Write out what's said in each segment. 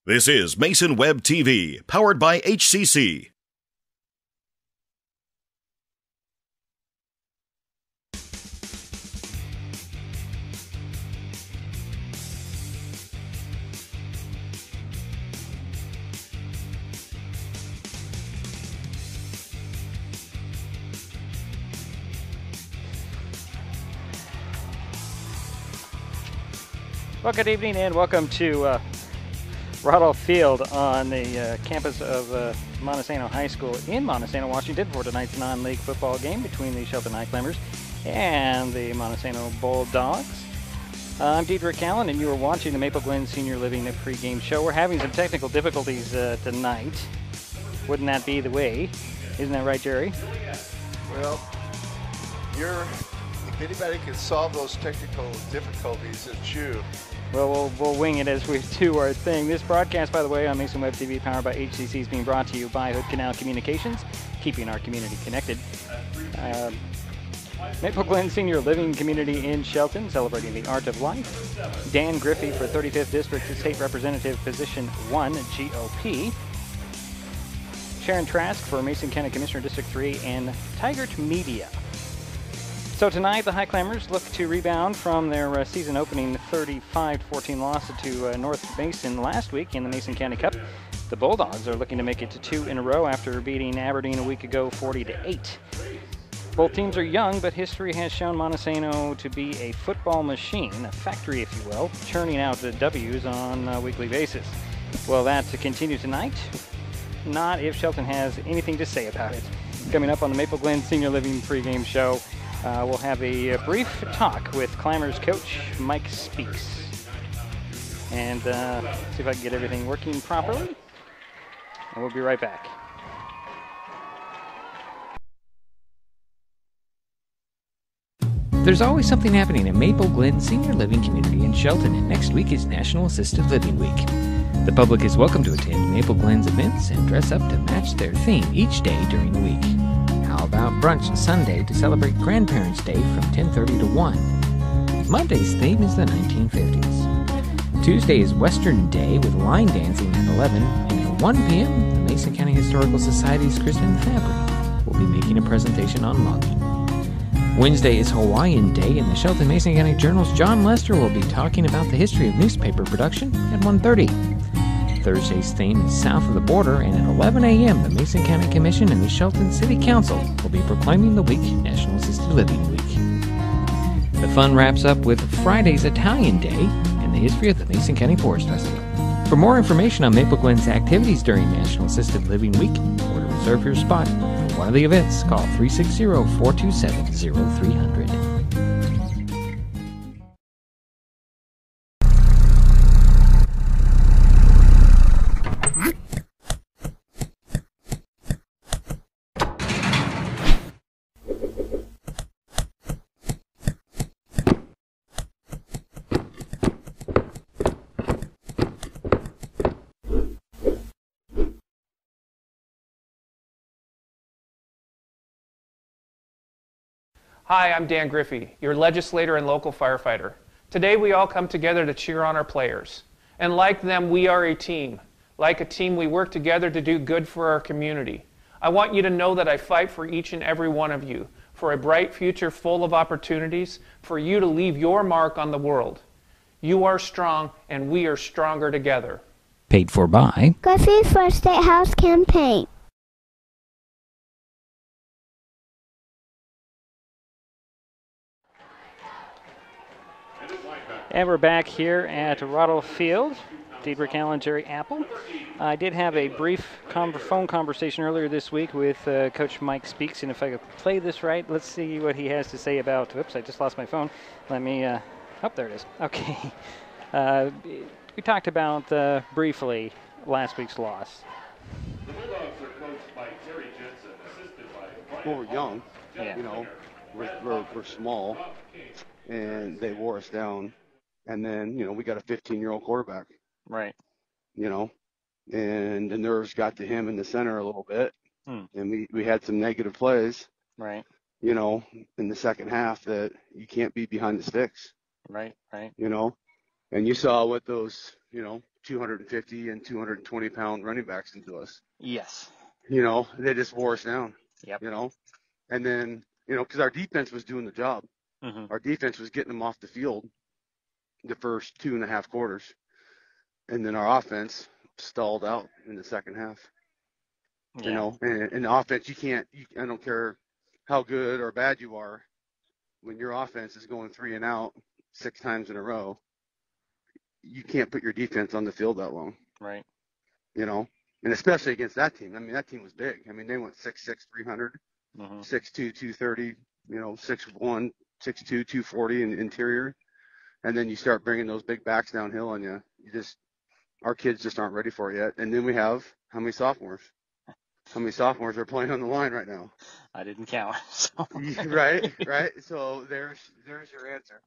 This is Mason Web TV, powered by HCC. Well, good evening and welcome to Rodolph Field on the campus of Montesano High School in Montesano, Washington for tonight's non-league football game between the Shelton Highclimbers and the Montesano Bulldogs. I'm Dietrich Allen and you are watching the Maple Glen Senior Living pregame show. We're having some technical difficulties tonight. Wouldn't that be the way? Isn't that right, Jerry? Well, if anybody can solve those technical difficulties, it's you. Well, we'll wing it as we do our thing. This broadcast, by the way, on Mason Web TV, powered by HCC, is being brought to you by Hood Canal Communications, keeping our community connected. Maple Glen Senior Living Community in Shelton, celebrating the art of life. Dan Griffey for 35th District State Representative, Position 1, GOP. Sharon Trask for Mason County Commissioner, District 3, and Tigert Media. So tonight, the Highclimbers look to rebound from their season-opening 35-14 loss to North Mason last week in the Mason County Cup. The Bulldogs are looking to make it to 2 in a row after beating Aberdeen a week ago 40-8. Both teams are young, but history has shown Montesano to be a football machine, a factory, if you will, churning out the W's on a weekly basis. Will that continue tonight? Not if Shelton has anything to say about it. Coming up on the Maple Glen Senior Living pregame show, we'll have a brief talk with Climbers coach Mike Speaks. And see if I can get everything working properly. And we'll be right back. There's always something happening at Maple Glen Senior Living Community in Shelton, and next week is National Assisted Living Week. The public is welcome to attend Maple Glen's events and dress up to match their theme each day during the week. How about brunch Sunday to celebrate Grandparents' Day from 10:30 to 1? Monday's theme is the 1950s. Tuesday is Western Day with line dancing at 11, and at 1 p.m., the Mason County Historical Society's Kristen Fabry will be making a presentation on logging. Wednesday is Hawaiian Day, and the Shelton Mason County Journal's John Lester will be talking about the history of newspaper production at 1:30. Thursday's theme is South of the Border, and at 11 a.m., the Mason County Commission and the Shelton City Council will be proclaiming the week National Assisted Living Week. The fun wraps up with Friday's Italian Day and the history of the Mason County Forest Festival. For more information on Maple Glen's activities during National Assisted Living Week, or to reserve your spot for one of the events, call 360-427-0300. Hi, I'm Dan Griffey, your legislator and local firefighter. Today we all come together to cheer on our players. And like them, we are a team. Like a team, we work together to do good for our community. I want you to know that I fight for each and every one of you, for a bright future full of opportunities, for you to leave your mark on the world. You are strong, and we are stronger together. Paid for by Griffey's First State House Campaign. And we're back here at Rodolph Field. Dietrich Allen, Jerry Apple. I did have a brief phone conversation earlier this week with Coach Mike Speaks, and if I could play this right, let's see what he has to say about, whoops, I just lost my phone. Let me, oh, there it is. Okay. We talked about briefly last week's loss. The Bulldogs are coached by Terry Jensen, assisted by Brian. Well, we're young, Yeah. you know, we're small, and they wore us down. And then, you know, we got a 15-year-old quarterback, Right. you know, and the nerves got to him in the center a little bit. And we had some negative plays, Right. you know, in the second half that you can't be behind the sticks, Right. you know. And you saw what those, 250 and 220 pound running backs did to us. Yes. They just wore us down. Yep. And then, because our defense was doing the job. Mm-hmm. Our defense was getting them off the field the first 2.5 quarters. And then our offense stalled out in the second half. Yeah. And the offense, I don't care how good or bad you are, when your offense is going 3 and out 6 times in a row, you can't put your defense on the field that long. Right. And especially against that team. I mean, that team was big. I mean, they went 6'6", 300, 6'2", 230, 6'1", 6'2", 240 in the interior. And then you start bringing those big backs downhill on you. Our kids just aren't ready for it yet. And then we have how many sophomores? How many sophomores are playing on the line right now? I didn't count. So. Right. So there's your answer.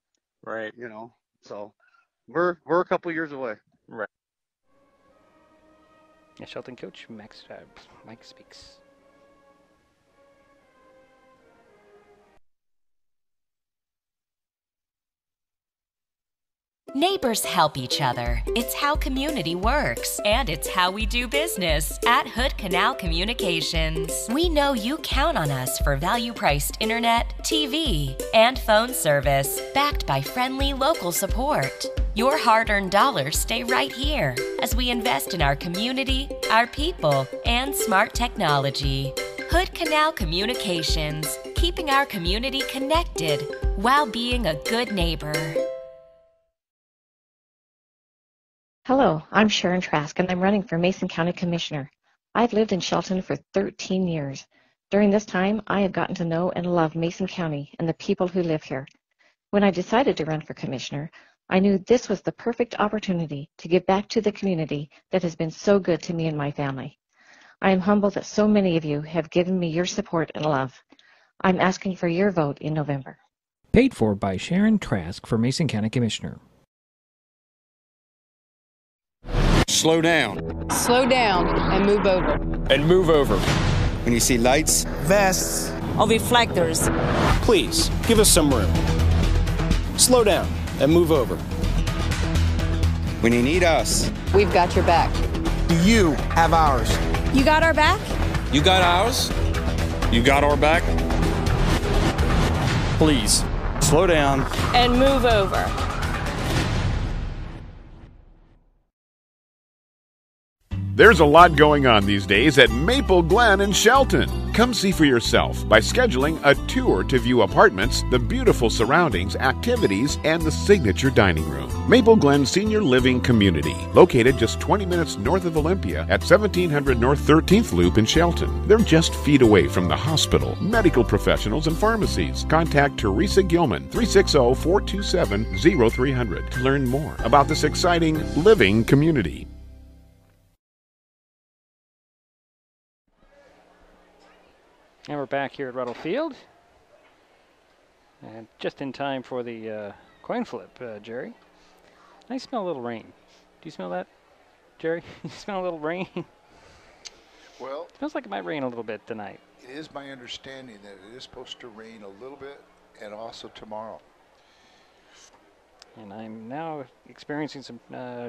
Right. So we're a couple years away. Right. Yeah, Shelton coach Mike speaks. Neighbors help each other. It's how community works. And it's how we do business at Hood Canal Communications. We know you count on us for value-priced internet, TV, and phone service, backed by friendly local support. Your hard-earned dollars stay right here as we invest in our community, our people, and smart technology. Hood Canal Communications, keeping our community connected while being a good neighbor. Hello, I'm Sharon Trask, and I'm running for Mason County Commissioner. I've lived in Shelton for 13 years. During this time, I have gotten to know and love Mason County and the people who live here. When I decided to run for Commissioner, I knew this was the perfect opportunity to give back to the community that has been so good to me and my family. I am humbled that so many of you have given me your support and love. I'm asking for your vote in November. Paid for by Sharon Trask for Mason County Commissioner. Slow down. Slow down and move over. And move over. When you see lights, Vests. Or reflectors. please give us some room. Slow down and move over. When you need us, We've got your back. do you have ours? You got our back? You got ours? You got our back? Please, slow down. And move over. There's a lot going on these days at Maple Glen in Shelton. Come see for yourself by scheduling a tour to view apartments, the beautiful surroundings, activities, and the signature dining room. Maple Glen Senior Living Community, located just 20 minutes north of Olympia at 1700 North 13th Loop in Shelton. They're just feet away from the hospital, medical professionals, and pharmacies. Contact Teresa Gilman, 360-427-0300 to learn more about this exciting living community. And we're back here at Ruddle Field. And just in time for the coin flip, Jerry. I smell a little rain. Do you smell that, Jerry? You smell a little rain? Well, Smells like it might rain a little bit tonight. it is my understanding that it is supposed to rain a little bit and also tomorrow. And I'm now experiencing some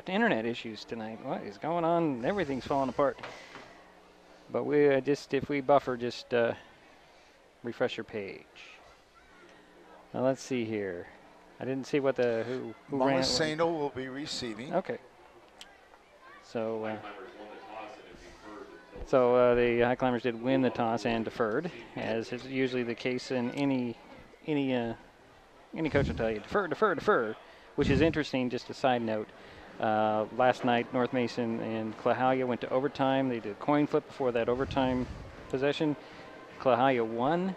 internet issues tonight. What is going on? Everything's falling apart. But we if we buffer, just refresh your page. Now let's see here. I didn't see what who ran. Montesano will be receiving. Okay. So the Highclimbers did win the toss and deferred, as is usually the case in any coach will tell you, defer, which is interesting. Just a side note. Last night, North Mason and Clahalia went to overtime. They did a coin flip before that overtime possession. Clahalia won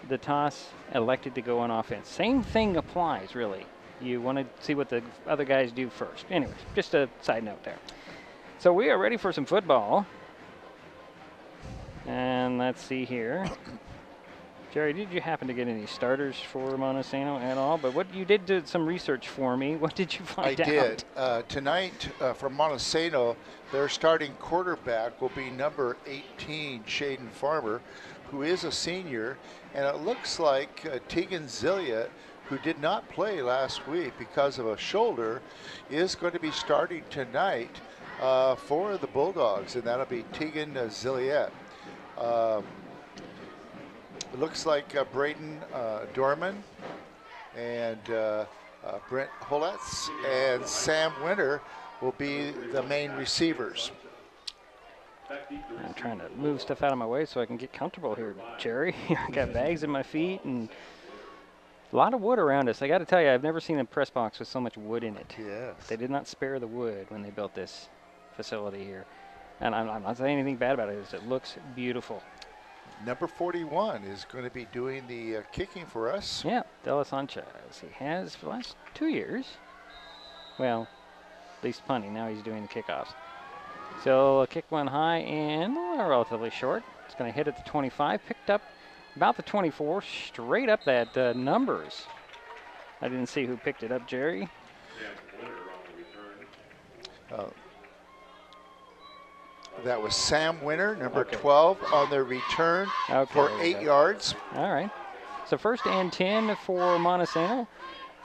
the toss, elected to go on offense. Same thing applies, really. You want to see what the other guys do first. Anyways, just a side note there. So we are ready for some football. And let's see here. Jerry, did you happen to get any starters for Montesano at all? But what you did do some research for me. What did you find out? I did. Tonight, from Montesano, their starting quarterback will be number 18, Shaden Farmer, who is a senior. And it looks like Tegan Zillia, who did not play last week because of a shoulder, is going to be starting tonight for the Bulldogs, and that'll be Tegan Zilliette. It looks like Braden Dorman and Brent Holetz and Sam Winter will be the main receivers. I'm trying to move stuff out of my way so I can get comfortable here, Jerry. I got bags in my feet and a lot of wood around us. I got to tell you, I've never seen a press box with so much wood in it. Yes. They did not spare the wood when they built this facility here. And I'm not saying anything bad about it. It looks beautiful. Number 41 is going to be doing the kicking for us. Yeah, Dela Sanchez. He has for the last 2 years. Well, at least punting. Now he's doing the kickoffs. So a kick one high and relatively short. It's going to hit at the 25. Picked up about the 24. Straight up that numbers. I didn't see who picked it up, Jerry. That was Sam Winter, number 12, on their return for 8 yards. All right. So first and 10 for Montesano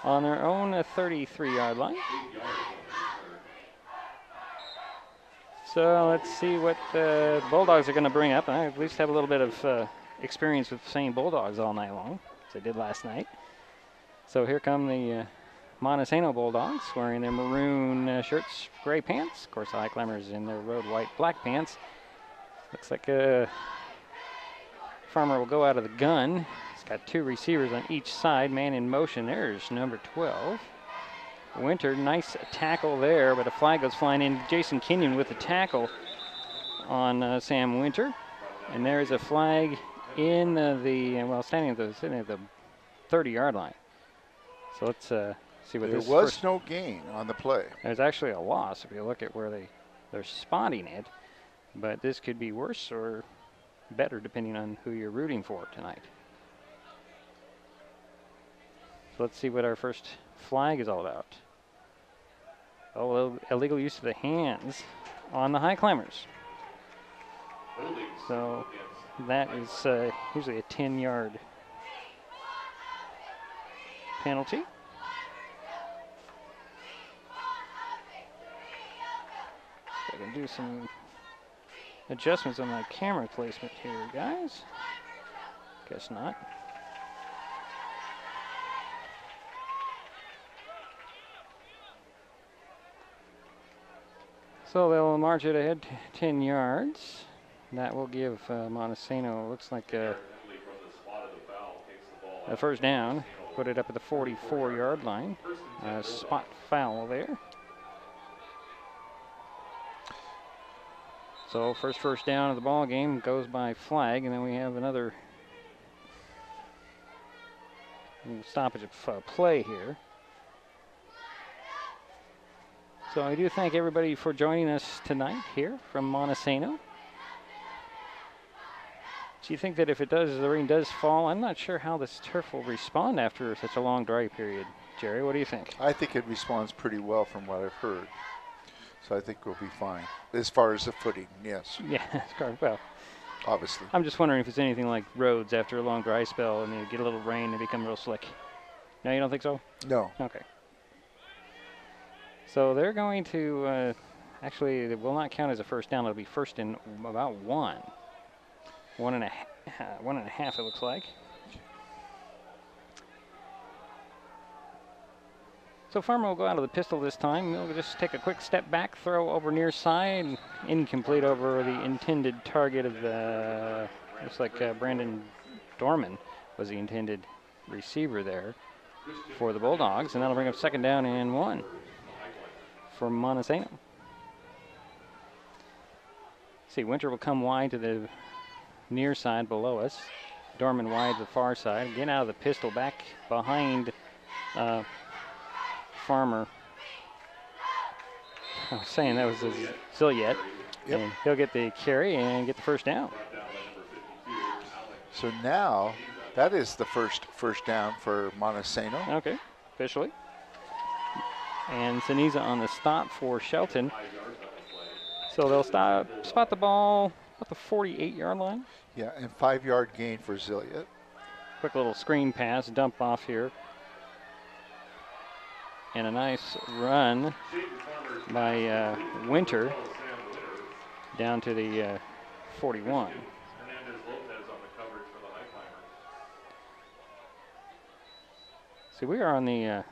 on their own 33-yard line. So let's see what the Bulldogs are going to bring up. I at least have a little bit of experience with saying Bulldogs all night long, as I did last night. So here come the Montesano Bulldogs wearing their maroon shirts, gray pants. Of course, the Highclimbers in their road white, black pants. Looks like Farmer will go out of the gun. He's got 2 receivers on each side, man in motion. There's number 12. Winter, nice tackle there, but a flag goes flying in. Jason Kenyon with the tackle on Sam Winter. And there's a flag in standing at the 30-yard line. So let's see what this. There was no gain on the play. There's actually a loss if you look at where they're spotting it. But this could be worse or better depending on who you're rooting for tonight. So let's see what our first flag is all about. Oh, illegal use of the hands on the Highclimbers. So that is usually a 10-yard penalty. I can do some adjustments on my camera placement here, guys. Guess not. So they'll march it ahead 10 yards. That will give Montesano, looks like a first down. Put it up at the 44-yard line. Spot foul there. So first down of the ball game goes by flag, and then we have another stoppage of play here. So I do thank everybody for joining us tonight here from Montesano. Do you think that if the rain does fall, I'm not sure how this turf will respond after such a long dry period. Jerry, what do you think? I think it responds pretty well from what I've heard. So I think we'll be fine. As far as the footing, yes. Yeah, well. Obviously. I'm just wondering if it's anything like roads after a long dry spell and you get a little rain and become real slick. No, you don't think so? No. Okay. So they're going to, actually, it will not count as a first down. It'll be first and about 1. 1.5, it looks like. So Farmer will go out of the pistol this time. He'll just take a quick step back, throw over near side, incomplete over the intended target of the, looks like Brandon Dorman was the intended receiver there for the Bulldogs, and that'll bring up second down and 1 for Montesano. See, Winter will come wide to the near side below us. Dorman wide to the far side. Again out of the pistol, back behind Farmer. I was saying that was Zilliette. Yep. And he'll get the carry and get the first down. So now that is the first down for Montesano. Okay, officially. And Saniza on the stop for Shelton. So they'll spot the ball at the 48-yard line. Yeah, and 5-yard gain for Zilliette. Quick little screen pass, dump off here And a nice run by Winter down to the 41. So we are on the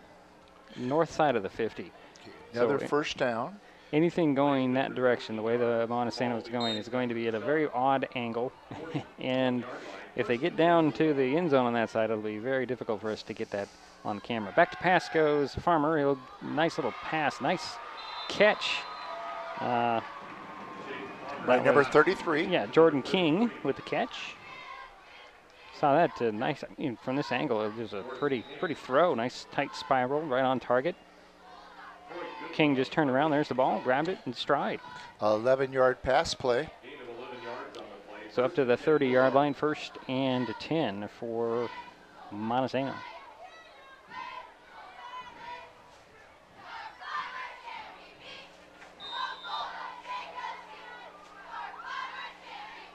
north side of the 50. Another first down. Anything going that direction, the way the Montesano is going to be at a very odd angle. And if they get down to the end zone on that side, it'll be very difficult for us to get that on camera. Back to pass goes Farmer. Nice little pass, nice catch. By number 33. Yeah, Jordan King with the catch. Saw that nice from this angle. It was a pretty throw. Nice tight spiral right on target. King just turned around. There's the ball. Grabbed it in stride. 11-yard pass play. So up to the 30-yard line, 1st and 10 for Montesano.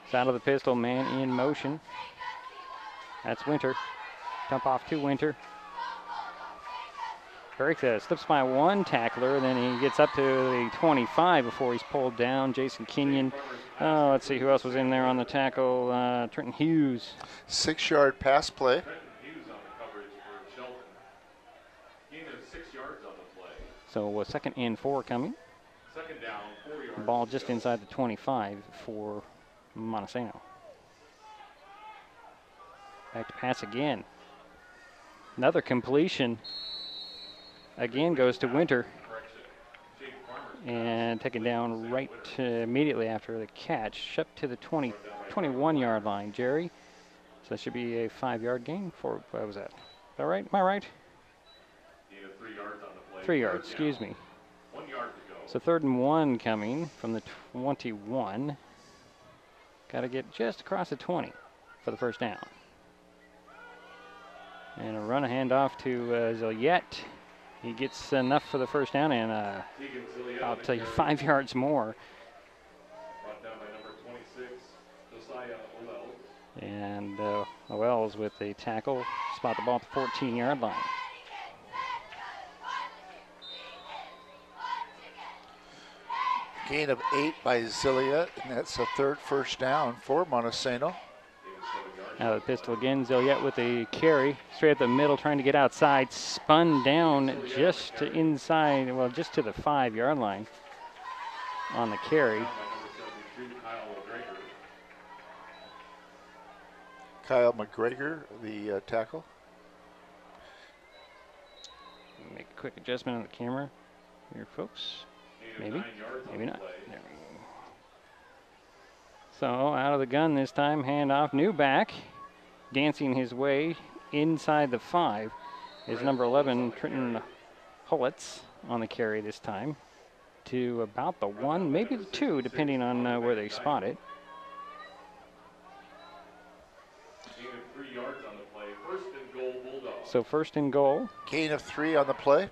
It's out of the pistol, man in motion. That's Winter. Dump off to Winter. Breaks slips by one tackler, then he gets up to the 25 before he's pulled down. Jason Kenyon. Oh, let's see who else was in there on the tackle. Trenton Hughes. 6-yard pass play. Hughes on the coverage for Shelton. Gain of 6 yards on the play. So 2nd and 4 coming. 2nd down, 4 yards. Ball just inside the 25 for Montesano. Back to pass again. Another completion. Again goes to Winter. And taken down right immediately after the catch. Up to the 21-yard line, Jerry. So that should be a 5-yard gain for, what was that? Is that right? Am I right? 3 yards on the play. 3 yards, excuse me. 1 yard to go. So 3rd and 1 coming from the 21. Got to get just across the 20 for the 1st down. And a run a handoff to Zilliette. He gets enough for the 1st down and I'll tell you 5 yards more. Brought down by number 26, Josiah Owell. And Owell's with the tackle. Spot the ball at the 14-yard line. Gain of 8 by Zilliette, and that's a 3rd first down for Montesano. Now the pistol again, Zilliette with the carry, straight up the middle, trying to get outside, spun down just to inside, well, just to the 5-yard line on the carry. Kyle McGregor, the tackle. Make a quick adjustment on the camera here, folks. Maybe, maybe not. There we go. So out of the gun this time, handoff, new back, dancing his way inside the 5 is number 11, Trenton Hullitz on the carry this time to about the 1, maybe the 2, depending on where they spot it. Gain of 3 yards on the play. 1st and goal, Bulldogs. So 1st and goal. Gain of 3 on the play.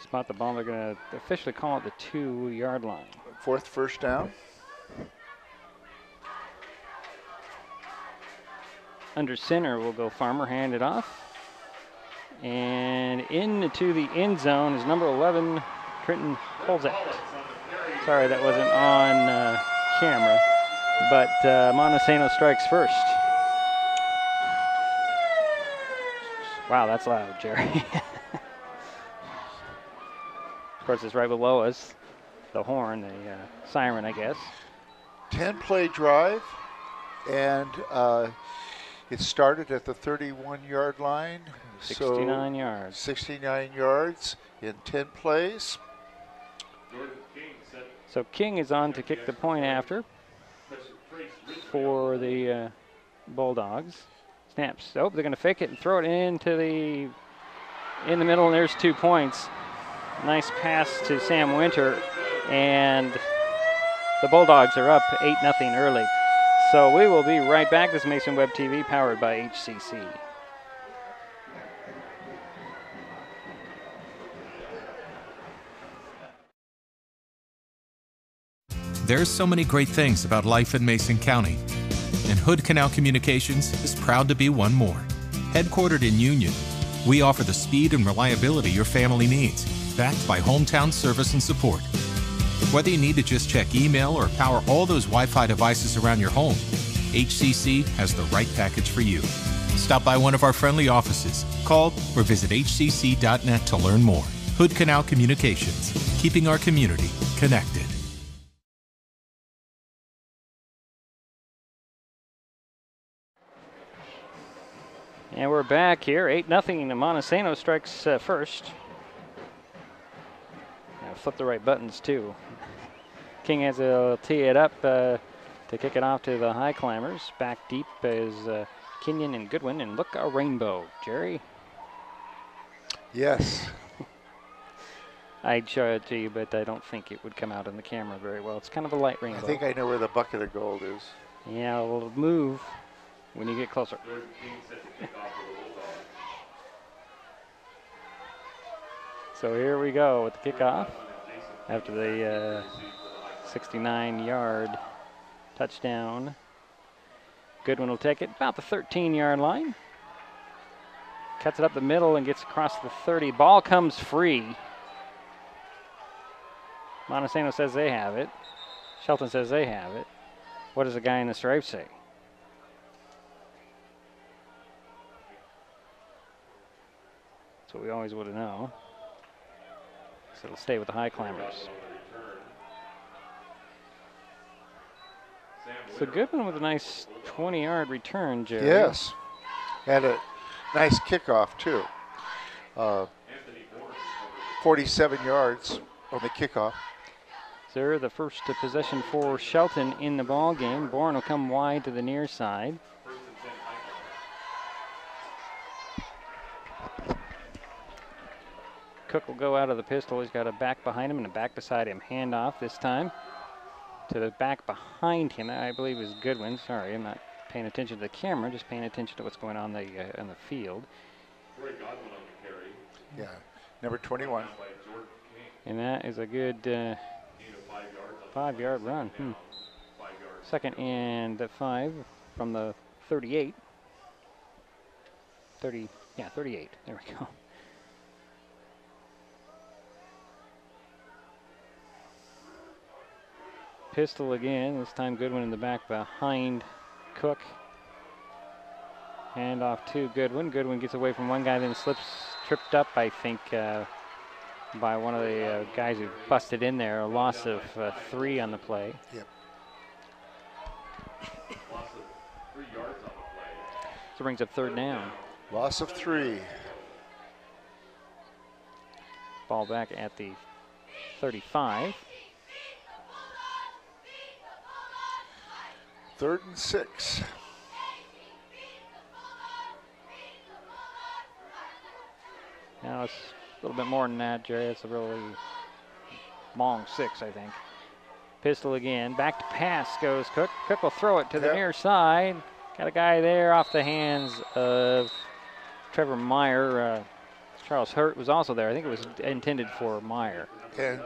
Spot the ball. They're going to officially call it the 2-yard line. 4th first down. Under center will go Farmer, hand it off. And into the end zone is number 11, Trenton Holzett. Sorry, that wasn't on camera, but Montesano strikes first. Wow, that's loud, Jerry. Of course, it's right below us. The horn, the siren, I guess. 10-play drive, and it started at the 31-yard line. 69 yards. 69 yards in 10 plays. So King is on to kick the point after for the Bulldogs. Snaps. Oh, they're going to fake it and throw it in the middle, and there's 2 points. Nice pass to Sam Winter, and the Bulldogs are up 8-0 early. So we will be right back. This is Mason Web TV, powered by HCC. There's so many great things about life in Mason County, and Hood Canal Communications is proud to be one more. Headquartered in Union, We offer the speed and reliability your family needs, backed by hometown service and support. Whether you need to just check email or power all those Wi-Fi devices around your home, HCC has the right package for you. Stop by one of our friendly offices, call or visit hcc.net to learn more. Hood Canal Communications, keeping our community connected. And we're back here, 8-0. Montesano strikes first. Now flip the right buttons too. King has to tee it up to kick it off to the Highclimbers. Back deep is Kenyon and Goodwin, and look, a rainbow. Jerry? Yes. I'd show it to you, but I don't think it would come out in the camera very well. It's kind of a light rainbow. I think I know where the bucket of gold is. Yeah, we'll move when you get closer. So here we go with the kickoff after the 69-yard touchdown. Goodwin will take it about the 13-yard line. Cuts it up the middle and gets across the 30. Ball comes free. Montesano says they have it. Shelton says they have it. What does the guy in the stripes say? That's what we always want to know. So it'll stay with the Highclimbers. So Goodwin with a nice 20-yard return, Jerry. Yes. And a nice kickoff, too. 47 yards on the kickoff. Sir, the first possession for Shelton in the ball game. Bourne will come wide to the near side. Cook will go out of the pistol. He's got a back behind him and a back beside him. Handoff this time to the back behind him. I believe is Goodwin. Sorry, I'm not paying attention to the camera, just paying attention to what's going on the field. Yeah, number 21. And that is a good 5-yard run. Second and 5 from the 38. 38. There we go. Pistol again, this time Goodwin in the back behind Cook. Hand off to Goodwin. Goodwin gets away from one guy, then tripped up, I think, by one of the guys who busted in there. A loss of 3 on the play. Yep. Loss of 3 yards on the play. So brings up third down. Loss of 3. Ball back at the 35. 3rd and 6. Now it's a little bit more than that, Jerry. It's a really long 6, I think. Pistol again. Back to pass goes Cook. Cook will throw it to the near side. Got a guy there off the hands of Trevor Meyer. Charles Hurt was also there. I think it was intended for Meyer. And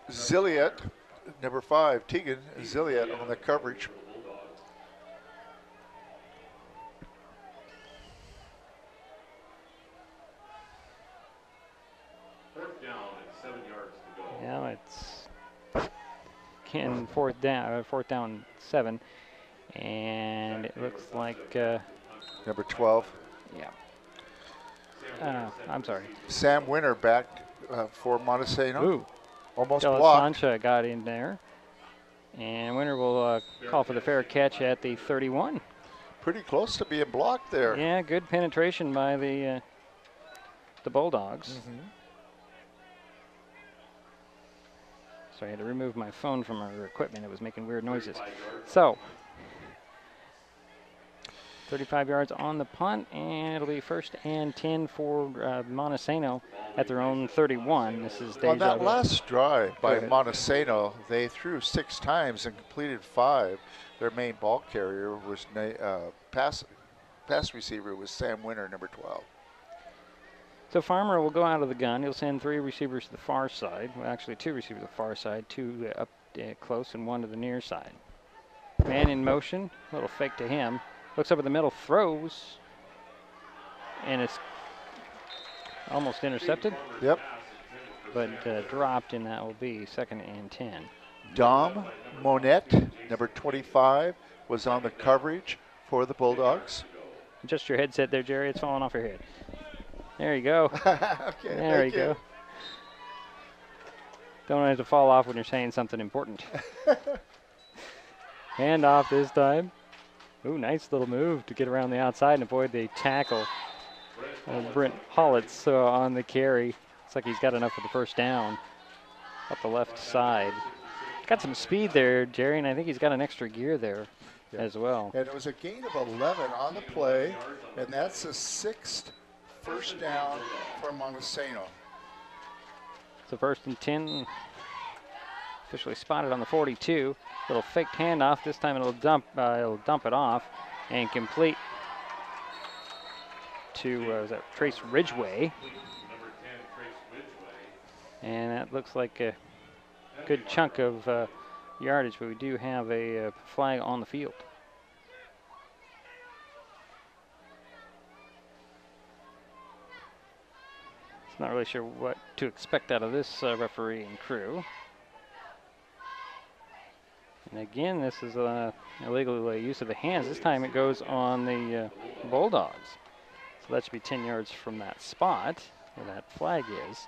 Zilliot, number 5, Tegan Zilliot on the coverage. Now it's fourth down 7, and it looks like number 12. Yeah. I'm sorry. Sam Winter back for Montesano. Ooh. Almost blocked. Sancha got in there, and Winter will call for the fair catch at the 31. Pretty close to being blocked there. Yeah, good penetration by the Bulldogs. Mm-hmm. So I had to remove my phone from our equipment. It was making weird noises. So, 35 yards on the punt, and it'll be 1st and 10 for Montesano at their own 31. This is on that last drive by Montesano, they threw 6 times and completed 5. Their main ball carrier was pass receiver was Sam Winter, number 12. So Farmer will go out of the gun. He'll send 3 receivers to the far side. Well, actually 2 receivers to the far side, 2 up close and 1 to the near side. Man in motion, a little fake to him. Looks up at the middle, throws, and it's almost intercepted. Yep. But dropped, and that will be 2nd and 10. Dom Monette, number 25, was on the coverage for the Bulldogs. Adjust your headset there, Jerry. It's falling off your head. There you go. Okay, there you go. Don't want it to fall off when you're saying something important. Hand off this time. Ooh, nice little move to get around the outside and avoid the tackle. Brent Hollitz on the carry. Looks like he's got enough for the first down up the left side. Got some speed there, Jerry, and I think he's got an extra gear there as well. And it was a gain of 11 on the play, and that's the 6th first down for Montesano. So 1st and 10, officially spotted on the 42. Little faked handoff. This time it'll dump it off and complete to is that Trace Ridgway. And that looks like a good chunk of yardage, but we do have a flag on the field. Not really sure what to expect out of this referee and crew. And again, this is illegal use of the hands. This time it goes on the Bulldogs. So that should be 10 yards from that spot where that flag is.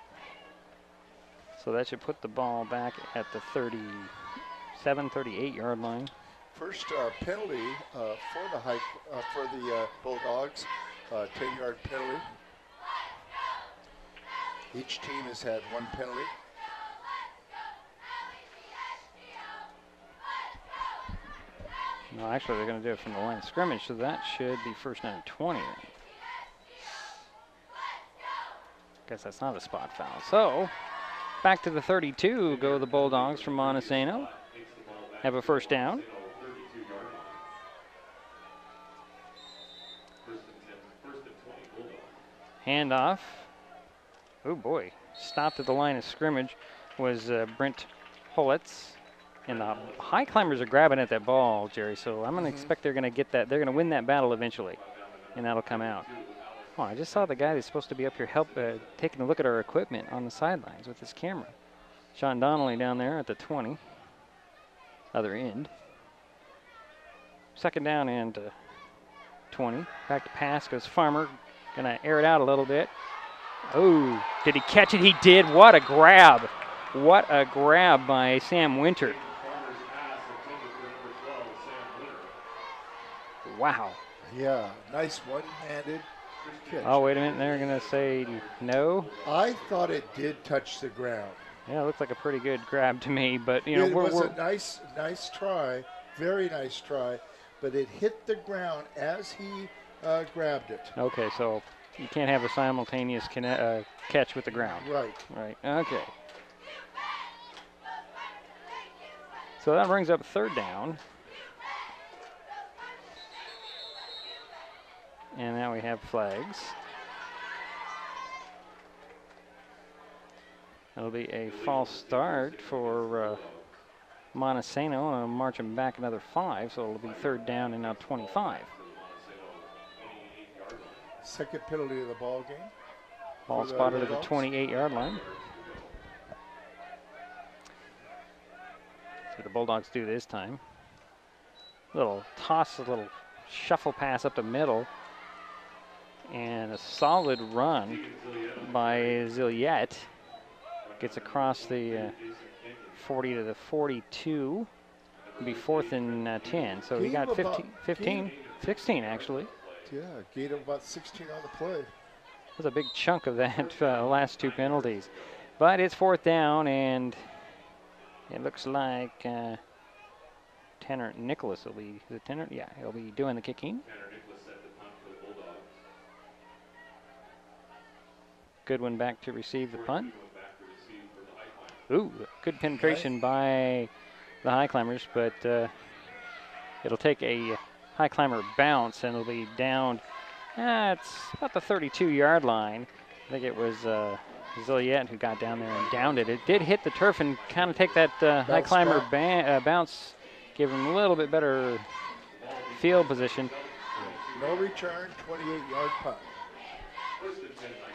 So that should put the ball back at the 37, 38-yard line. First penalty for the Bulldogs, 10-yard penalty. Each team has had one penalty. No, actually, they're going to do it from the line of scrimmage, so that should be 1st down and 20. Guess that's not a spot foul. So, back to the 32 go the Bulldogs from Montesano. Have a 1st down. Handoff. Oh boy, stopped at the line of scrimmage was Brent Hollitz. And the Highclimbers are grabbing at that ball, Jerry, so I'm going to expect they're going to get that. They're going to win that battle eventually, and that'll come out. Oh, I just saw the guy that's supposed to be up here taking a look at our equipment on the sidelines with his camera. Sean Donnelly down there at the 20, other end. 2nd down and 20. Back to pass goes Farmer. Going to air it out a little bit. Oh, did he catch it? He did. What a grab. What a grab by Sam Winter. Wow. Yeah, nice one-handed catch. Oh, wait a minute. They're going to say no. I thought it did touch the ground. Yeah, it looks like a pretty good grab to me, but you know, it was a nice try, very nice try, but it hit the ground as he grabbed it. Okay, so you can't have a simultaneous catch with the ground. Right. Right. Okay. So that brings up 3rd down. And now we have flags. That'll be a false start for Montesano, and marching back another 5, so it'll be 3rd down and now 25. Second penalty of the ball game. Ball spotted at the 28-yard line. So the Bulldogs do this time. Little toss, a little shuffle pass up the middle. And a solid run by Zilliette. Gets across the 40 to the 42. It'll be 4th and 10. So he got 16 actually. Yeah, gain of about 16 on the play. That's a big chunk of that last 2 penalties. But it's 4th down, and it looks like Tanner Nicholas will be the Tanner. Yeah, he'll be doing the kicking. Goodwin back to receive the punt. Ooh, good penetration by the Highclimbers, but it'll take a Highclimber bounce, and it'll be down. It's about the 32-yard line. I think it was Zilliette who got down there and downed it. It did hit the turf and kind of take that Highclimber bounce, give him a little bit better field position. No return, 28-yard punt.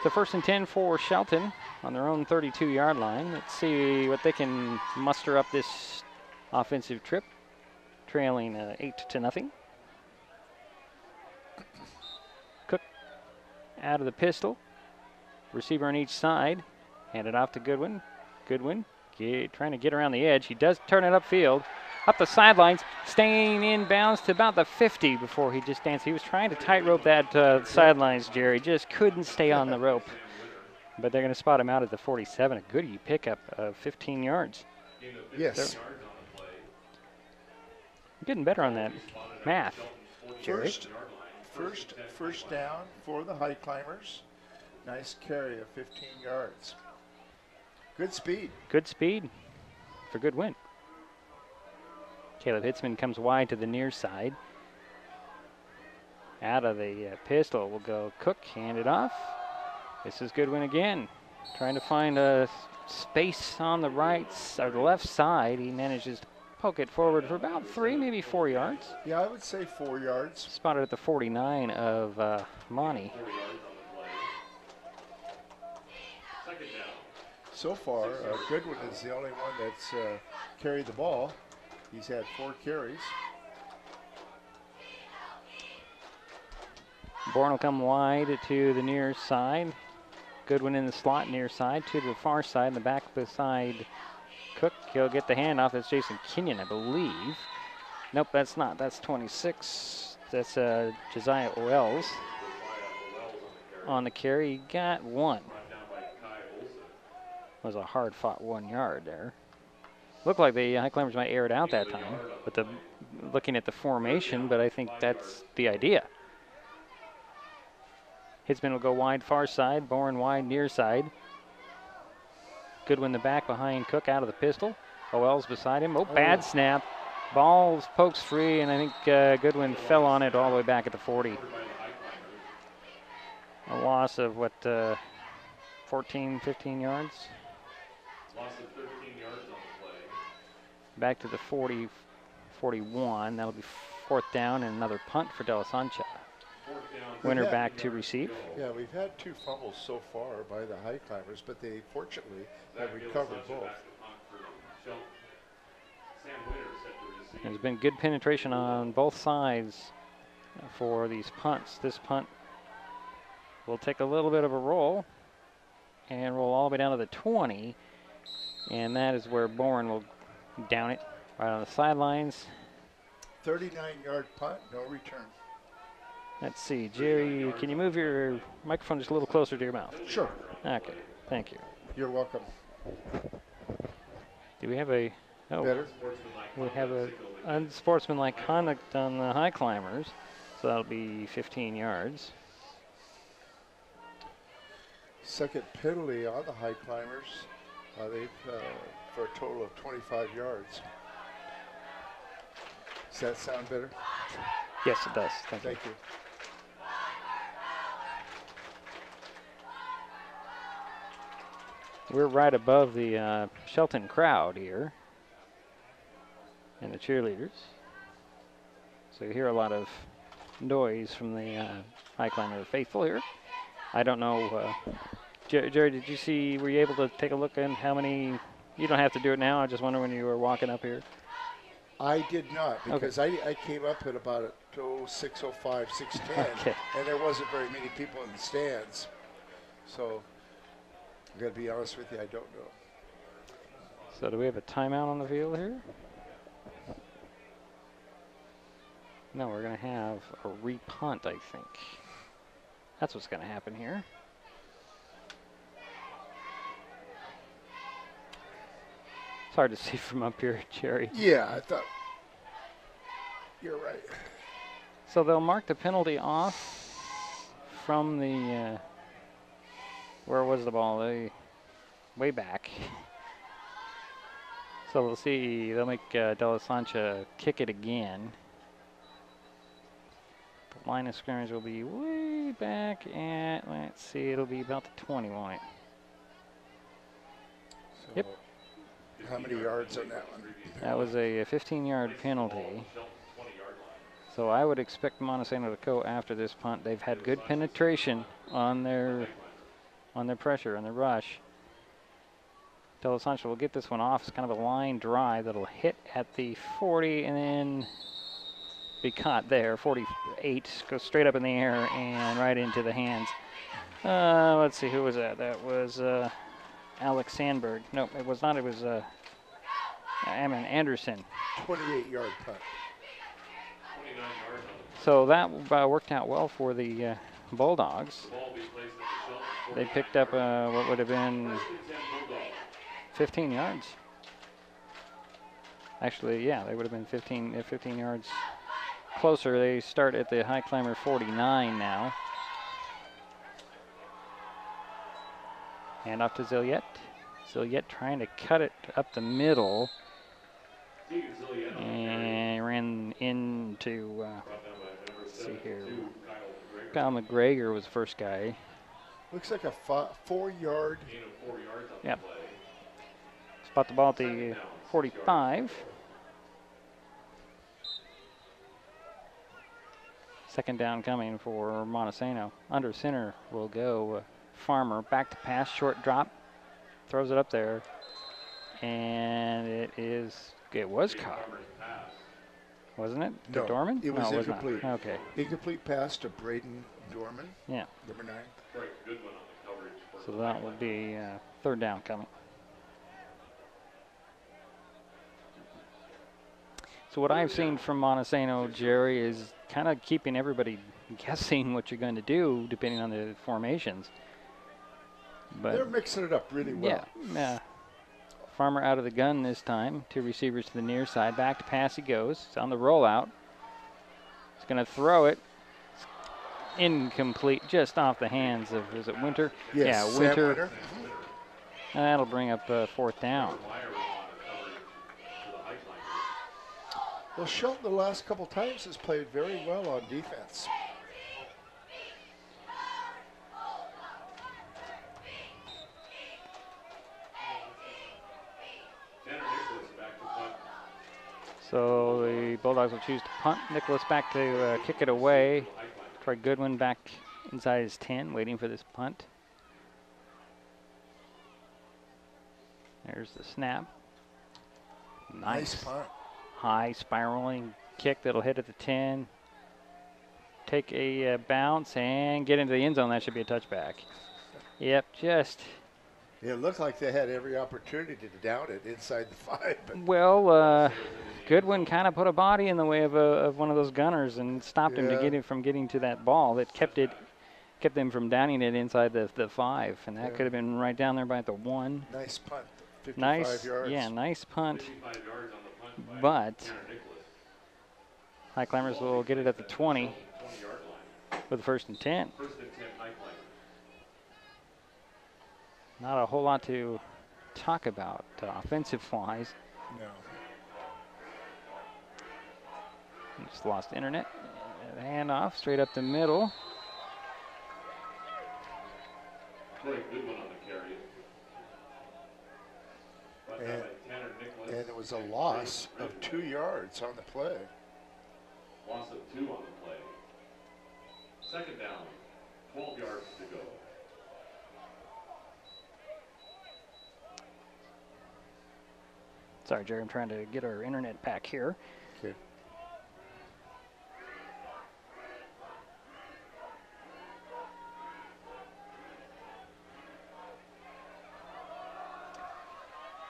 So 1st and 10 for Shelton on their own 32-yard line. Let's see what they can muster up this offensive trip, trailing 8-0. Cook out of the pistol. Receiver on each side. Hand it off to Goodwin. Goodwin trying to get around the edge. He does turn it upfield. Up the sidelines, staying in bounds to about the 50 before he just danced. He was trying to tightrope that sidelines, Jerry. Just couldn't stay on the rope. But they're going to spot him out at the 47. A goodie pickup of 15 yards. Yes. Getting better on that math, Jerry. First down for the Highclimbers. Nice carry of 15 yards. Good speed. Good speed for good win. Caleb Hitzman comes wide to the near side. Out of the pistol will go Cook, hand it off. This is Goodwin again. Trying to find a space on the or the left side. He manages to poke it forward for about 3, maybe 4 yards. Yeah, I would say 4 yards. Spotted at the 49 of Monty. So far, Goodwin is the only one that's carried the ball. He's had 4 carries. Bourne will come wide to the near side. Goodwin in the slot near side, 2 to the far side, in the back beside Cook. He'll get the handoff. That's Jason Kenyon, I believe. Nope, that's not. That's 26. That's Josiah Wells on the carry. He got 1. Was a hard-fought 1 yard there. Looked like the Highclimbers might air it out that time, but looking at the formation, but I think that's the idea. Hitzman will go wide far side, Bourne wide near side. Goodwin the back behind Cook out of the pistol. Wells beside him. Oh, bad snap. Ball pokes free, and I think Goodwin fell on it all the way back at the 40. A loss of, 14, 15 yards? Loss of 13 yards on the play. Back to the 40, 41. That'll be 4th down and another punt for De La Sancha. Winner back to receive. Yeah, we've had 2 fumbles so far by the Highclimbers, but they fortunately have recovered both. There's been good penetration on both sides for these punts. This punt will take a little bit of a roll and roll all the way down to the 20. And that is where Bourne will down it right on the sidelines. 39-yard punt, no return. Let's see, Jerry, can you move your microphone just a little closer to your mouth? Sure. Okay, thank you. You're welcome. Do we have a... Oh, better? We have a unsportsmanlike conduct on the Highclimbers, so that'll be 15 yards. Second penalty on the Highclimbers. They've for a total of 25 yards. Does that sound better? Yes, it does. Thank you. We're right above the Shelton crowd here and the cheerleaders. So you hear a lot of noise from the Highclimber faithful here. I don't know, Jerry, did you see, were you able to take a look at how many, you don't have to do it now, I just wonder when you were walking up here. I did not, because okay. I came up at about 6:05, 6:10, okay. And there wasn't very many people in the stands. So I got to be honest with you, I don't know. So do we have a timeout on the field here? No, we're going to have a repunt, I think. That's what's going to happen here. It's hard to see from up here, Jerry. Yeah, I thought you're right. So they'll mark the penalty off from the, where was the ball? Way back. So we'll see, they'll make De La Sancha kick it again. The line of scrimmage will be way back at, let's see, it'll be about the 20, won't it? So yep. How many yards on that one? That was a 15-yard penalty. So I would expect Montesano to go after this punt. They've had good penetration on their pressure, on their rush. De Los Angeles will get this one off. It's kind of a line drive that'll hit at the 40 and then be caught there. 48 goes straight up in the air and right into the hands. Let's see, who was that? That was Alex Sandberg. No, it was not. It was Anderson. 28-yard punt. So that worked out well for the Bulldogs. They picked up what would have been 15 yards. Actually, yeah, they would have been 15 yards closer. They start at the Highclimber 49 now. Hand off to Zilliet. Zilliet trying to cut it up the middle. And ran into, let's see here. Kyle McGregor was the first guy. Looks like a 4-yard. Yep. Spot the ball at the 45. Second down coming for Montesano. Under center will go Farmer. Back to pass, short drop. Throws it up there. And it was caught. Wasn't it? No, To Dorman? it was no, incomplete. Not. Okay. Incomplete pass to Braden Dorman. Yeah. Number 9. So that will be third down coming. So what I've seen from Montesano, Jerry, is kind of keeping everybody guessing what you're going to do depending on the formations. But they're mixing it up really well. Yeah. Farmer out of the gun this time. 2 receivers to the near side. Back to pass he goes. It's on the rollout. He's going to throw it. It's incomplete, just off the hands of, is it Winter? Yes, yeah, Winter. Sam Winter. That'll bring up fourth down. Well, Shelton the last couple times has played very well on defense. So the Bulldogs will choose to punt. Nicholas back to kick it away. Troy Goodwin back inside his 10, waiting for this punt. There's the snap. Nice punt. High spiraling kick that'll hit at the 10. Take a bounce and get into the end zone. That should be a touchback. Yep, just. It looked like they had every opportunity to down it inside the 5. But well, Goodwin kind of put a body in the way of one of those gunners and stopped him from getting to that ball that kept them from downing it inside the 5, and that could have been right down there by the 1. Nice punt, 55 yards. Yeah, nice punt. But Highclimbers will get it at the 20 with the 1st and 10. Not a whole lot to talk about offensive-wise. No. Just lost internet. Handoff straight up the middle. And it was a loss of 2 yards on the play. Loss of 2 on the play. Second down, 12 yards to go. Sorry, Jerry, I'm trying to get our internet back here. Okay.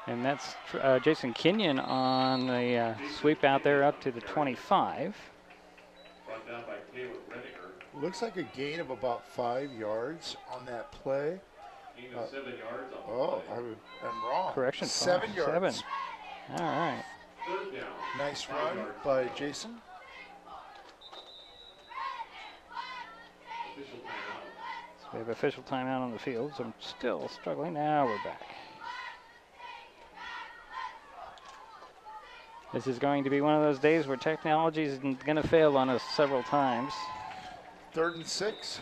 And that's Jason Kenyon on the sweep out there up to the 25. Brought down by Caleb Renninger. Looks like a gain of about 5 yards on that play. Gain of 7 yards on the play. I'm wrong. Correction. 7 yards. 7. All right. Third down. Nice run by Jason. Official timeout. So we have official timeout on the field. So I'm still struggling. Now we're back. This is going to be one of those days where technology is going to fail on us several times. 3rd and 6.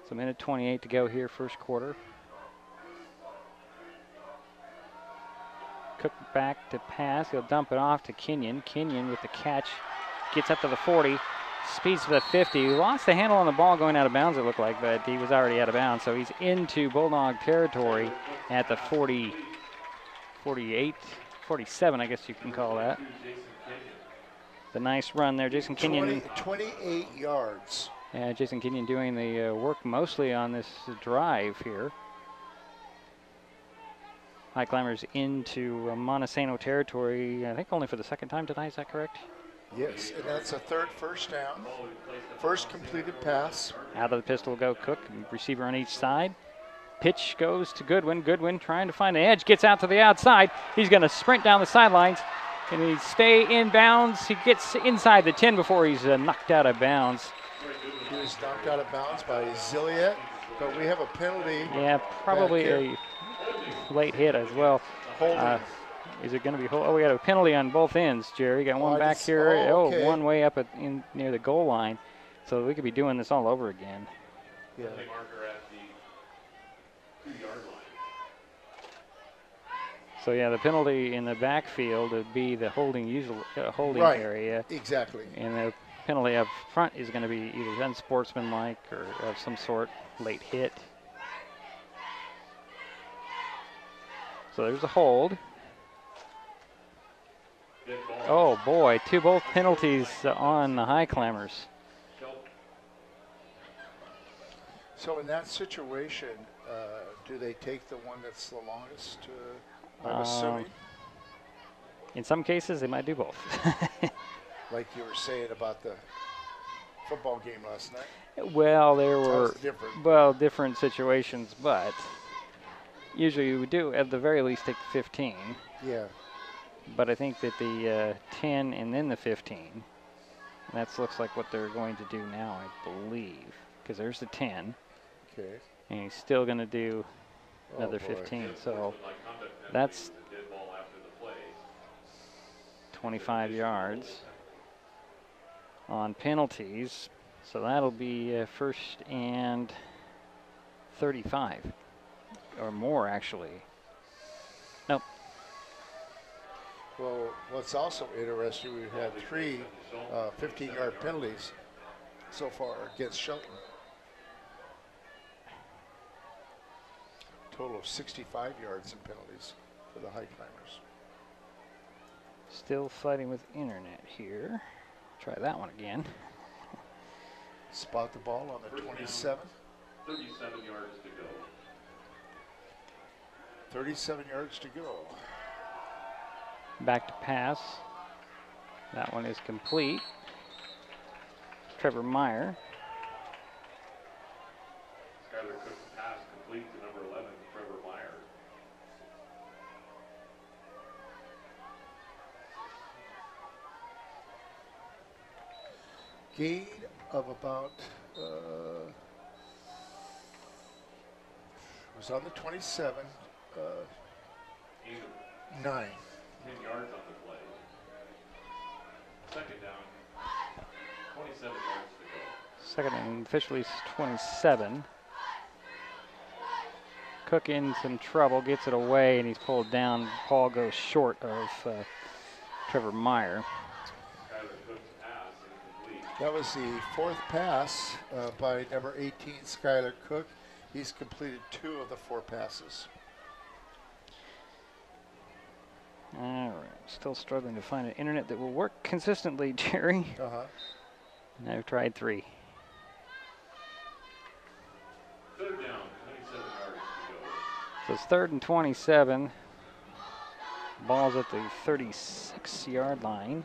It's a minute 28 to go here, first quarter. Cook back to pass. He'll dump it off to Kenyon. Kenyon with the catch gets up to the 40, speeds to the 50. He lost the handle on the ball going out of bounds, it looked like, but he was already out of bounds. So he's into Bulldog territory at the 40, 48, 47, I guess you can call that. The nice run there, Jason Kenyon. 28 yards. Yeah, Jason Kenyon doing the work mostly on this drive here. Highclimbers into Montesano territory, I think only for the second time tonight, is that correct? Yes, and that's a third first down. First completed pass. Out of the pistol go Cook, receiver on each side. Pitch goes to Goodwin. Goodwin trying to find the edge, gets out to the outside. He's going to sprint down the sidelines. Can he stay in bounds? He gets inside the 10 before he's knocked out of bounds. He was knocked out of bounds by Zilliet, but we have a penalty. Yeah, probably a late hit as well. Is it going to be? Oh, we got a penalty on both ends, Jerry. Got one back here. Okay. One way up in near the goal line. So we could be doing this all over again. Yeah. So yeah, the penalty in the backfield would be the holding area. Exactly. And the penalty up front is going to be either unsportsmanlike or of some sort, late hit. So there's a hold. Oh boy, both penalties on the Highclimbers. So in that situation, do they take the one that's the longest? I'm assuming. In some cases, they might do both. Like you were saying about the football game last night. Well, there were different situations, but usually we do at the very least take the 15. Yeah. But I think that the 10 and then the 15, that looks like what they're going to do now, I believe, because there's the 10. Okay. And he's still going to do another 15. So that's 25 yards on penalties. So that'll be first and 35 or more, actually. Nope. Well, what's also interesting, we've had 3 15-yard penalties so far against Shelton. Total of 65 yards in penalties for the Highclimbers. Still fighting with internet here. Try that one again. Spot the ball on the 27. 37 yards to go. 37 yards to go. Back to pass. That one is complete. Trevor Meyer. Skylar Cook's pass complete to number 11, Trevor Meyer. Gain of about, was on the 27, 9. 10 yards on the play. Second down, 27 yards to go. Second and officially 27. Cook in some trouble, gets it away, and he's pulled down. Paul goes short of Trevor Meyer. That was the 4th pass by number 18, Skylar Cook. He's completed 2 of the 4 passes. All right, still struggling to find an internet that will work consistently, Jerry. And I've tried 3. Third down, 27 yards to go. So it's 3rd and 27. Ball's at the 36-yard line.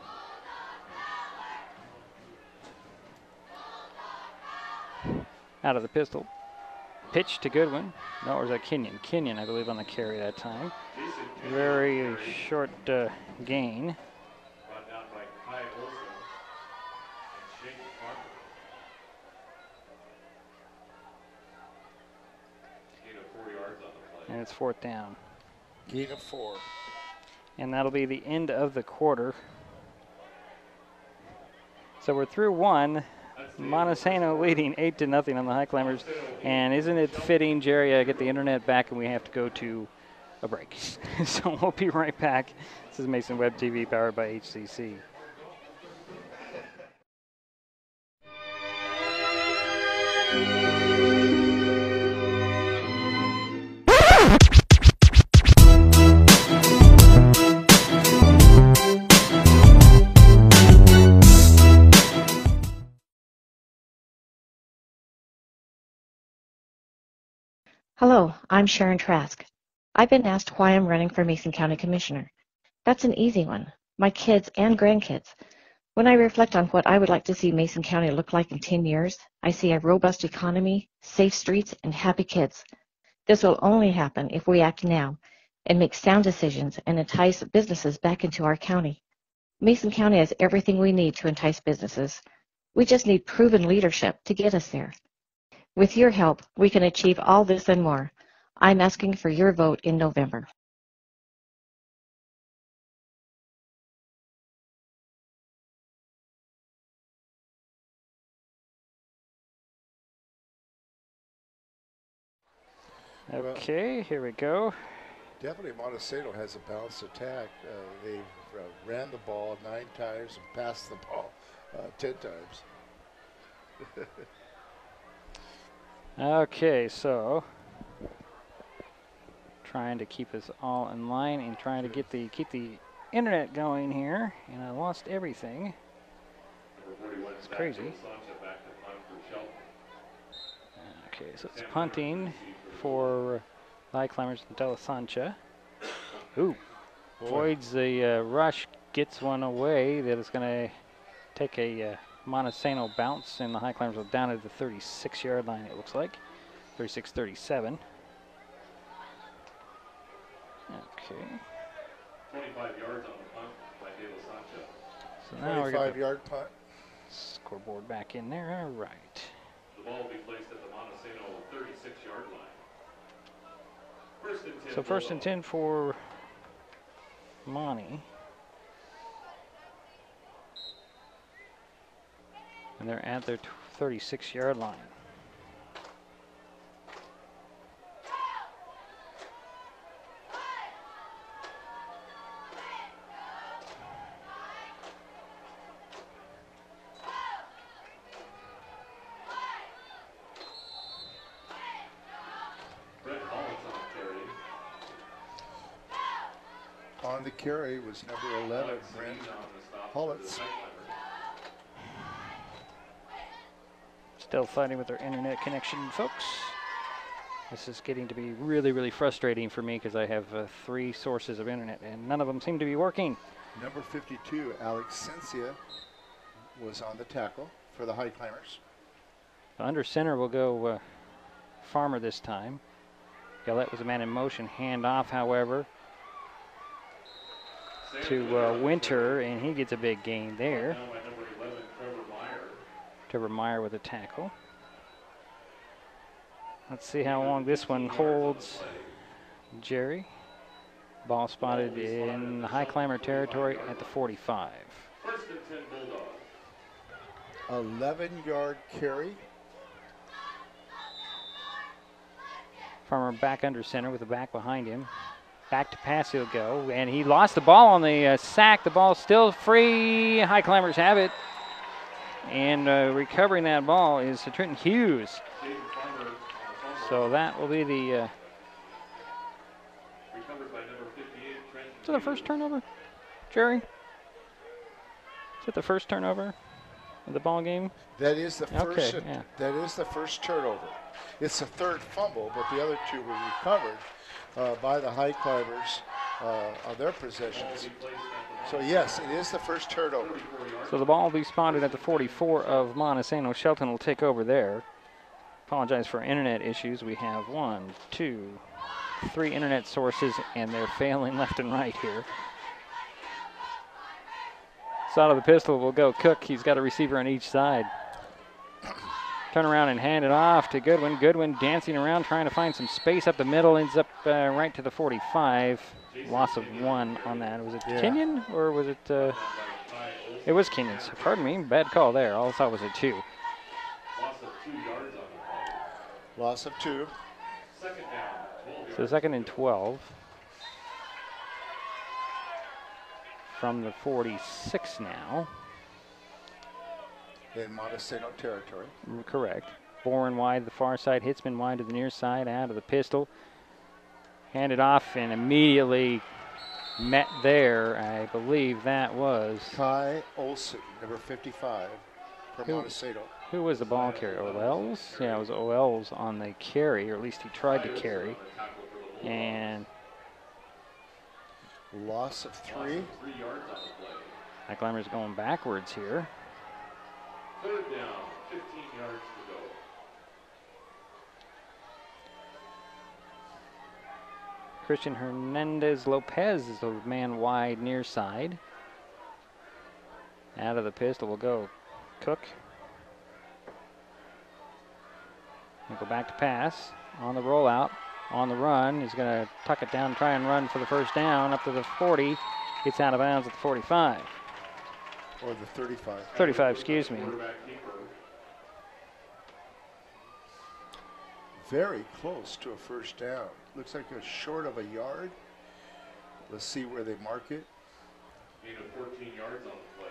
Out of the pistol. Pitch to Goodwin. No, or was that Kenyon? Kenyon, I believe, on the carry that time. Very short gain. Brought down by Kai Olsen and Shane Parker. Gain of 4 yards on the play. And it's 4th down. Gain of 4. And that'll be the end of the quarter. So we're through 1. Montesano leading 8-0 on the Highclimbers. And isn't it fitting, Jerry, I get the internet back and we have to go to a break. So we'll be right back. This is Mason Web TV powered by HCC. Hello, I'm Sharon Trask. I've been asked why I'm running for Mason County Commissioner. That's an easy one. My kids and grandkids. When I reflect on what I would like to see Mason County look like in 10 years, I see a robust economy, safe streets, and happy kids. This will only happen if we act now and make sound decisions and entice businesses back into our county. Mason County has everything we need to entice businesses. We just need proven leadership to get us there. With your help, we can achieve all this and more. I'm asking for your vote in November. Okay, here we go. Definitely Montesano has a balanced attack. They ran the ball 9 times and passed the ball 10 times. Okay, so trying to keep us all in line and trying to keep the internet going here, and I lost everything. It's crazy. Okay, so it's punting for Highclimbers and De La Sancha. Ooh, avoids the rush, gets one away that is going to take a Montesano bounce, and the Highclimbers are down at the 36-yard line, it looks like. 36-37. Okay. 25 yards on the punt by De La Sancha. So now we're going to 25-yard punt. Scoreboard back in there. All right. The ball will be placed at the Montesano 36-yard line. First and 10. So first and 10 for Monty. And they're at their 36-yard line. On the carry was number 11, Brent Hollitz. Still fighting with their internet connection, folks. This is getting to be really, really frustrating for me because I have 3 sources of internet and none of them seem to be working. Number 52, Alex Cencia, was on the tackle for the Highclimbers. Under center will go Farmer this time. Gillette was a man in motion. Hand off, however, to Winter, and he gets a big gain there. Trevor Meyer with a tackle. Let's see how long this one holds. Jerry. Ball spotted in Highclimber territory at the 45. 11-yard carry. Farmer back under center with the back behind him. Back to pass he'll go, and he lost the ball on the sack. The ball's still free. Highclimbers have it. And recovering that ball is Trenton Hughes. So that will be the... is it the first turnover, Jerry? Is it the first turnover of the ball game? That is the first. Okay, yeah. That is the first turnover. It's the 3rd fumble, but the other 2 were recovered by the Highclimbers on their possessions. So yes, it is the first turnover. So the ball will be spotted at the 44 of Montesano. Shelton will take over there. Apologize for internet issues. We have 1, 2, 3 internet sources, and they're failing left and right here. Side of the pistol will go Cook. He's got a receiver on each side. Turn around and hand it off to Goodwin. Goodwin dancing around, trying to find some space up the middle. Ends up right to the 45. Loss of 1 on that. Was it Kenyon or was it? It was Kenyon's. Pardon me. Bad call there. All I thought was a 2. Loss of 2. So 2nd and 12. From the 46 now. In Montesano territory. Correct. Boren wide to the far side, Hitzman wide to the near side, out of the pistol. Handed off and immediately met there. I believe that was Kai Olson, number 55, for Montesano. Who was the ball carrier? O'Ells? Yeah, it was O'Ells on the carry, or at least he tried to carry. And loss of 3. Highclimbers going backwards here. 3rd down, 15 yards to go. Christian Hernandez Lopez is the man wide near side. Out of the pistol will go Cook. He'll go back to pass. On the rollout, on the run. He's going to tuck it down, try and run for the first down up to the 40. Gets out of bounds at the 45. Or the 35. 35, excuse me. Very close to a first down. Looks like a short of a yard. Let's see where they mark it. Gain of 14 yards on the play.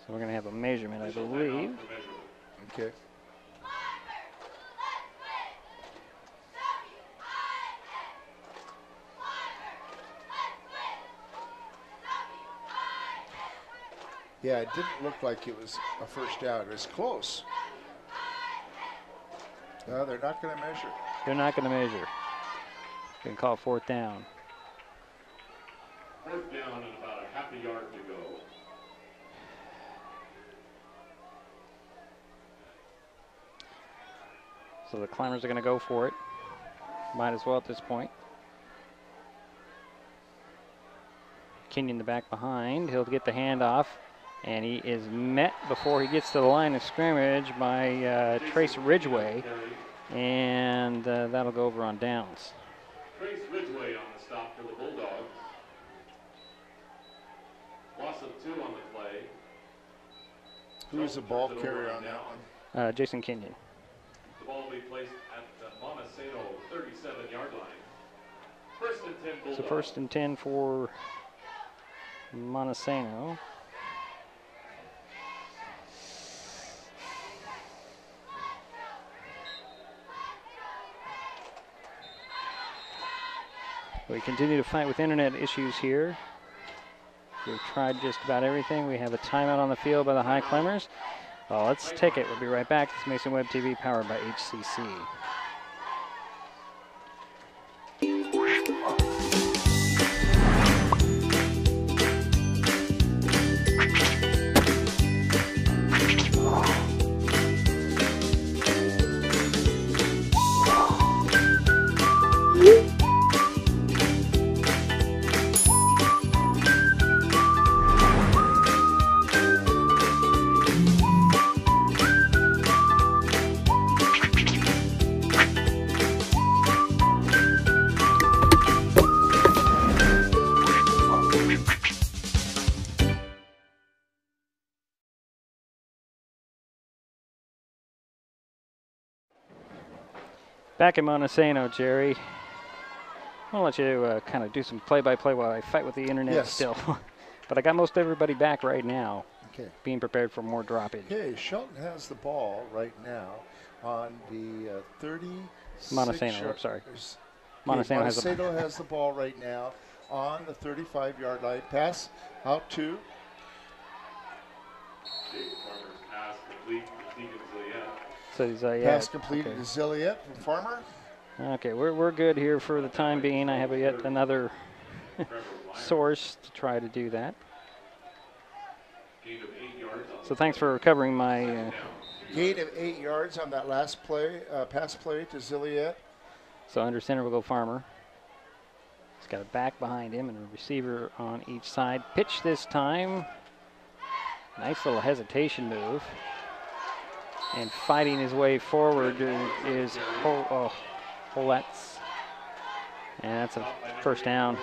So we're going to have a measurement, I believe. Okay. Yeah, it didn't look like it was a first down. It was close. No, they're not going to measure. They're not going to measure. Going to call 4th down. 4th down and about a half a yard to go. So the Climbers are going to go for it. Might as well at this point. Kenyon the back behind. He'll get the handoff. And he is met before he gets to the line of scrimmage by Trace Ridgway. And that'll go over on downs. Trace Ridgway on the stop for the Bulldogs. Loss of 2 on the play. Who's the ball carrier on that one? Jason Kenyon. The ball will be placed at the Montesano 37-yard line. 1st and 10 Bulldogs. So 1st and 10 for Montesano. We continue to fight with internet issues here. We've tried just about everything. We have a timeout on the field by the Highclimbers. Well, let's take it. We'll be right back. This is Mason Web TV powered by HCC. Back in Montesano, Jerry. I'll let you kind of do some play-by-play while I fight with the internet still. But I got most everybody back right now. Okay. Being prepared for more droppage. Okay, Shelton has the ball right now on the 30. Montesano, I'm sorry. Montesano has the ball right now on the 35-yard line. Pass out to. Pass complete to Stephen Zilliette. So he's, pass completed to Zilliette from Farmer. Okay, we're good here for the time being. I have yet another source to try to do that. So thanks for covering my... Gain of 8 yards on that last play, pass play to Zilliette. So under center will go Farmer. He's got a back behind him and a receiver on each side. Pitch this time. Nice little hesitation move. And fighting his way forward is Holetz. And that's a first down.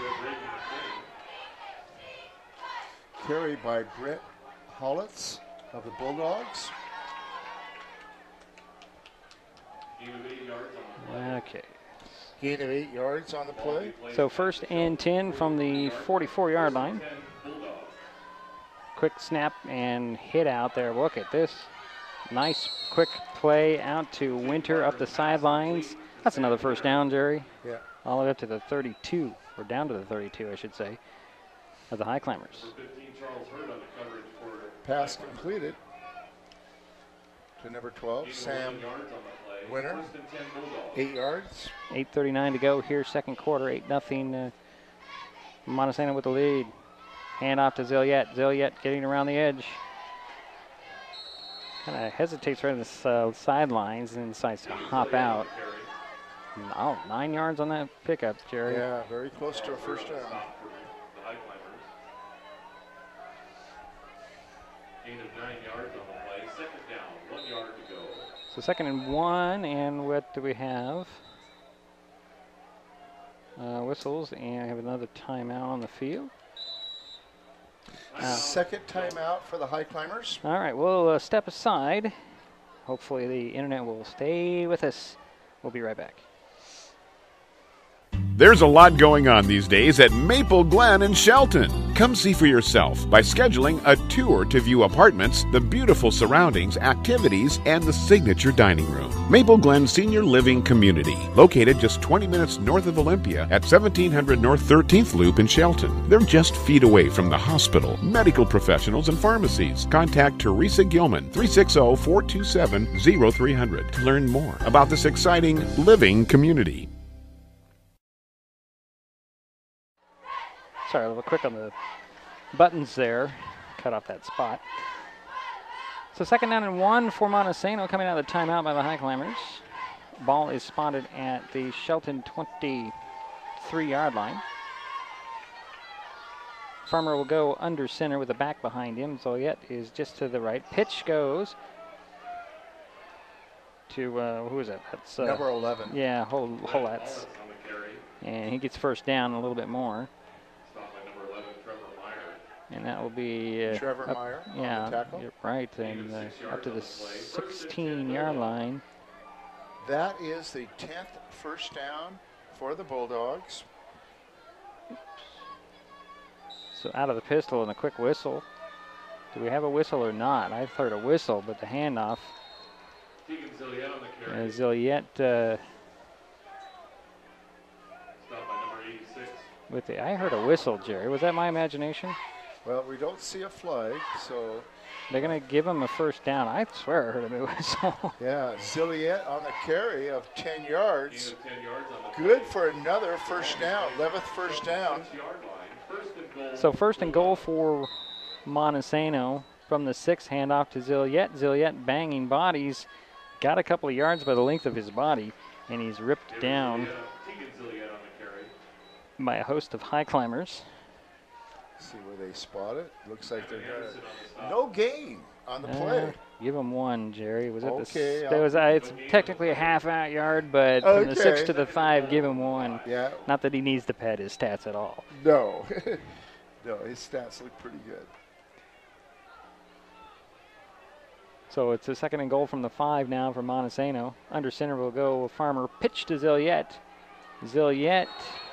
Carried by Brett Holetz of the Bulldogs. Okay. Gain of 8 yards on the play. So 1st and 10 from the 44-yard line. Quick snap and hit out there. Look at this. Nice quick play out to Winter up the sidelines. That's another first down, Jerry. Yeah. All the way up to the 32, or down to the 32, I should say, of the Highclimbers. Pass completed. to number 12, Sam Winter. 8 yards. 8:39 to go here, second quarter. 8-0. Montesano with the lead. Hand off to Zilliette. Zilliette getting around the edge. Kind of hesitates right on the sidelines and decides to hop out. Oh, 9 yards on that pickup, Jerry. Yeah, very close to a first down. Gain of 9 yards on the play. Second down, 1 yard to go. So 2nd and 1, and what do we have? Whistles, and I have another timeout on the field. Second timeout for the Highclimbers. All right, we'll step aside. Hopefully the internet will stay with us. We'll be right back. There's a lot going on these days at Maple Glen in Shelton. Come see for yourself by scheduling a tour to view apartments, the beautiful surroundings, activities, and the signature dining room. Maple Glen Senior Living Community, located just 20 minutes north of Olympia at 1700 North 13th Loop in Shelton. They're just feet away from the hospital, medical professionals, and pharmacies. Contact Teresa Gilman, 360-427-0300 to learn more about this exciting living community. Sorry, a little quick on the buttons there. Cut off that spot. So 2nd down and 1 for Montesano, coming out of the timeout by the Highclimbers. Ball is spotted at the Shelton 23-yard line. Farmer will go under center with the back behind him. Zoliette is just to the right. Pitch goes to, who is it? That's number 11. Yeah, Holetz. And he gets first down a little bit more. And that will be Trevor Meyer on the tackle. You're right, and up to the 16-yard line. That is the 10th first down for the Bulldogs. So out of the pistol and a quick whistle. Do we have a whistle or not? I've heard a whistle, but the handoff. Zilliette with the. I heard a whistle, Jerry. Was that my imagination? Well, we don't see a flag, so. They're going to give him a first down. I swear I heard a whistle. Yeah, Zilliette on the carry of 10 yards. Good for another first down, 11th first down. So 1st and goal for Montesano from the 6, handoff to Zilliette. Zilliette banging bodies. Got a couple of yards by the length of his body, and he's ripped down by a host of Highclimbers. See where they spot it. Looks like they're gonna no gain on the play. Give him 1, Jerry. Was it okay? It's technically a half-out yard, but from the 6 to the 5, give him 1. Yeah. Not that he needs to pad his stats at all. No, no, his stats look pretty good. So it's a 2nd and goal from the 5 now for Montesano. Under center will go Farmer. Pitch to Zilliette. Zilliette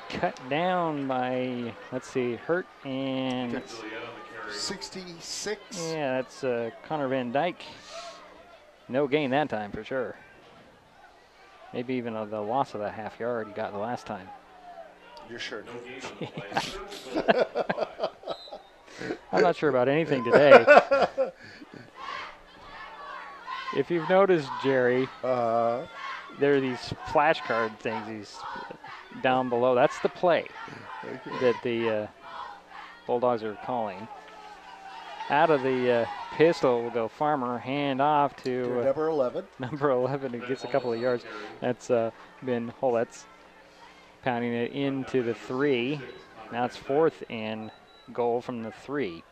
cut down by, let's see, Hurt and 66. Yeah, that's Connor Van Dyke. No gain that time for sure. Maybe even the loss of that half yard he got the last time. You're sure? I'm not sure about anything today. If you've noticed, Jerry, there are these flashcard things. These down below. That's the play that the Bulldogs are calling. Out of the pistol will go Farmer, hand off to number 11. Number 11, who gets a couple of yards. That's been Holetz pounding it into the 3. Now it's 4th and goal from the 3.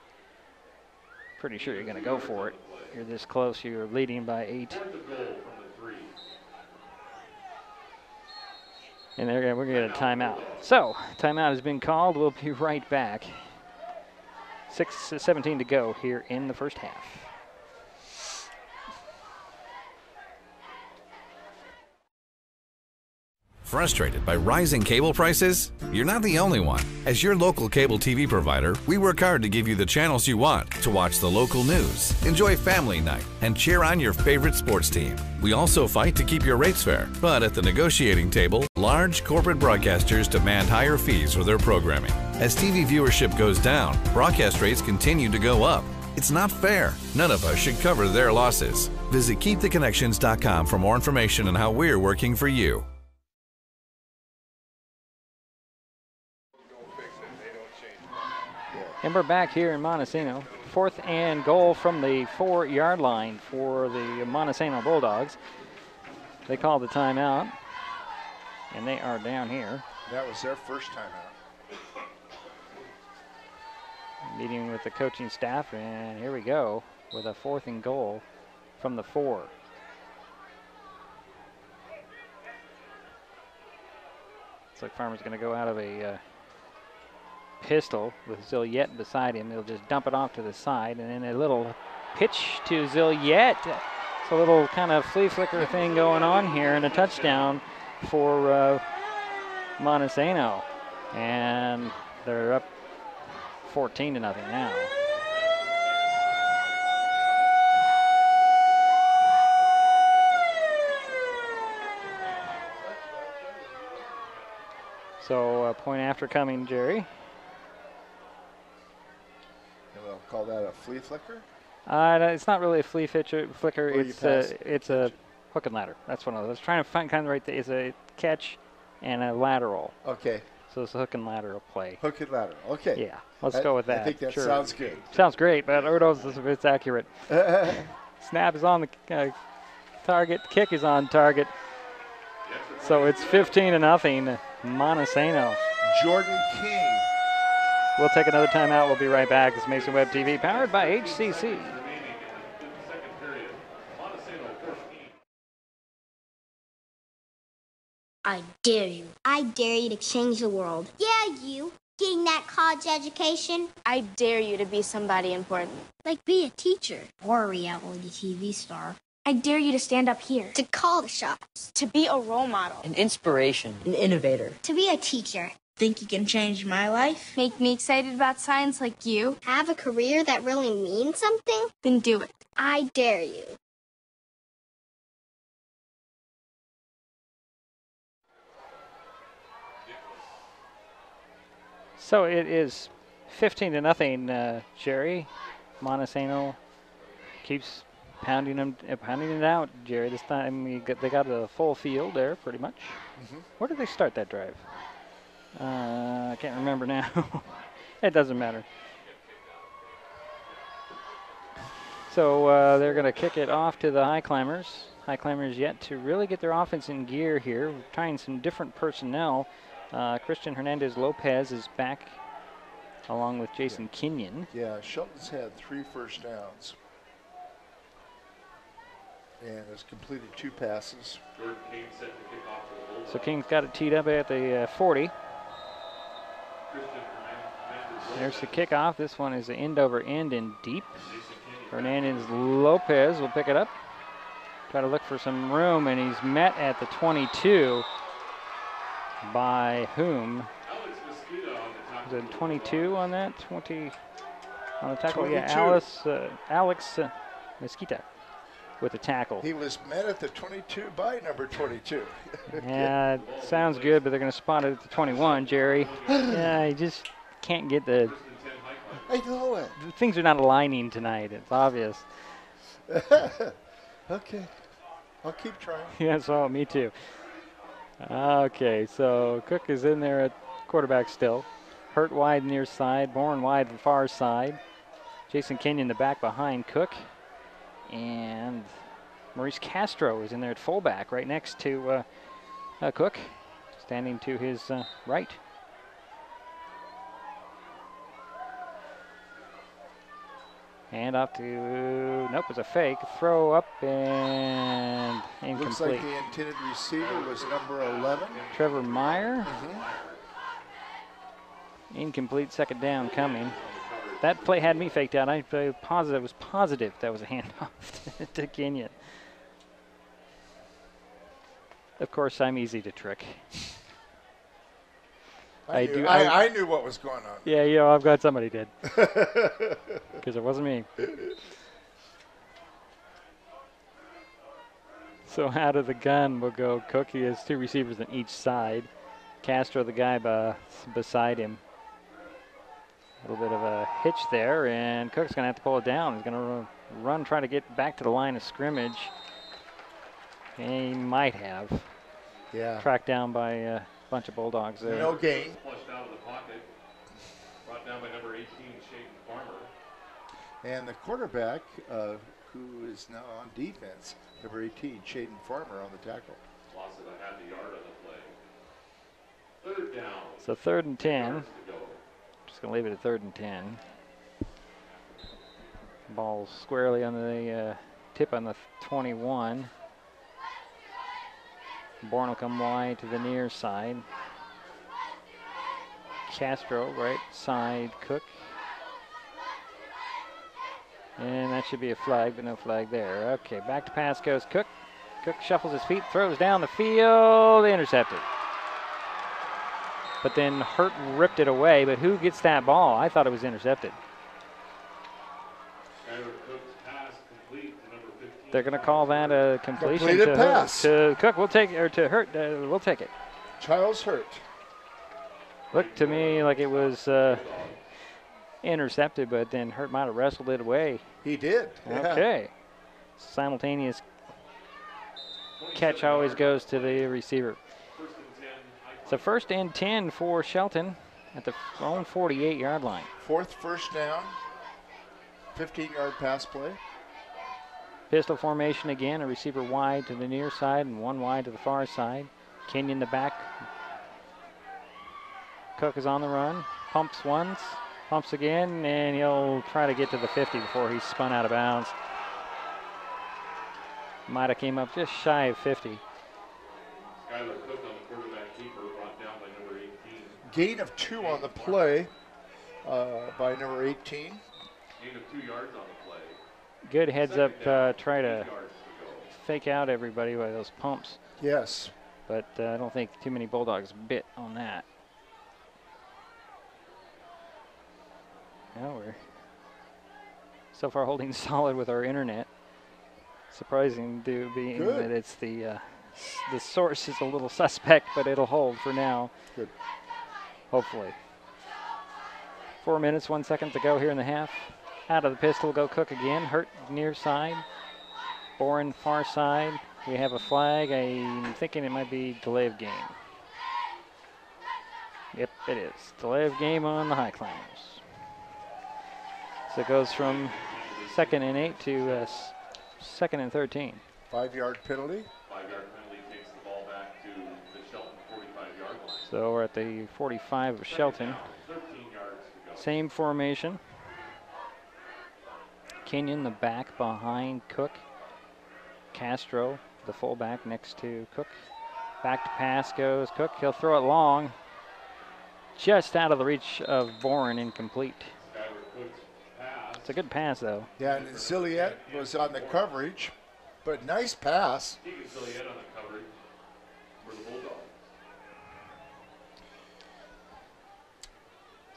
Pretty sure you're going to go for it. You're this close. You're leading by 8. And we're going to get a timeout. So, timeout has been called. We'll be right back. 6:17 to go here in the first half. Frustrated by rising cable prices? You're not the only one. As your local cable TV provider, we work hard to give you the channels you want to watch the local news, enjoy family night, and cheer on your favorite sports team. We also fight to keep your rates fair, but at the negotiating table, large corporate broadcasters demand higher fees for their programming. As TV viewership goes down, broadcast rates continue to go up. It's not fair. None of us should cover their losses. Visit keeptheconnections.com for more information on how we're working for you. And we're back here in Montesano. 4th and goal from the 4-yard line for the Montesano Bulldogs. They called the timeout, and they are down here. That was their first timeout. Meeting with the coaching staff, and here we go with a 4th and goal from the 4. Looks like Farmer's going to go out of a pistol with Zilliette beside him. He'll just dump it off to the side, and then a little pitch to Zilliette. It's a little kind of flea flicker thing going on here, and a touchdown for Montesano. And they're up 14-0 now. So point after coming, Jerry. We'll call that a flea flicker? It's not really a flea flicker. It's a hook and ladder. That's one of those. I was trying to find kind of right there. It's a catch and a lateral. Okay. So it's a hook and lateral play. Hook and lateral. Okay. Yeah. Let's go with that. I think that sure. sounds good. Sounds great, but who knows if it's accurate. Snap is on the target. Kick is on target. So it's 15-0. Montesano. Jordan King. We'll take another timeout. We'll be right back. It's Mason Web TV, powered by HCC. I dare you. I dare you to change the world. Yeah, you. Getting that college education. I dare you to be somebody important. Like be a teacher or a reality TV star. I dare you to stand up here. To call the shots. To be a role model. An inspiration. An innovator. To be a teacher. Think you can change my life? Make me excited about science like you? Have a career that really means something? Then do it. I dare you. So it is 15-0, Jerry. Montesano keeps pounding it out, Jerry. This time they got a full field there, pretty much. Mm-hmm. Where did they start that drive? I can't remember now. It doesn't matter. So they're going to kick it off to the Highclimbers. Highclimbers yet to really get their offense in gear here. We're trying some different personnel. Christian Hernandez-Lopez is back along with Jason Kenyon. Yeah, Shelton's had 3 first downs and has completed 2 passes. So King's got it teed up at the 40. There's the kickoff. This one is the end over end and deep. Hernandez-Lopez will pick it up. Try to look for some room, and he's met at the 22 by whom? Is it 22 on that? 20 on the tackle? 22. Yeah, Alex Mesquita with the tackle. He was met at the 22 by number 22. Yeah, it sounds good, but they're going to spot it at the 21, Jerry. Yeah, he just can't get the... I know it. Things are not aligning tonight. It's obvious. Okay. I'll keep trying. Yeah, so me too. Okay, so Cook is in there at quarterback still. Hurt wide near side, Bourne wide the far side. Jason Kenyon the back behind Cook. And Maurice Castro is in there at fullback right next to Cook, standing to his right. Hand off to, nope, it's a fake. Throw up and incomplete. Looks like the intended receiver was number 11. Trevor Meyer. Mm-hmm. Incomplete, second down coming. That play had me faked out. I was positive that was a handoff to Kenyon. Of course, I'm easy to trick. I knew what was going on. Yeah, I'm glad somebody did. Because it wasn't me. So out of the gun will go Cook. He has 2 receivers on each side. Castro, the guy beside him. A little bit of a hitch there, and Cook's going to have to pull it down. He's going to run, try to get back to the line of scrimmage. He might have. Yeah. Tracked down by a bunch of Bulldogs there. No gain. Flushed out of the pocket. Brought down by number 18, Shelton Farmer. And the quarterback, who is now on defense, number 18, Shelton Farmer on the tackle. Loss of a half a yard on the play. Third down. So 3rd and 10. Just going to leave it at 3rd and 10. Ball squarely on the tip on the 21. Bourne will come wide to the near side. Castro, right side, Cook. And that should be a flag, but no flag there. Okay, back to pass goes Cook. Cook shuffles his feet, throws down the field, intercepted. But then Hurt ripped it away, but who gets that ball? I thought it was intercepted. They're going to call that a completion to pass. To Cook. We'll take it, or to Hurt. We'll take it. Charles Hurt. Looked to me like it was intercepted, but then Hurt might have wrestled it away. He did. Okay. Yeah. Simultaneous catch always goes to the receiver. So 1st and 10 for Shelton at the own 48-yard line. 4th first down. 15-yard pass play. Pistol formation again, a receiver wide to the near side and one wide to the far side. Kenyon the back. Cook is on the run, pumps once, pumps again, and he'll try to get to the 50 before he's spun out of bounds. Might have came up just shy of 50. Skylar Cook on the quarterback keeper, brought down by number 18. Gain of 2 on the play by number 18. Gain of 2 yards on the play. Good heads up, try to fake out everybody by those pumps. Yes. But I don't think too many Bulldogs bit on that. Yeah, we're so far holding solid with our internet. Surprising to be that it's the source is a little suspect, but it'll hold for now. Good. Hopefully. 4 minutes, 1 second to go here in the half. Out of the pistol, go Cook again. Hurt near side. Bourne far side. We have a flag. I'm thinking it might be delay of game. Yep, it is. Delay of game on the Highclimbers. So it goes from 2nd and 8 to 2nd and 13. 5-yard penalty. 5-yard penalty takes the ball back to the Shelton 45-yard line. So we're at the 45 of Shelton. 13 yards to go. Same formation. Kenyon the back behind Cook. Castro, the fullback next to Cook. Back to pass goes Cook. He'll throw it long. Just out of the reach of Bourne, incomplete. It's a good pass, though. Yeah, and Zilliette was on the coverage, but nice pass. Zilliette on the coverage for the Bulldogs.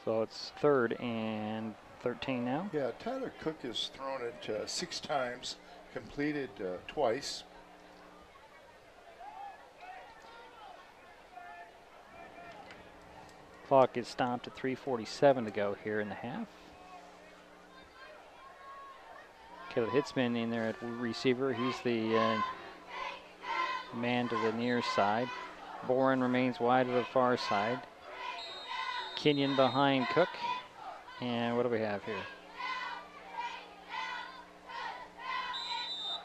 So it's 3rd and 13 now. Yeah, Tyler Cook has thrown it 6 times, completed twice. Clock is stopped at 3:47 to go here in the half. Caleb Hitzman in there at receiver. He's the man to the near side. Bourne remains wide to the far side. Kenyon behind Cook. And what do we have here?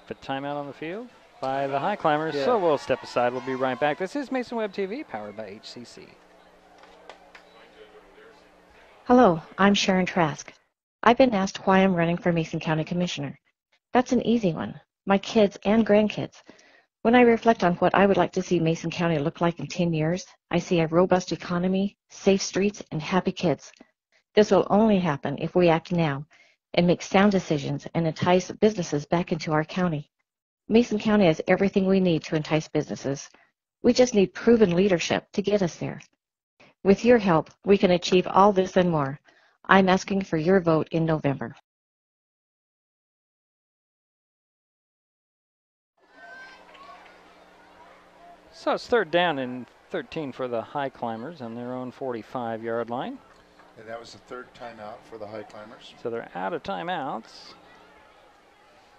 The timeout on the field by the Highclimbers. Yeah. So we'll step aside. We'll be right back. This is Mason Web TV, powered by HCC. Hello, I'm Sharon Trask. I've been asked why I'm running for Mason County Commissioner. That's an easy one. My kids and grandkids. When I reflect on what I would like to see Mason County look like in 10 years, I see a robust economy, safe streets, and happy kids. This will only happen if we act now and make sound decisions and entice businesses back into our county. Mason County has everything we need to entice businesses. We just need proven leadership to get us there. With your help, we can achieve all this and more. I'm asking for your vote in November. So it's 3rd down and 13 for the Highclimbers on their own 45-yard line. And that was the third timeout for the Highclimbers. So they're out of timeouts.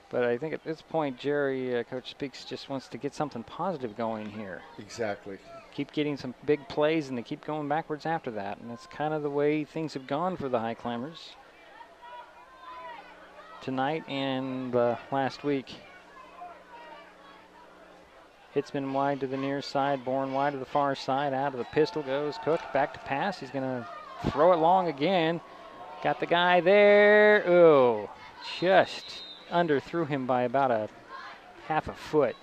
But I think at this point, Jerry, Coach Speaks, just wants to get something positive going here. Exactly. Keep getting some big plays, and they keep going backwards after that. And that's kind of the way things have gone for the Highclimbers tonight and last week. Hits been wide to the near side, Bourne wide to the far side. Out of the pistol goes Cook, back to pass. He's going to throw it long again. Got the guy there. Oh, just underthrew him by about a half a foot.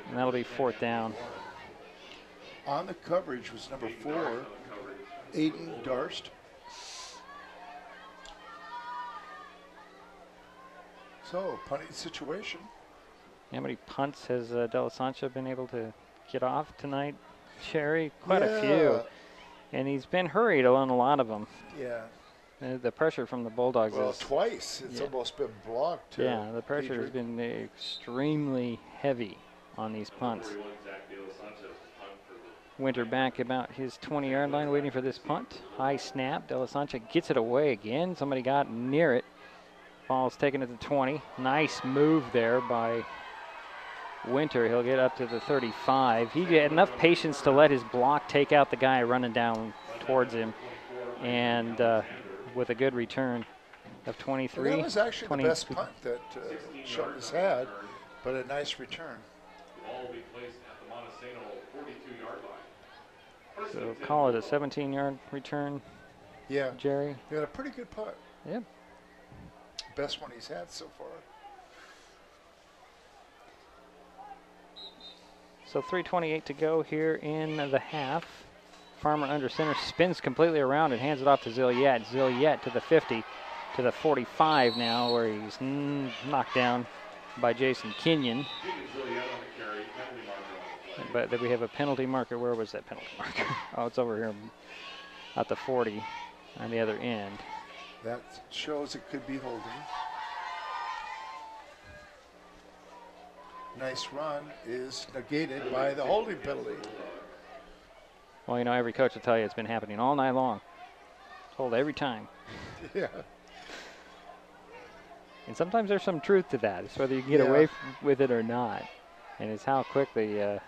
And that'll be 4th down. On the coverage was number 4, Aiden Darst. So, punting situation. How many punts has De La Sancha been able to get off tonight, Sherry? Quite a few. And he's been hurried on a lot of them. Yeah. The pressure from the Bulldogs well, is... twice. It's almost been blocked. Yeah, the pressure has been extremely heavy on these punts. Winter back about his 20-yard line waiting for this punt. High snap. De La Sancha gets it away again. Somebody got near it. Ball's taken at the 20. Nice move there by Winter. He'll get up to the 35. He had enough patience to let his block take out the guy running down towards him. And with a good return of 23. Well, that was actually the best punt that Shelton has had, but a nice return. Ball will be placed at the Montesano 42-yard line. So call it a 17-yard return. Yeah. Jerry. He had a pretty good punt. Yep. Best one he's had so far. So 3:28 to go here in the half. Farmer under center spins completely around and hands it off to Zilliette. Zilliette to the 50, to the 45 now, where he's knocked down by Jason Kenyon. But then we have a penalty marker. Where was that penalty marker? Oh, it's over here at the 40 on the other end. That shows it could be holding. Nice run is negated by the holding penalty. Well, you know, every coach will tell you it's been happening all night long. Hold every time. Yeah. And sometimes there's some truth to that. It's whether you get away with it or not. And it's how quick the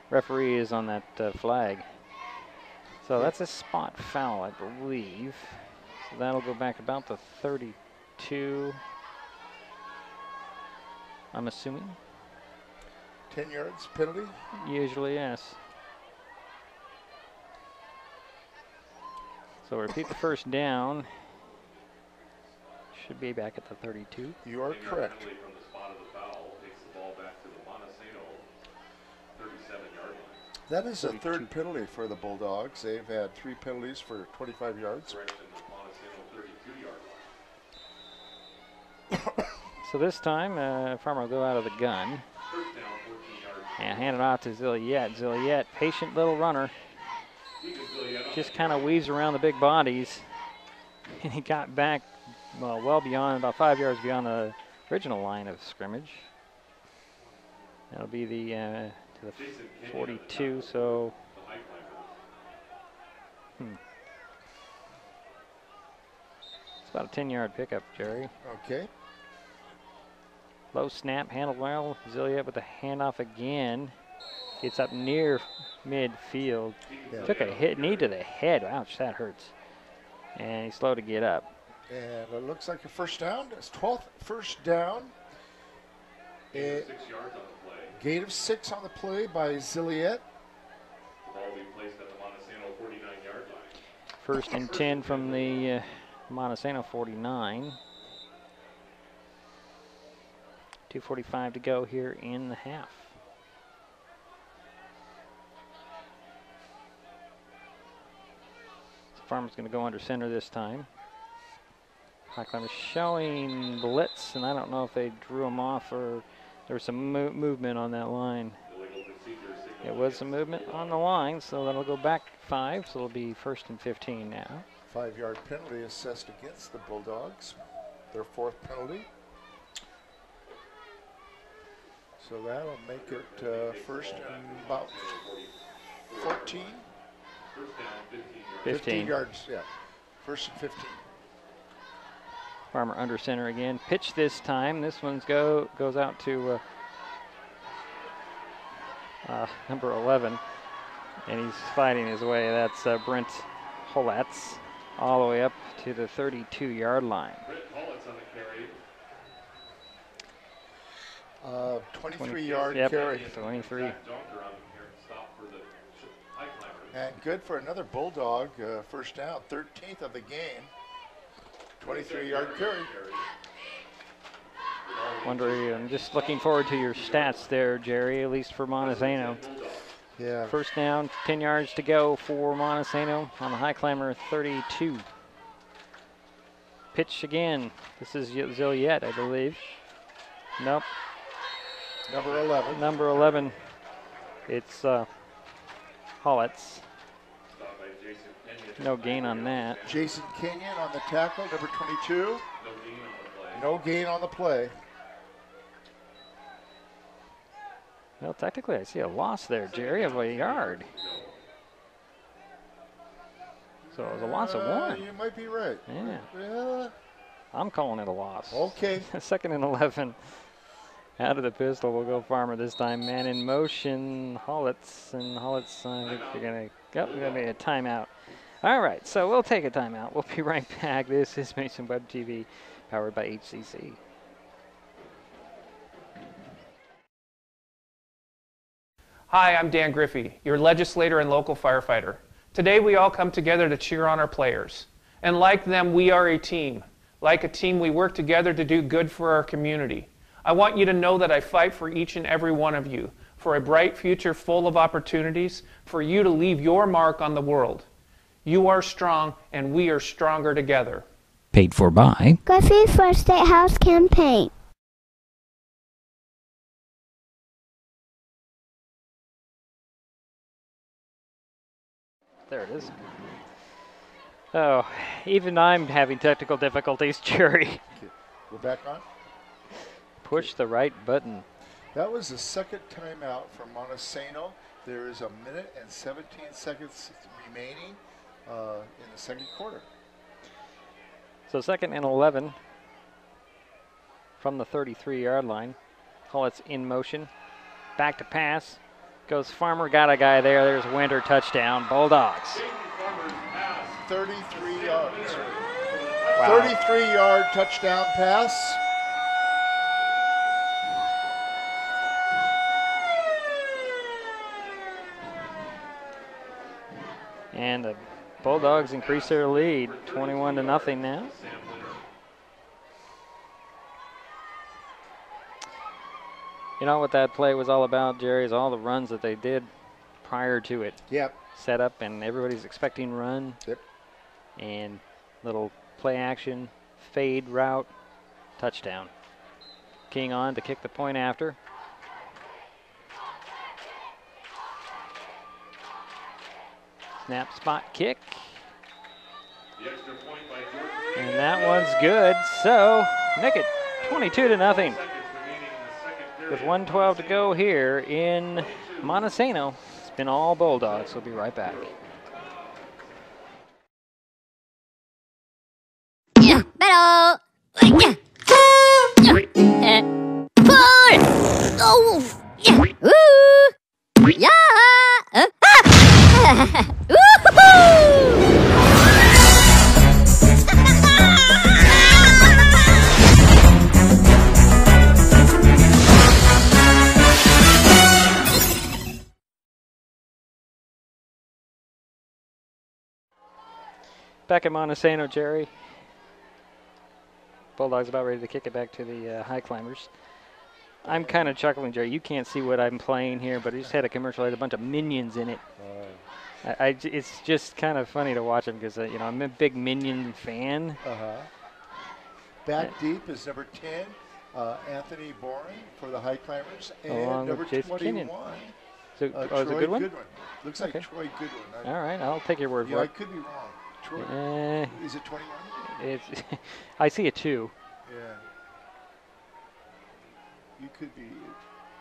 referee is on that flag. So that's a spot foul, I believe. So that'll go back about the 32, I'm assuming. 10 yards penalty? Usually, yes. So repeat the first down. Should be back at the 32. You are correct. From the spot of the foul, takes the ball back to the Montesano 37-yard line. That is a third penalty for the Bulldogs. They've had 3 penalties for 25 yards. So this time, Farmer will go out of the gun and hand it off to Zilliette. Zilliette, patient little runner, just kind of weaves around the big bodies, and he got back well beyond, about 5 yards beyond the original line of scrimmage. That'll be the to the 42. So. It's about a 10-yard pickup, Jerry. Okay. Low snap, handled well. Zilliette with the handoff again. Gets up near midfield. Yeah. Took a knee to the head. Ouch, that hurts. And he's slow to get up. And it looks like a first down. It's 12th first down. Gain of 6 yards on the play. Gain of 6 on the play by Zilliette. The ball being placed at the Montesano 49-yard line. First and 10 from the Montesano 49. 2:45 to go here in the half. So Farmer's going to go under center this time. Highclimbers showing blitz, and I don't know if they drew him off or there was some movement on that line. It was some movement on the line, so that'll go back 5, so it'll be first and 15 now. 5-yard penalty assessed against the Bulldogs. Their 4th penalty. So that'll make it first and about 14. First down, 15 yards. 15 yards, yeah. First and 15. Farmer under center again. Pitch this time. This one's goes out to number 11. And he's fighting his way. That's Brent Holatz all the way up to the 32-yard line. Brent Holatz on the carry. 23-yard yep, carry. 23. And good for another Bulldog first down. 13th of the game. 23-yard carry. Wondering, I'm just looking forward to your stats there, Jerry, at least for Montesano. Yeah. First down, 10 yards to go for Montesano on the Highclimber 32. Pitch again. This is Zilliette, I believe. Nope. Number 11. Number 11. It's Hollitz. No gain on that. Jason Kenyon on the tackle, number 22. No gain on the play. Well, technically, I see a loss there, Jerry, of a yard. So it was a loss of 1. You might be right. Yeah. I'm calling it a loss. Okay. Second and 11. Out of the pistol will go Farmer this time. Man in motion, Hollitz. And Hollitz, I think they're going to be a timeout. All right, so we'll take a timeout. We'll be right back. This is Mason Web TV, powered by HCC. Hi, I'm Dan Griffey, your legislator and local firefighter. Today we all come together to cheer on our players. And like them, we are a team. Like a team, we work together to do good for our community. I want you to know that I fight for each and every one of you, for a bright future full of opportunities, for you to leave your mark on the world. You are strong, and we are stronger together. Paid for by Griffey for State House Campaign. There it is. Oh, even I'm having technical difficulties, Jerry. We're back on. Push the right button. That was the second timeout for Montesano. There is 1 minute and 17 seconds remaining in the second quarter. So second and 11 from the 33-yard line. Hollitz in motion. Back to pass. Goes Farmer, got a guy there. There's Winter, touchdown, Bulldogs. 33 yards. Wow. 33-yard touchdown pass. And the Bulldogs increase their lead, 21-0 now. You know what that play was all about, Jerry, is all the runs that they did prior to it. Yep. Set up, and everybody's expecting run. Yep. And little play action, fade route, touchdown. King on to kick the point after. Snap, spot, kick. And that one's good. So make it 22-0. With 1:12 to go here in Montesano. It's been all Bulldogs. We'll be right back. Yeah, pero. Yeah. Oh. Yeah. Woo. Yeah. Woo-hoo! Back at Montesano, Jerry. Bulldogs about ready to kick it back to the Highclimbers. I'm kind of chuckling, Jerry. You can't see what I'm playing here, but I just had a commercial that had a bunch of minions in it. It's just kind of funny to watch them because, you know, I'm a big Minion fan. Back deep is number 10, Anthony Boren for the Highclimbers, and Along number with Jason 21. Kenyon. So, Troy is it a good one? Goodwin. Looks like Okay. Troy Goodwin. All right, I'll take your word Yeah, for I it. could be wrong. Troy, is it 21? It's I see a 2. Yeah. You could be.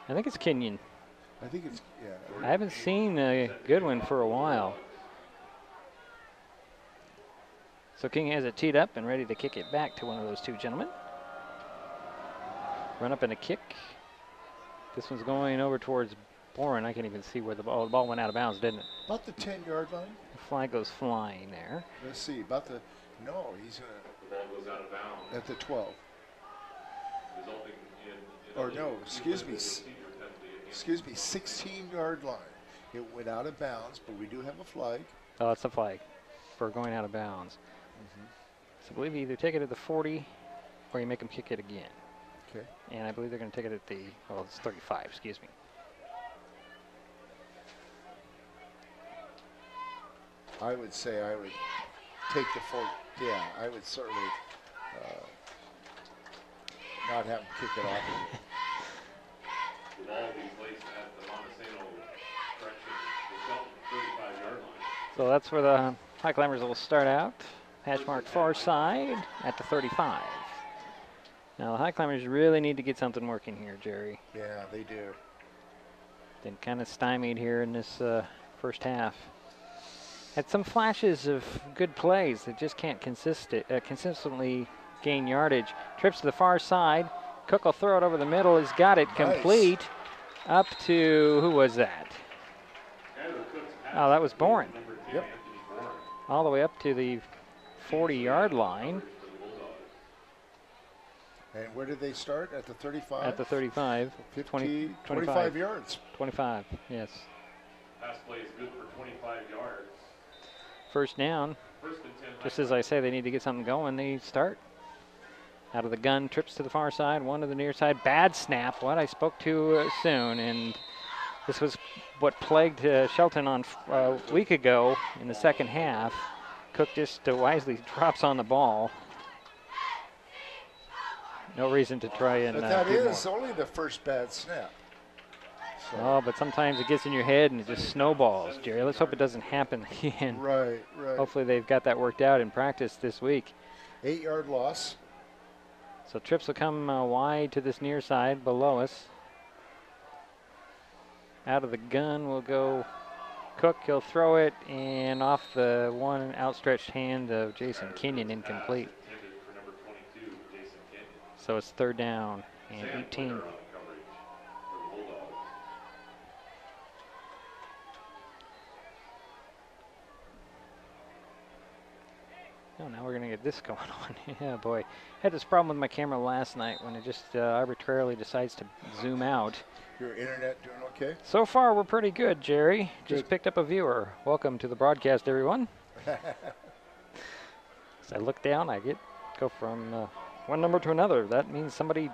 I think it's Kenyon. I think it's, yeah. I haven't seen a good one for a while. So King has it teed up and ready to kick it back to one of those two gentlemen. Run up and a kick. This one's going over towards Boren. I can't even see where the ball went out of bounds, didn't it? About the 10-yard line. The flag goes flying there. Let's see, about the, no, he's going to. The ball goes out of bounds. At the 12. Resulting in Or no, excuse me, 16-yard line. It went out of bounds, but we do have a flag. Oh, it's a flag for going out of bounds. So I believe you either take it at the 40 or you make them kick it again. Okay. And I believe they're going to take it at the, well, it's 35, excuse me. I would say I would take the 40. Yeah, I would certainly not have him kick it off. The ball will be placed at the Montesano correction, the Shelton 35-yard line. So that's where the Highclimbers will start out. Hash mark far side at the 35. Now the Highclimbers really need to get something working here, Jerry. Yeah, they do. Been kind of stymied here in this first half. Had some flashes of good plays that just can't consistently gain yardage. Trips to the far side. Cook will throw it over the middle. He's got it complete. Up to, who was that? Oh, that was Boren. Yep. All the way up to the 40-yard line. And where did they start? At the 35? At the 35. 25 yards. 25, yes. Pass play is good for 25 yards. First down. Just as I say, they need to get something going. They start. Out of the gun, trips to the far side, one to the near side. Bad snap, what I spoke to soon. And this was what plagued Shelton on a week ago in the second half. Cook just wisely drops on the ball. No reason to try and. But that is only the first bad snap. So. Oh, but sometimes it gets in your head and it just snowballs, Jerry. Let's hope it doesn't happen again. Right. Hopefully they've got that worked out in practice this week. 8-yard loss. So trips will come wide to this near side below us. Out of the gun will go Cook. He'll throw it, and off the one outstretched hand of Jason Kenyon, incomplete. So it's third down and 18. Oh, now we're going to get this going on. Yeah, boy. Had this problem with my camera last night when it just arbitrarily decides to zoom out. Your internet doing okay? So far, we're pretty good, Jerry. Just picked up a viewer. Welcome to the broadcast, everyone. As I look down, I go from one number to another. That means somebody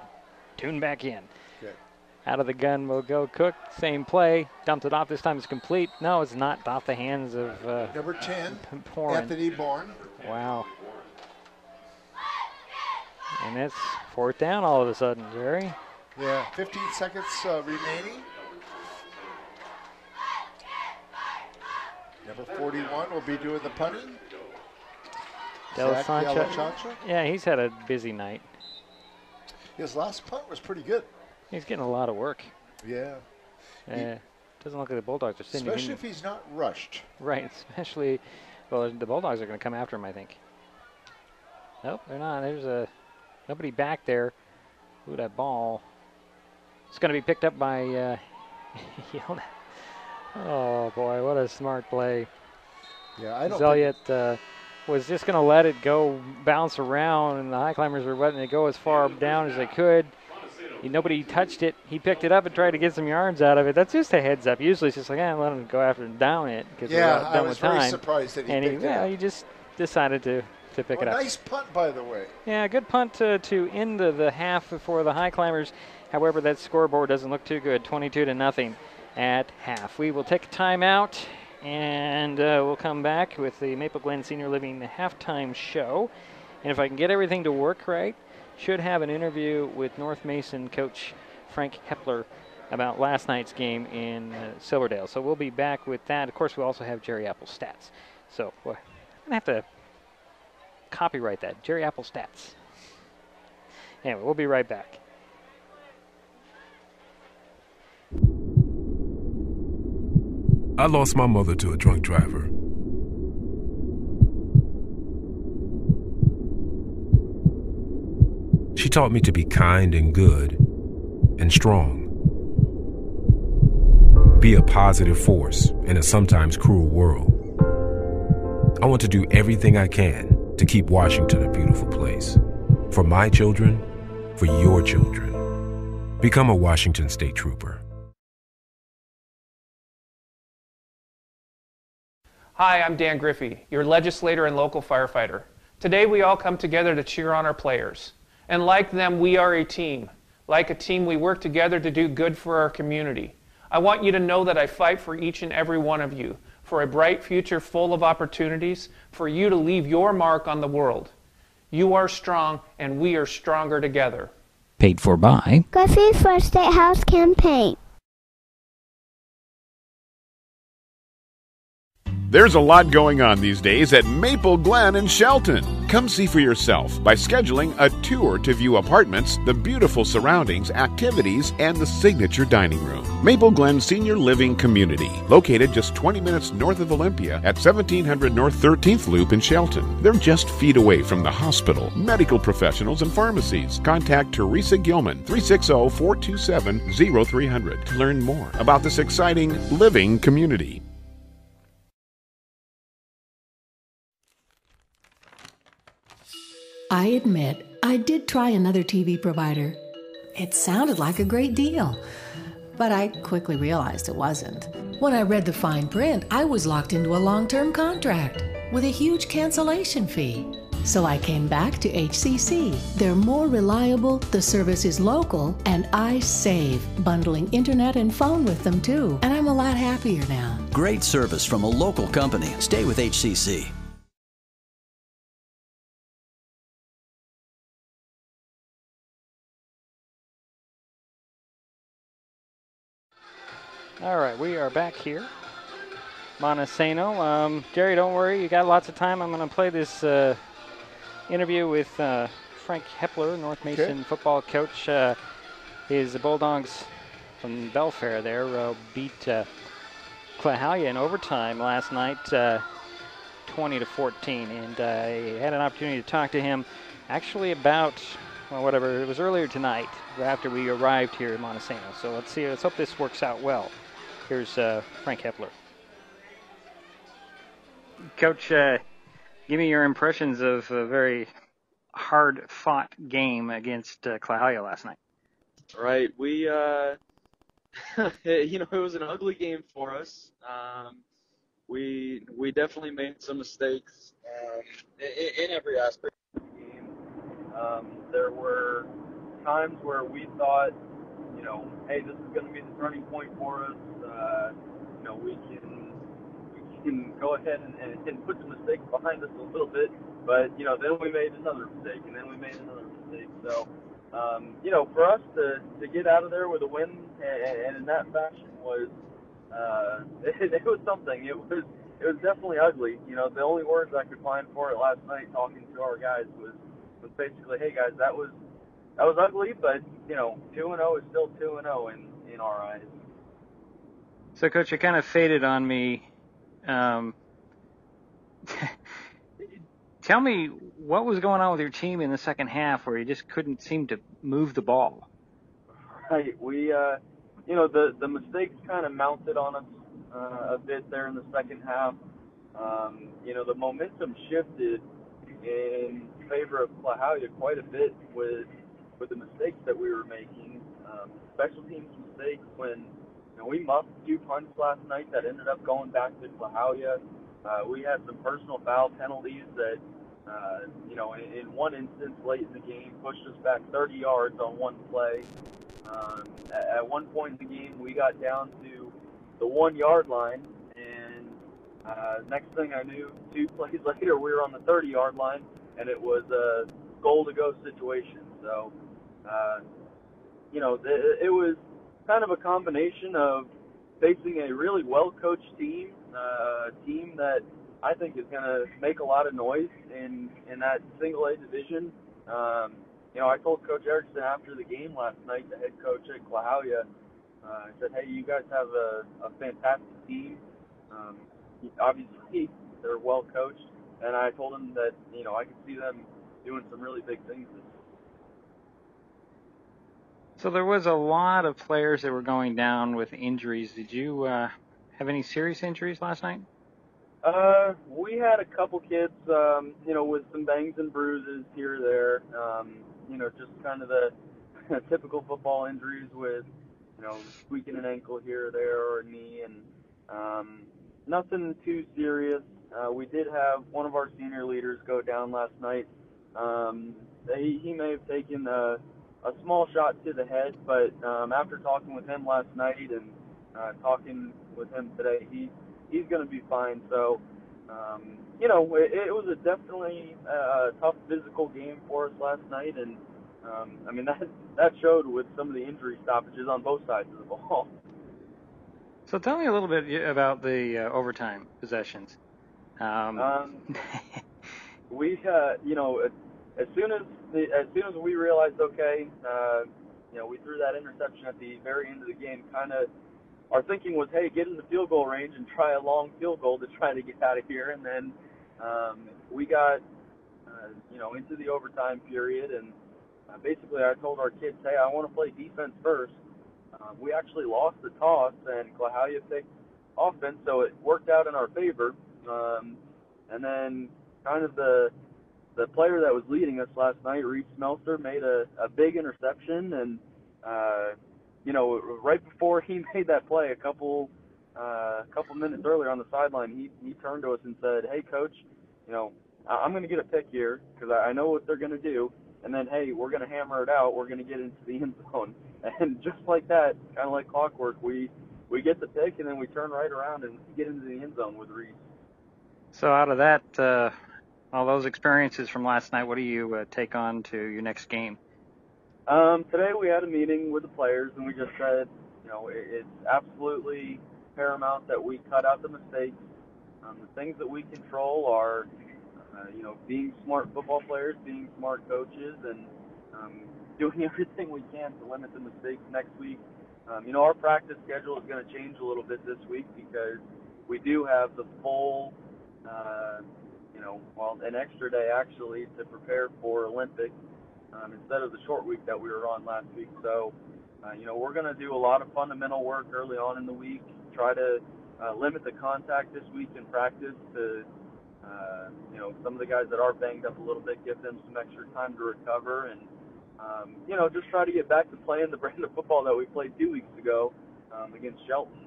tuned back in. Good. Out of the gun will go Cook. Same play. Dumped it off. This time it's complete. No, it's not. Off the hands of number 10, Boren. Anthony Boren. Wow. And it's fourth down all of a sudden, Jerry. Yeah, 15 seconds remaining. Number 41 will be doing the punting. Del Sancho. Yeah, he's had a busy night. His last punt was pretty good. He's getting a lot of work. Yeah. Doesn't look like the Bulldogs are sending him. Especially if he's not rushed. Right, especially, well, the Bulldogs are going to come after him, I think. Nope, they're not. There's nobody back there. Ooh, that ball. It's going to be picked up by oh, boy, what a smart play. Yeah, I don't Zelliot was just going to let it go bounce around, and the Highclimbers were letting it go as far down as they could. Nobody touched it. He picked it up and tried to get some yards out of it. That's just a heads up. Usually it's just like, let him go after and down it because we're done with time. I was very surprised that he picked it up. He just decided to pick it up. Nice punt, by the way. Yeah, good punt to end the half for the Highclimbers. However, that scoreboard doesn't look too good. 22-0 at half. We will take a timeout, and we'll come back with the Maple Glen Senior Living halftime show. And if I can get everything to work right, should have an interview with North Mason coach Frank Hepler about last night's game in Silverdale. So we'll be back with that. Of course, we also have Jerry Apple stats. So I'm going to have to copyright that. Jerry Apple stats. Anyway, we'll be right back. I lost my mother to a drunk driver. She taught me to be kind and good and strong. Be a positive force in a sometimes cruel world. I want to do everything I can to keep Washington a beautiful place. For my children, for your children. Become a Washington State Trooper. Hi, I'm Dan Griffey, your legislator and local firefighter. Today we all come together to cheer on our players. And like them, we are a team. Like a team, we work together to do good for our community. I want you to know that I fight for each and every one of you, for a bright future full of opportunities, for you to leave your mark on the world. You are strong, and we are stronger together. Paid for by Griffey for State House Campaign. There's a lot going on these days at Maple Glen in Shelton. Come see for yourself by scheduling a tour to view apartments, the beautiful surroundings, activities, and the signature dining room. Maple Glen Senior Living Community, located just 20 minutes north of Olympia at 1700 North 13th Loop in Shelton. They're just feet away from the hospital, medical professionals, and pharmacies. Contact Teresa Gilman, 360-427-0300 to learn more about this exciting living community. I admit, I did try another TV provider. It sounded like a great deal, but I quickly realized it wasn't. When I read the fine print, I was locked into a long-term contract with a huge cancellation fee. So I came back to HCC. They're more reliable, the service is local, and I save, bundling internet and phone with them too. And I'm a lot happier now. Great service from a local company. Stay with HCC. All right, we are back here. Montesano. Jerry, don't worry, you got lots of time. I'm going to play this interview with Frank Hepler, North Mason football coach. His Bulldogs from Belfair there beat Clahalia in overtime last night, 20-14. And I had an opportunity to talk to him actually about, well, whatever, it was earlier tonight after we arrived here in Montesano. So let's see, let's hope this works out well. Here's Frank Hepler. Coach, give me your impressions of a very hard-fought game against Clahalia last night. Right, we, it was an ugly game for us. We definitely made some mistakes in every aspect of the game. There were times where we thought, hey, this is going to be the turning point for us. We can go ahead and put the mistakes behind us a little bit. But, then we made another mistake, and then we made another mistake. So, for us to get out of there with a win and in that fashion was, it was something. It was definitely ugly. The only words I could find for it last night talking to our guys was basically, hey, guys, that was ugly, but, 2-0 is still 2-0 in our eyes. So, Coach, you kind of faded on me. Tell me what was going on with your team in the second half where you just couldn't seem to move the ball. Right. We, the mistakes kind of mounted on us a bit there in the second half. The momentum shifted in favor of Clahalia quite a bit with the mistakes that we were making. Special teams mistakes when we muffed 2 punts last night that ended up going back to Clahalia. We had some personal foul penalties that, in one instance late in the game pushed us back 30 yards on one play. At one point in the game, we got down to the 1-yard line, and next thing I knew, 2 plays later, we were on the 30-yard line, and it was a goal-to-go situation. So, it was kind of a combination of facing a really well-coached team, a team that I think is going to make a lot of noise in that single-A division. I told Coach Erickson after the game last night, the head coach at Clahalia, I said, hey, you guys have a fantastic team. Obviously, they're well-coached, and I told him that, I could see them doing some really big things this year. So there was a lot of players that were going down with injuries. Did you have any serious injuries last night? We had a couple kids, with some bangs and bruises here or there. Just kind of the typical football injuries with, tweaking an ankle here or there or a knee, and nothing too serious. We did have one of our senior leaders go down last night. He may have taken a small shot to the head, but after talking with him last night and talking with him today, he's going to be fine. So, it was definitely a tough physical game for us last night, and that showed with some of the injury stoppages on both sides of the ball. So tell me a little bit about the overtime possessions. We, as soon as we realized, okay, we threw that interception at the very end of the game. Kind of, our thinking was, hey, get in the field goal range and try a long field goal to try to get out of here. And then we got, into the overtime period, and basically I told our kids, hey, I want to play defense first. We actually lost the toss, and Clahalia picked offense, so it worked out in our favor. And then kind of the player that was leading us last night, Reed Smeltzer, made a big interception, and right before he made that play, a couple minutes earlier on the sideline, he turned to us and said, "Hey, coach, I'm going to get a pick here because I know what they're going to do, and then hey, we're going to hammer it out. We're going to get into the end zone." And just like that, kind of like clockwork, we get the pick, and then we turn right around and get into the end zone with Reed. So out of that, all those experiences from last night, what do you take on to your next game? Today we had a meeting with the players, and we just said, it's absolutely paramount that we cut out the mistakes. The things that we control are, being smart football players, being smart coaches, and doing everything we can to limit the mistakes next week. Our practice schedule is going to change a little bit this week because we do have the full, an extra day actually to prepare for Olympics instead of the short week that we were on last week. So, we're going to do a lot of fundamental work early on in the week, try to limit the contact this week in practice to, some of the guys that are banged up a little bit, give them some extra time to recover, and just try to get back to playing the brand of football that we played 2 weeks ago against Shelton.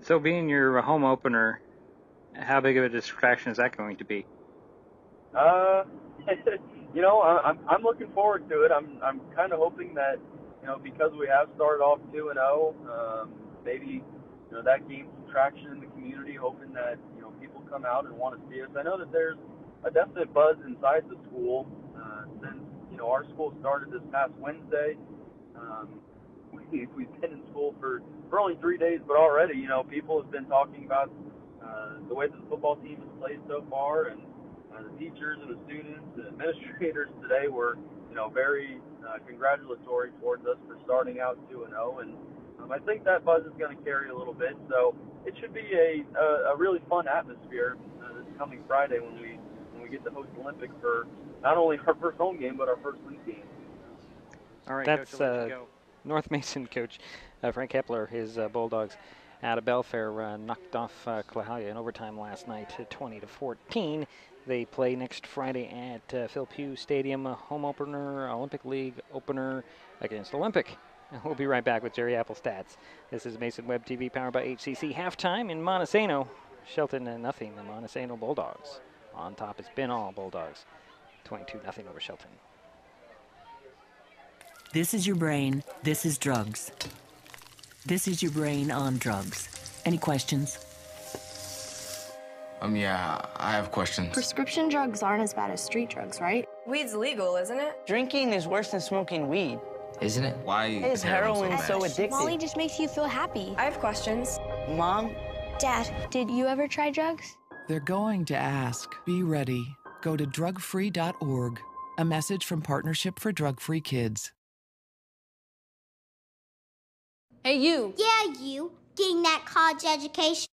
So being your home opener, how big of a distraction is that going to be? I'm looking forward to it. I'm kind of hoping that, because we have started off 2-0, maybe, that gains some traction in the community, hoping that, people come out and want to see us. I know that there's a definite buzz inside the school since, our school started this past Wednesday. We've been in school for only 3 days, but already, people have been talking about the way that the football team has played so far, and the teachers and the students and administrators today were, very congratulatory towards us for starting out 2-0, and I think that buzz is going to carry a little bit, so it should be a really fun atmosphere this coming Friday when we get to host Olympics for not only our first home game, but our first league game. All right, That's Coach, go. North Mason coach Frank Hepler. His Bulldogs out of Belfair knocked off Clahalia in overtime last night, 20-14. They play next Friday at Phil Pugh Stadium, home opener, Olympic League opener against Olympic. We'll be right back with Jerry Apple Stats. This is Mason Web TV powered by HCC. Halftime in Montesano. Shelton 0-0. The Montesano Bulldogs on top. It's been all Bulldogs. 22-0 over Shelton. This is your brain. This is drugs. This is your brain on drugs. Any questions? Yeah, I have questions. Prescription drugs aren't as bad as street drugs, right? Weed's legal, isn't it? Drinking is worse than smoking weed. Isn't it? Why is heroin so addictive? Molly just makes you feel happy. I have questions. Mom? Dad, did you ever try drugs? They're going to ask. Be ready. Go to drugfree.org. A message from Partnership for Drug-Free Kids. Hey, you. Yeah, you. Getting that college education.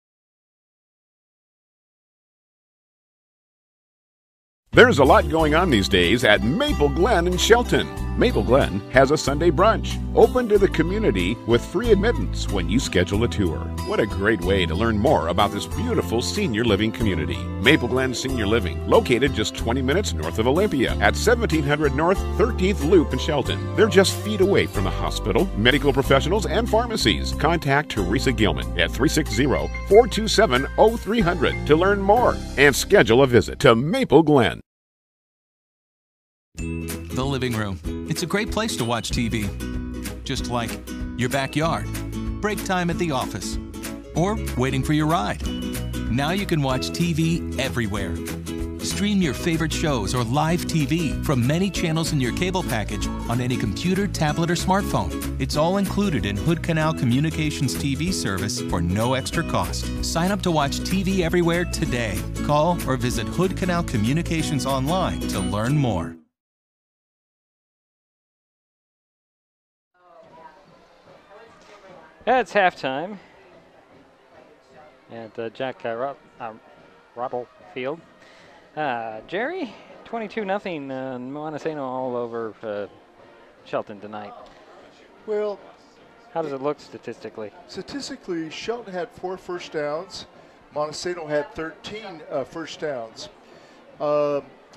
There's a lot going on these days at Maple Glen in Shelton. Maple Glen has a Sunday brunch, open to the community with free admittance when you schedule a tour. What a great way to learn more about this beautiful senior living community. Maple Glen Senior Living, located just 20 minutes north of Olympia at 1700 North 13th Loop in Shelton. They're just feet away from the hospital, medical professionals, and pharmacies. Contact Teresa Gilman at 360-427-0300 to learn more and schedule a visit to Maple Glen. The living room. It's a great place to watch TV. Just like your backyard, break time at the office, or waiting for your ride. Now you can watch TV everywhere. Stream your favorite shows or live TV from many channels in your cable package on any computer, tablet, or smartphone. It's all included in Hood Canal Communications TV service for no extra cost. Sign up to watch TV everywhere today. Call or visit Hood Canal Communications online to learn more. It's halftime at Jack Roddle Field. Jerry, 22-0 Montesano all over Shelton tonight. Well, how does it look statistically? Statistically, Shelton had 4 first downs. Montesano had 13 first downs.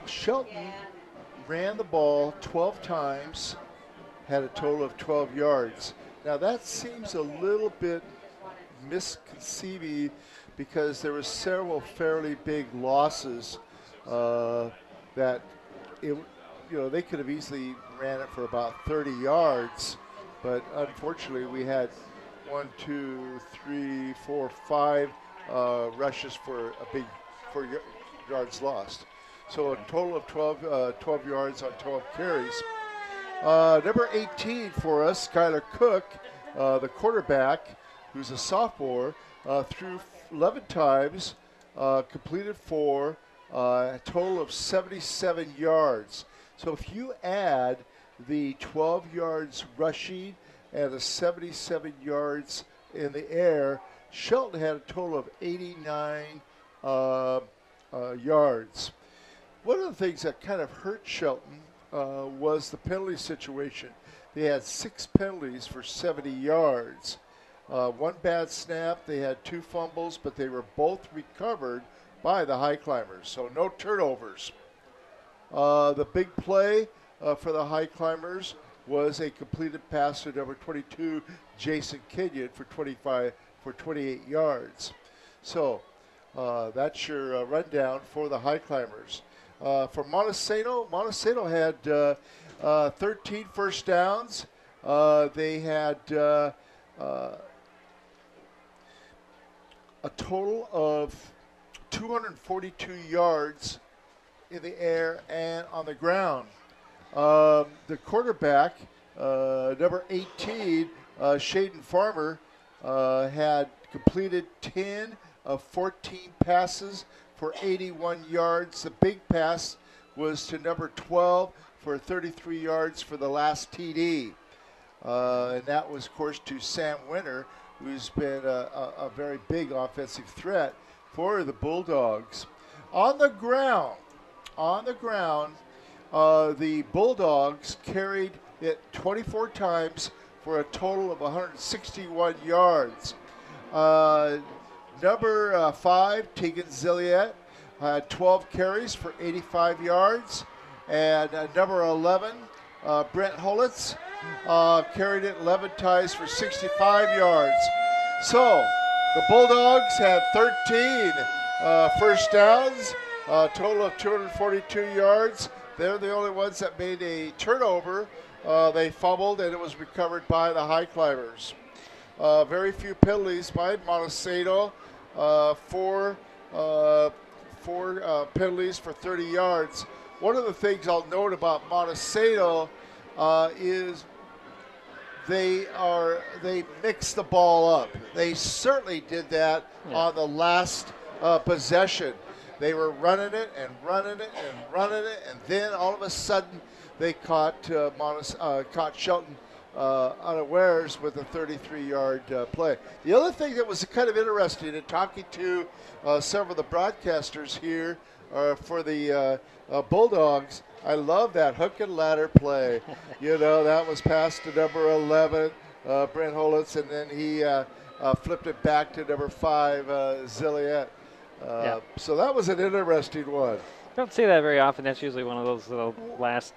Shelton ran the ball 12 times, had a total of 12 yards. Now that seems a little bit misconceived because there were several fairly big losses that they could have easily ran it for about 30 yards, but unfortunately we had 1, 2, 3, 4, 5 rushes for a big 4 yards lost. So a total of 12 yards on 12 carries. Number 18 for us, Skylar Cook, the quarterback, who's a sophomore, threw 11 times, completed 4, a total of 77 yards. So if you add the 12 yards rushing and the 77 yards in the air, Shelton had a total of 89 yards. One of the things that kind of hurt Shelton was the penalty situation. They had 6 penalties for 70 yards. 1 bad snap, they had 2 fumbles, but they were both recovered by the Highclimbers, so no turnovers. The big play for the Highclimbers was a completed pass to number 22, Jason Kenyon, for 28 yards. So that's your rundown for the Highclimbers. For Montesano had 13 first downs. They had a total of 242 yards in the air and on the ground. The quarterback, number 18, Shaden Farmer, had completed 10 of 14 passes for 81 yards. The big pass was to number 12 for 33 yards for the last TD. And that was, of course, to Sam Winter, who's been a very big offensive threat for the Bulldogs. On the ground, the Bulldogs carried it 24 times for a total of 161 yards. Number 5, Tegan Zilliet, had 12 carries for 85 yards. And number 11, Brent Holitz, carried it 11 times for 65 yards. So the Bulldogs had 13 first downs, a total of 242 yards. They're the only ones that made a turnover. They fumbled, and it was recovered by the Highclimbers. Very few penalties by Montesano. 4 penalties for 30 yards. One of the things I'll note about Montesano is they mix the ball up. They certainly did that on the last possession. They were running it and running it and running it, and then all of a sudden they caught Shelton unawares with a 33-yard play. The other thing that was kind of interesting in talking to several of the broadcasters here for the Bulldogs. I love that hook and ladder play. That was passed to number 11, Brent Holitz, and then he flipped it back to number 5, Zilliette. So that was an interesting one. Don't see that very often. That's usually one of those little last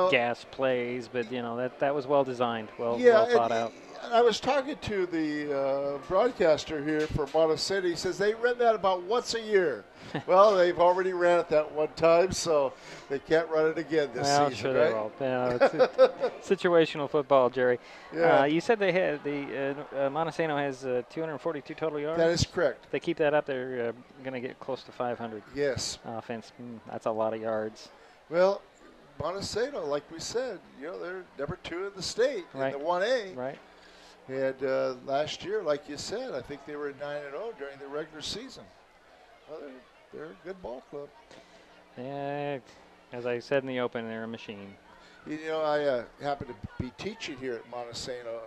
gas plays, but that was well designed, well thought out. I was talking to the broadcaster here for Montesano. He says they run that about once a year. Well, they've already ran it that one time, so they can't run it again this season. Sure right? they will. Yeah, it's situational football, Jerry. Yeah. You said they had Montesano has 242 total yards. That is correct. If they keep that up, they're going to get close to 500. Yes. Offense. That's a lot of yards. Well, Montesano, like we said, they're number 2 in the state in the 1A. Right. And last year, like you said, I think they were 9-0 during the regular season. Well, they're a good ball club. Yeah, as I said in the open, they're a machine. I happened to be teaching here at Montesano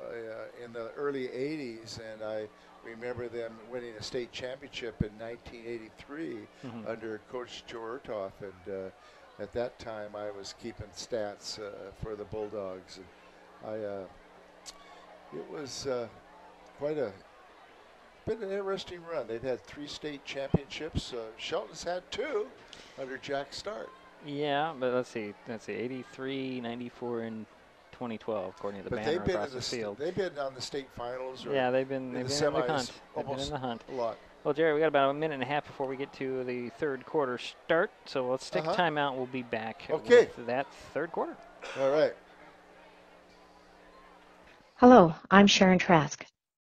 in the early 80s, and I remember them winning a state championship in 1983 under Coach Joe Urtoff. And at that time, I was keeping stats for the Bulldogs. And it was been an interesting run. They've had 3 state championships. Shelton's had 2 under Jack Start. Yeah, but let's see, 83, 94, and 2012, according to the banner across the field. They've been on the state finals. They've been in the hunt. They've been in the hunt. A lot. Well, Jerry, we got about a minute and a half before we get to the third quarter start, so let's take a timeout. We'll be back with that third quarter. All right. Hello, I'm Sharon Trask.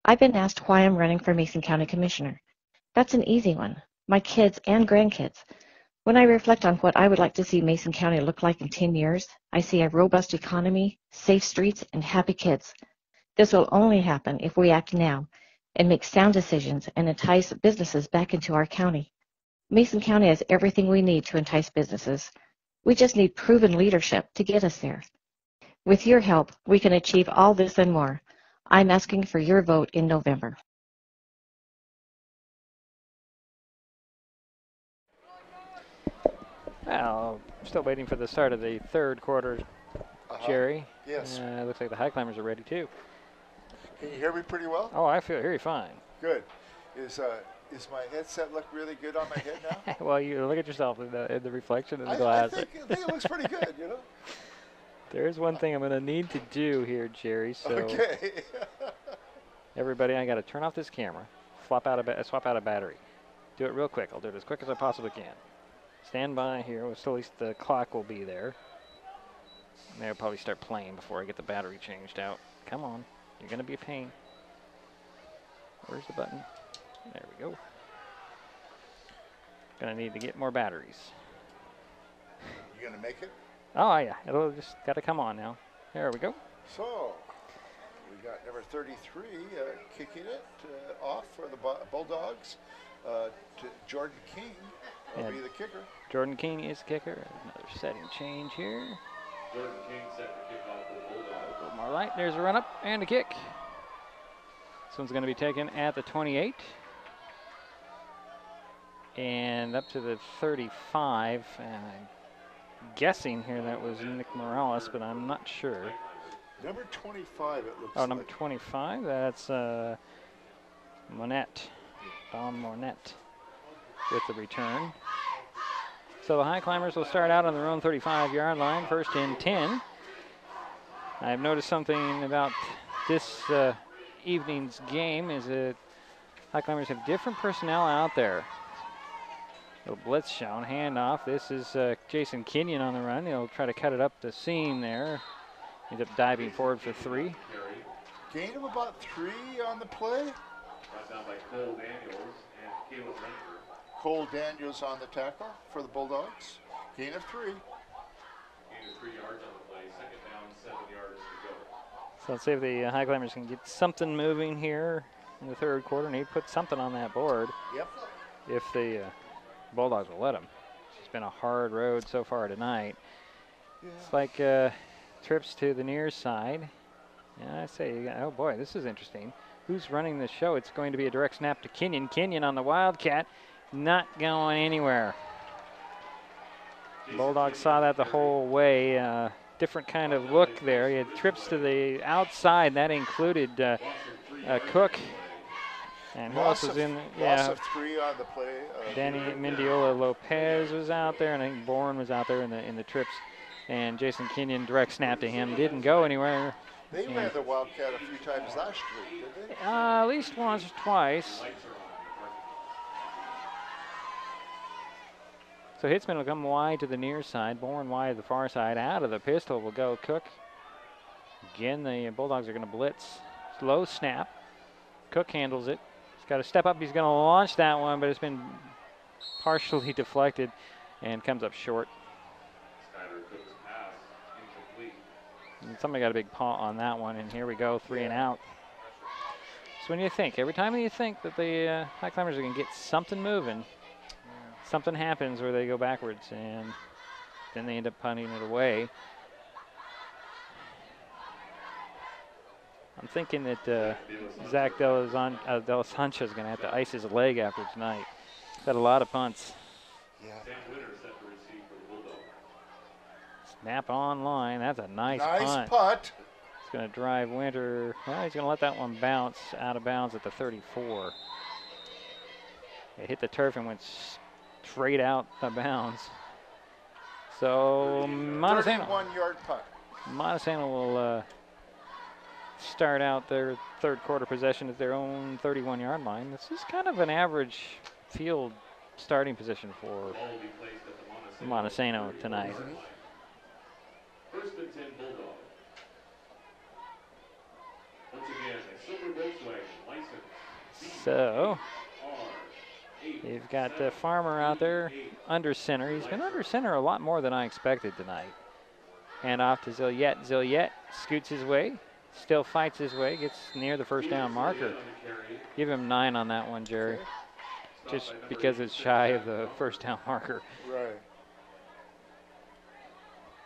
I've been asked why I'm running for Mason County Commissioner. That's an easy one. My kids and grandkids. When I reflect on what I would like to see Mason County look like in 10 years, I see a robust economy, safe streets, and happy kids. This will only happen if we act now and make sound decisions and entice businesses back into our county. Mason County has everything we need to entice businesses. We just need proven leadership to get us there. With your help, we can achieve all this and more. I'm asking for your vote in November. Well, still waiting for the start of the third quarter, Jerry. Yes. Looks like the Highclimbers are ready too. Can you hear me pretty well? Oh, I hear you fine. Good. Is my headset look really good on my head now? Well, you look at yourself in the reflection in the glass. I think it looks pretty good, There's one thing I'm going to need to do here, Jerry. So okay. Everybody, I got to turn off this camera, swap out a battery. Do it real quick. I'll do it as quick as I possibly can. Stand by here. At least the clock will be there. And they'll probably start playing before I get the battery changed out. Come on. You're going to be a pain. Where's the button? There we go. Going to need to get more batteries. You going to make it? Oh, yeah. It'll just got to come on now. There we go. So, we got number 33 kicking it off for the Bulldogs to Jordan King. Will be the kicker. Jordan King is the kicker. Another setting change here. Jordan King set to kick off for the Bulldogs. A little more light. There's a run up and a kick. This one's going to be taken at the 28. And up to the 35. And I'm guessing here that was Nick Morales, but I'm not sure. Number 25, it looks like. Oh, number 25. That's Monette. Don Monette with the return. So the Highclimbers will start out on their own 35-yard line, first and 10. I've noticed something about this evening's game is that Highclimbers have different personnel out there. Little blitz shown, handoff. This is Jason Kenyon on the run. He'll try to cut it up the seam there. Ends up diving forward for 3. Gain of about 3 on the play. Brought down by Cole Daniels and Caleb Renford. Cole Daniels on the tackle for the Bulldogs. Gain of 3. Gain of 3 yards on the play. Second down, 7 yards to go. So let's see if the Highclimbers can get something moving here in the third quarter. Need to put something on that board. Yep. If the Bulldogs will let them. It's been a hard road so far tonight. Yeah. It's like trips to the near side. And I say, oh boy, this is interesting. Who's running the show? It's going to be a direct snap to Kenyon. Kenyon on the Wildcat. Not going anywhere. Bulldogs saw that the whole way. Different kind of look there. He had trips to the outside. That included Cook. And who else was in? Loss of 3 on the play. Danny Mendiola Lopez was out there, and I think Bourne was out there in the trips. And Jason Kenyon direct snap to him. Didn't go anywhere. They ran the Wildcat a few times last week, didn't they? At least once or twice. So Hitzman will come wide to the near side. Bourne wide to the far side. Out of the pistol will go Cook. Again, the Bulldogs are going to blitz. Slow snap. Cook handles it. He's got to step up. He's going to launch that one, but it's been partially deflected and comes up short. And somebody got a big paw on that one, and here we go, 3 and out. So when you think, every time you think that the Highclimbers are going to get something moving, something happens where they go backwards, and then they end up punting it away. I'm thinking that Zach Del Sancho is going to have to ice his leg after tonight. Got a lot of punts. Yeah. Snap on line. That's a nice punt. It's going to drive Winter. Well, he's going to let that one bounce out of bounds at the 34. It hit the turf and went straight out of bounds. So Montesano. 31-yard punt. Montesano will start out their third quarter possession at their own 31-yard line. This is kind of an average field starting position for Montesano tonight. First and 10 Bulldog. Once again, a silver Volkswagen license. So you've got Farmer out there under center. He's been under center a lot more than I expected tonight. Hand off to Zillette. Zillette scoots his way, still fights his way, gets near the first down marker. Give him 9 on that one, Jerry. Just because it's shy of the first down marker. Right.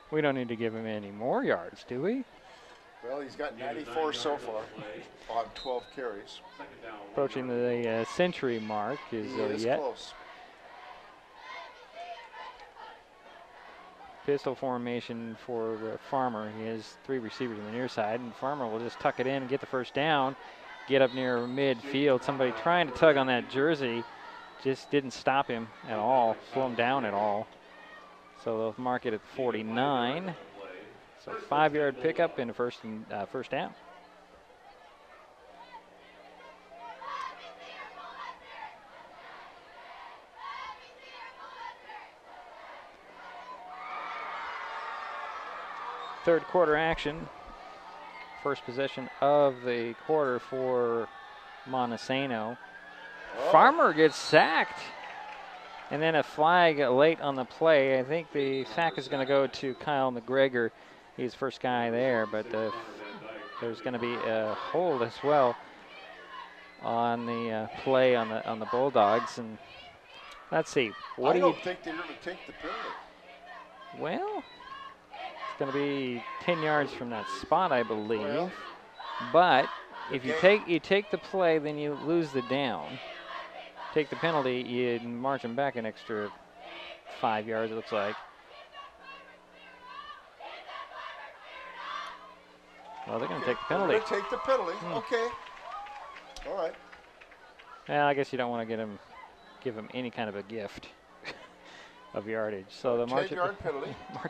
We don't need to give him any more yards, do we? Well, he's got 94 so far on 12 carries. Approaching the century mark is Zillette. Close. Pistol formation for Farmer. He has 3 receivers on the near side, and Farmer will just tuck it in and get the first down. Get up near midfield. Somebody trying to tug on that jersey just didn't stop him at all, slow him down at all. So they'll mark it at 49. So 5-yard pickup in the first down. Third quarter action. First possession of the quarter for Montesano. Farmer gets sacked. And then a flag late on the play. I think the sack is going to go to Kyle McGregor. He's the first guy there, but there's going to be a hold as well on the play on the Bulldogs. And let's see. I don't think they're going to take the penalty. Well, it's going to be 10 yards from that spot, I believe. Well, but if you take the play, then you lose the down. Take the penalty, you march them back an extra 5 yards, it looks like. Well, they're going to take the penalty. They're going to take the penalty. Okay. All right. Well, I guess you don't want to give them any kind of a gift of yardage. So they'll march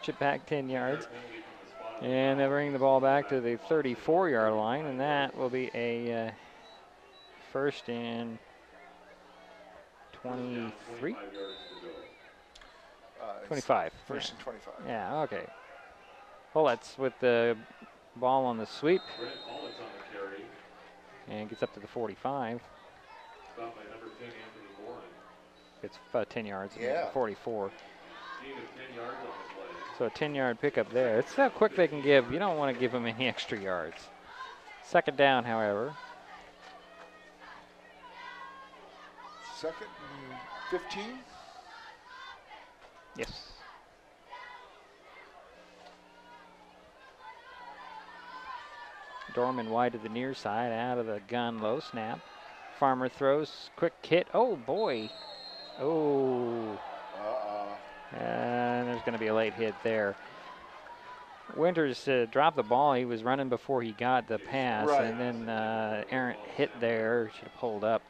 it back 10 yards. And they'll bring the ball back to the 34-yard line, and that will be a first and 23? 25. First and 25. Yeah, okay. Pullets with the ball on the sweep. And gets up to the 45. It's 10 yards. Yeah. 44. So a 10-yard pickup there. It's how quick they can give. You don't want to give them any extra yards. Second down, however. Second and 15? Yes. Dorman wide to the near side, out of the gun, low snap. Farmer throws, quick hit. Oh, boy. Oh. Uh-oh. And there's going to be a late hit there. Winters dropped the ball. He was running before he got the pass, and then errant hit there. Should have pulled up,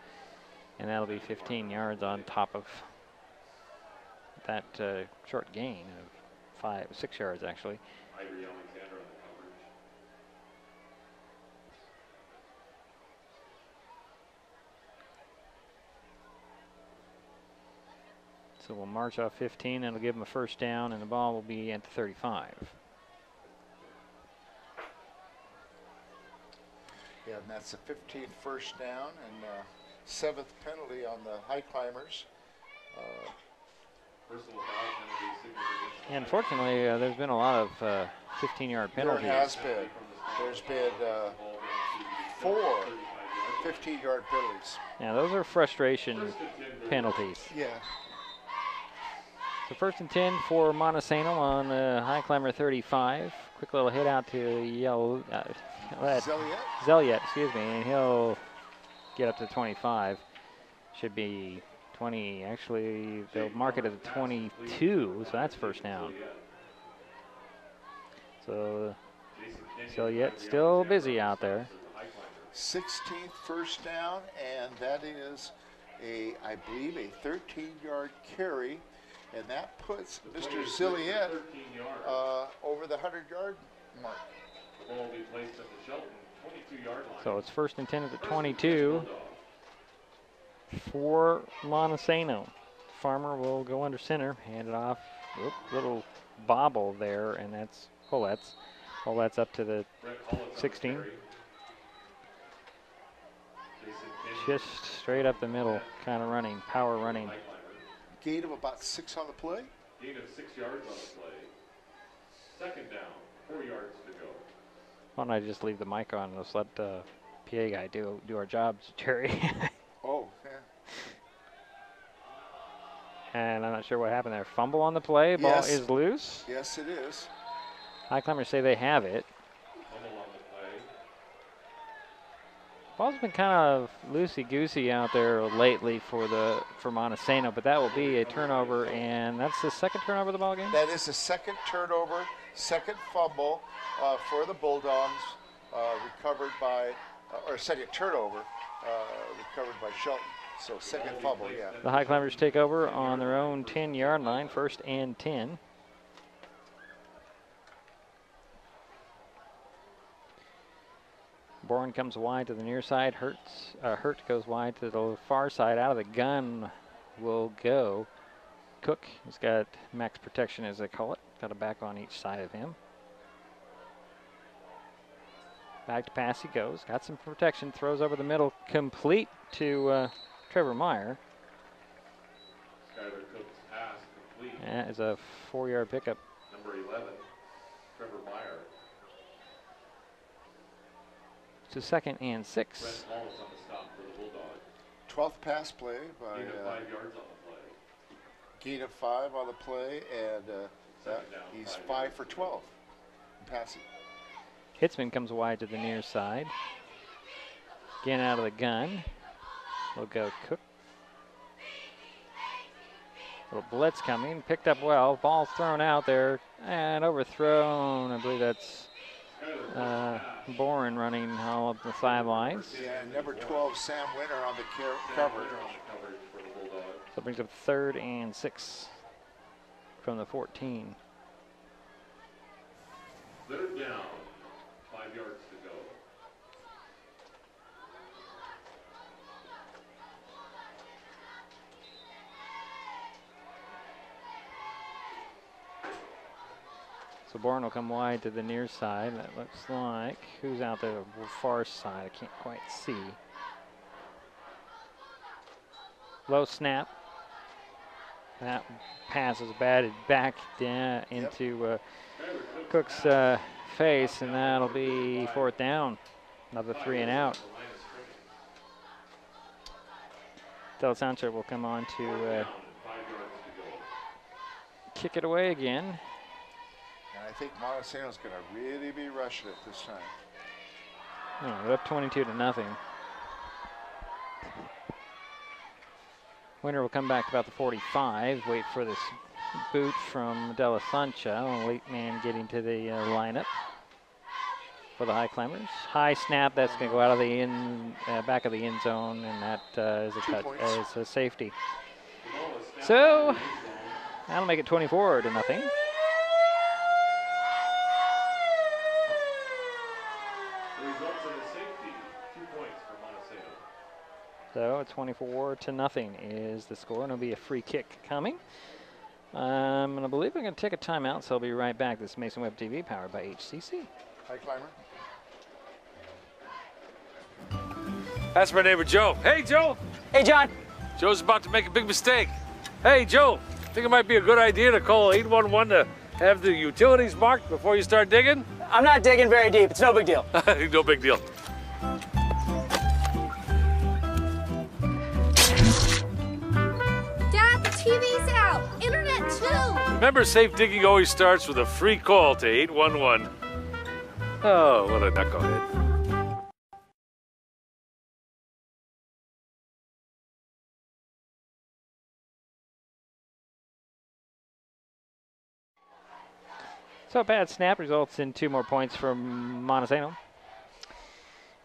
and that'll be 15 yards on top of that short gain of 6 yards actually. So we'll march off 15, and it'll give him a first down, and the ball will be at the 35. Yeah, and that's the 15th first down and 7th penalty on the Highclimbers. Unfortunately, there's been a lot of 15-yard penalties. There has been. There's been 4 15-yard penalties. Yeah, those are frustration penalties. Yeah. So 1st and 10 for Montesano on the Highclimber 35. Quick little hit out to Zeliet, excuse me, and he'll get up to 25. Should be 20. Actually, they'll mark it as a 22, so that's first down. So Zeliet still busy out there. 16th first down, and that is I believe a 13-yard carry. And that puts Mr. Zilliet over the 100-yard mark. The ball will be placed at the Shelton 22-yard line. So it's 1st and 10 at the 22 for Montesano. Farmer will go under center, hand it off. Oop, little bobble there, and that's Collette's. Collette's up to the 16. Just straight up the middle, kind of running, power running. Gain of about 6 on the play. Gain of 6 yards on the play. Second down, 4 yards to go. Why don't I just leave the mic on and just let the PA guy do our jobs, Jerry? Oh, yeah. And I'm not sure what happened there. Fumble on the play. Ball is loose. Yes, it is. Highclimbers say they have it. Fumble on the play. Ball's been kind of loosey-goosey out there lately for Montesano, but that will be a turnover, and that's the second turnover of the ball game? That is the second turnover, second fumble for the Bulldogs, recovered by, or second turnover, recovered by Shelton. So second fumble, yeah. The Highclimbers take over on their own 10-yard line, 1st and 10. Bourne comes wide to the near side. Hurt goes wide to the far side. Out of the gun will go Cook. He's got max protection, as they call it. Got a back on each side of him. Back to pass he goes. Got some protection. Throws over the middle. Complete to Trevor Meyer. Skyler Cook's pass complete. That is a 4-yard pickup. Number 11, Trevor Meyer. To 2nd and 6. Brett Wallace on the stop for the Bulldogs. 12th pass play by Gain of 5 yards on the play. Gain of 5 on the play, and he's 5 for 12 in passing. Hitzman comes wide to the near side. Again out of the gun. Will go Cook. Little blitz coming. Picked up well. Ball's thrown out there and overthrown. I believe that's Boren running all up the sidelines. Yeah, number 12, Sam Winter on the cover. So it brings up 3rd and 6 from the 14. 3rd down, 5 yards to go. So Bourne will come wide to the near side. That looks like, who's out there, the far side? I can't quite see. Low snap. That pass is batted back down into Cook's face, and that'll be 4th down. Another 3 and out. Del Sancho will come on to kick it away again. And I think Montesano's going to really be rushing it this time. Oh, they're up 22-0. Winter will come back about the 45. Wait for this boot from De La Sancha, a late man getting to the lineup for the Highclimbers. High snap, that's going to go out of the back of the end zone, and that is a safety. So that'll make it 24-0. The results in the safety, 2 points for Montesano. So 24-0 is the score, and it'll be a free kick coming. I'm going to believe I'm going to take a timeout, so I'll be right back. This is Mason Web TV, powered by HCC. High climber. That's my neighbor Joe. Hey, Joe. Hey, John. Joe's about to make a big mistake. Hey, Joe, think it might be a good idea to call 811 to have the utilities marked before you start digging? I'm not digging very deep. It's no big deal. No big deal. Dad, the TV's out. Internet too. Remember, safe digging always starts with a free call to 811. Oh, what a knucklehead. So a bad snap results in 2 more points from Montesano.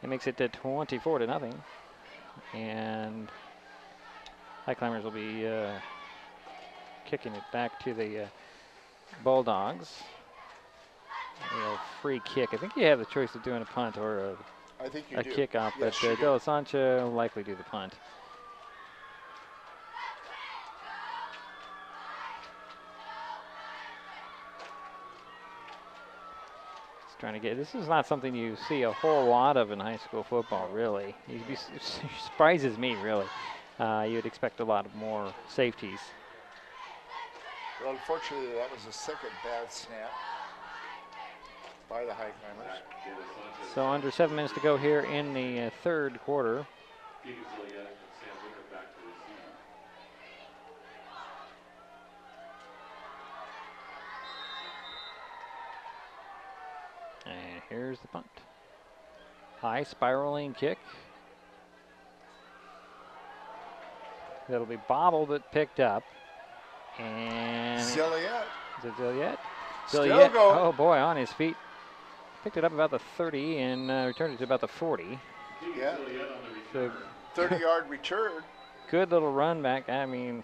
It makes it to 24-0. And Highclimbers will be kicking it back to the Bulldogs. A free kick. I think you have the choice of doing a punt or I think you a do. kickoff, Yes, but De La Sancha will likely do the punt. Trying to get, this is not something you see a whole lot of in high school football, really. It surprises me, really. You would expect a lot of more safeties. Well, unfortunately, that was the second bad snap by the Highclimbers. So under 7 minutes to go here in the third quarter. And here's the punt. High spiraling kick. That'll be bobbled but picked up. And Zilliette. Is it Zilliette? Still Zilliette, going. oh boy, on his feet. Picked it up about the 30 and returned it to about the 40. Yeah. So 30-yard return. Good little run back. I mean,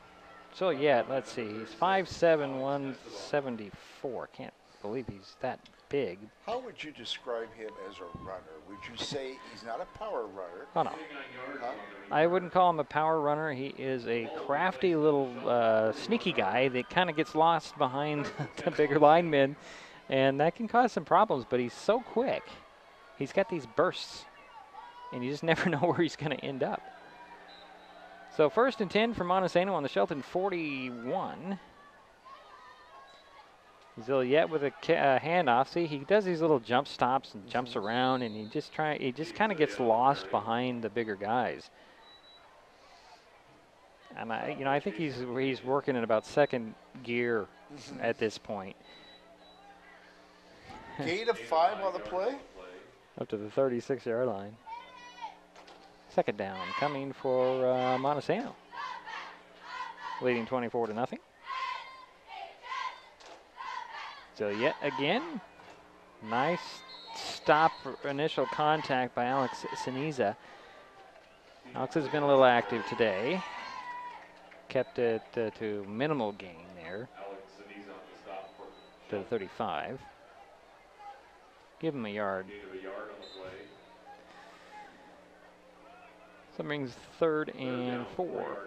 Zilliette, let's see. He's 5'7", 174. Can't believe he's that big. How would you describe him as a runner? Would you say he's not a power runner? Oh, no. Huh? I wouldn't call him a power runner. He is a crafty little sneaky guy that kind of gets lost behind the bigger linemen, and that can cause some problems, but he's so quick. He's got these bursts, and you just never know where he's going to end up. So 1st and 10 for Montesano on the Shelton 41. Zilliette with a handoff. See, he does these little jump stops and jumps around, and he just kind of gets lost behind the bigger guys. And I think he's working in about second gear at this point. Gain of 5 on the play. Up to the 36-yard line. Second down coming for Montesano, leading 24-0. So yet again, nice stop initial contact by Alex Siniza. Alex has been a little active today. Kept it to minimal gain there. To the 35. Give him a yard. So that brings 3rd and 4.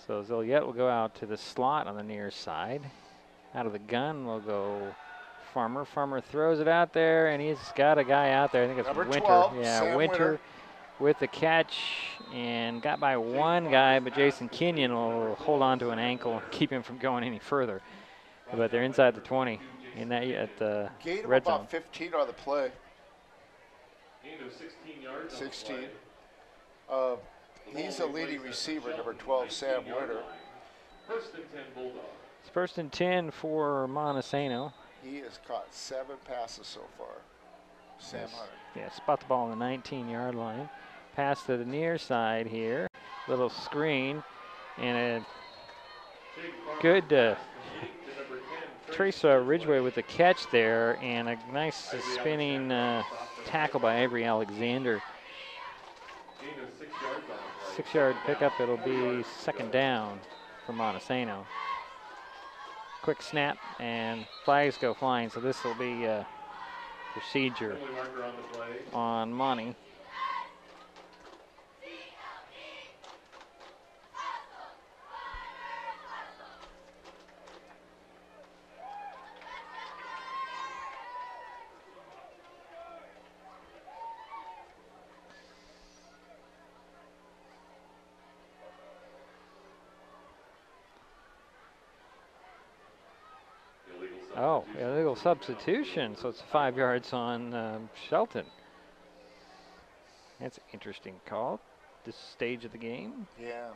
So Zilliette will go out to the slot on the near side. Out of the gun will go Farmer. Farmer throws it out there, and he's got a guy out there. I think it's Number Winter. 12, yeah, Sam Winter with the catch, and got by one guy, but Jason Kenyon will hold on to an ankle and keep him from going any further. But they're inside the 20 in that at the Gain of red zone. about 15 on the play. Gain of 16 yards. 16. He's the leading receiver, number 12, Sam Winter. 1st and 10 Bulldogs. It's 1st and 10 for Montesano. He has caught 7 passes so far. Sam Hunter. Yeah, spot the ball on the 19-yard line. Pass to the near side here. little screen and a good Trace Ridgway with the catch there, and a nice spinning tackle by Avery Alexander. 6-yard pickup. It'll be second down for Montesano. Quick snap and flags go flying, so this will be procedure on Monty. Oh, illegal substitution, so it's 5 yards on Shelton. That's an interesting call, this stage of the game. Yeah.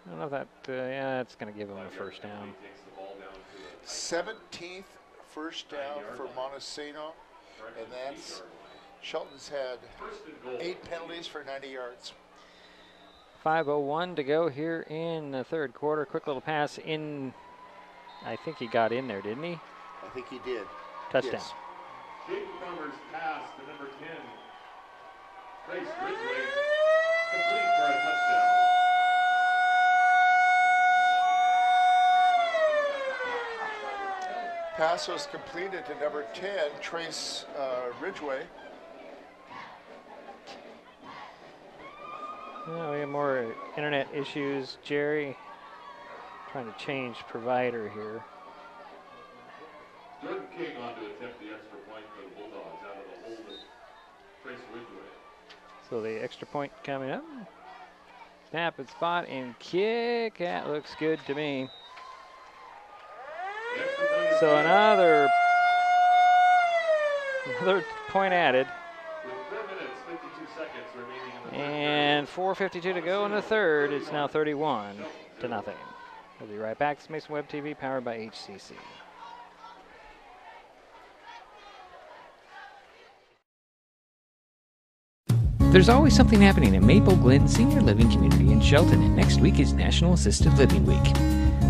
I don't know if that, yeah, it's going to give him a first down. 17th first down for Montesano, and that's, Shelton's had 8 penalties for 90 yards. 5:01 to go here in the third quarter. Quick little pass in. I think he got in there, didn't he? I think he did. Touchdown. Yes. Highclimbers pass to number 10. Trace Ridgway, complete for a touchdown. Pass was completed to number 10, Trace Ridgway. We have more internet issues. Jerry trying to change provider here. Jordan King on to attempt the extra point for the Bulldogs out of the hold of Trace Ridgway. So the extra point coming up. Snap and spot and kick. That looks good to me. So another point added. With 4 minutes, 52 seconds remaining in the And 4:52 to go in the third. It's now 31-0. We'll be right back. It's Mason Web TV, powered by HCC. There's always something happening at Maple Glen Senior Living Community in Shelton, and next week is National Assisted Living Week.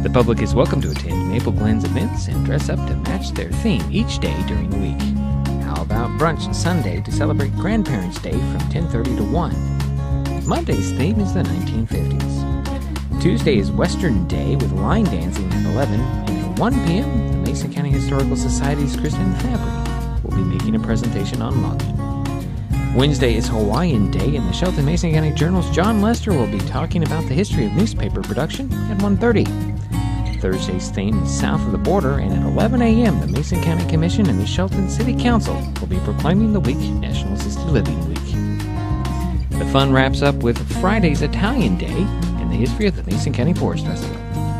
The public is welcome to attend Maple Glen's events and dress up to match their theme each day during the week. How about brunch Sunday to celebrate Grandparents' Day from 10:30 to 1? Monday's theme is the 1950s. Tuesday is Western Day with line dancing at 11, and at 1 p.m., the Mason County Historical Society's Kristen Fabry will be making a presentation on logging. Wednesday is Hawaiian Day, and the Shelton Mason County Journal's John Lester will be talking about the history of newspaper production at 1:30. Thursday's theme is South of the Border, and at 11 a.m., the Mason County Commission and the Shelton City Council will be proclaiming the week National Assisted Living Week. The fun wraps up with Friday's Italian Day and the history of the Mason County Forest Festival.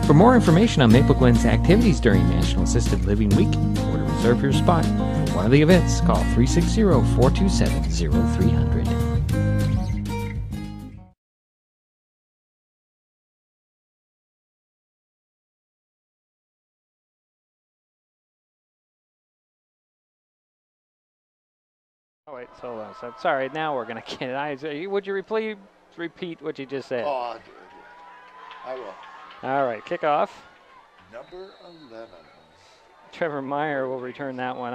For more information on Maple Glen's activities during National Assisted Living Week, or to reserve your spot for one of the events, call 360-427-0300. Oh, wait, so hold on. So, sorry, now we're going to get it. Would you please repeat what you just said? Oh, I will. All right, kickoff. Number 11. Trevor Meyer will return that one.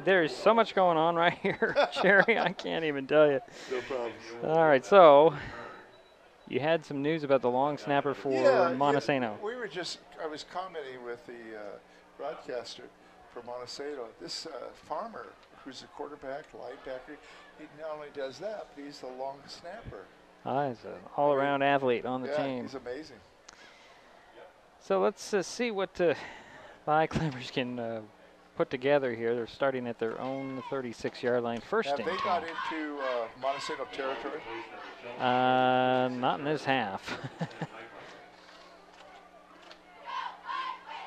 There's so much going on right here, Jerry. I can't even tell you. No problem. All right, so you had some news about the long snapper for Montesano. I was commenting with the broadcaster for Montesano. This farmer, who's a quarterback, linebacker, he not only does that, but he's the long snapper. He's an all-around athlete on the team. Yeah, he's amazing. So let's see what the Highclimbers can put together here. They're starting at their own 36-yard line. First Have and they 10. got into Montesano territory? Not in this half.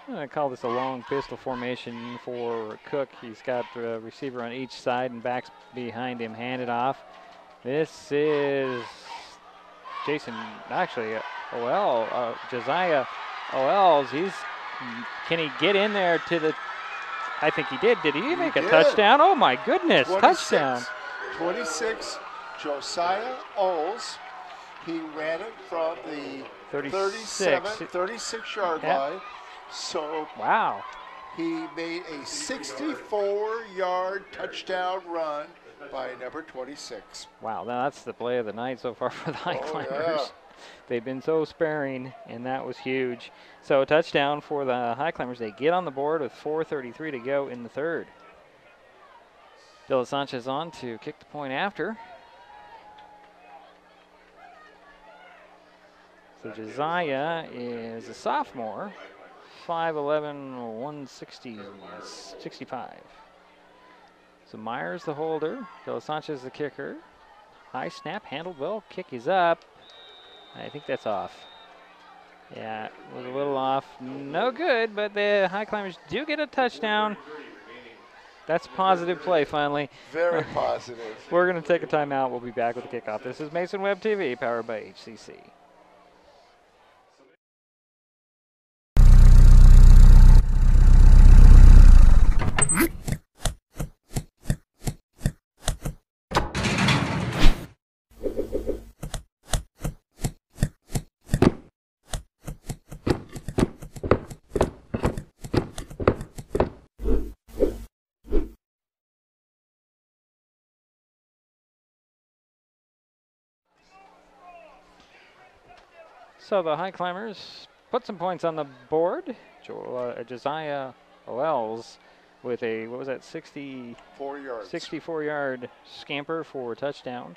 I'm going to call this a long pistol formation for Cook. He's got the receiver on each side and backs behind him, handed off. This is Josiah Owells. Can he get in there to the, I think he did. Did he make a touchdown? Oh my goodness, 26, touchdown. 26, Josiah Owells. He ran it from the 36-yard line. So wow. He made a 64-yard touchdown run by number 26. Wow, that's the play of the night so far for the Highclimbers. Yeah. They've been so sparing, and that was huge. So a touchdown for the Highclimbers. They get on the board with 4:33 to go in the third. De La Sanchez on to kick the point after. So Josiah is a sophomore, 5'11", 165. So Myers the holder, De La Sanchez the kicker. High snap, handled well, kick is up. I think that's off. Yeah, it was a little off. No good, but the Highclimbers do get a touchdown. That's positive play, finally. Very positive. We're going to take a timeout. We'll be back with the kickoff. This is Mason Web TV, powered by HCC. So the Highclimbers put some points on the board. Josiah Wells with a, 64-yard scamper for a touchdown.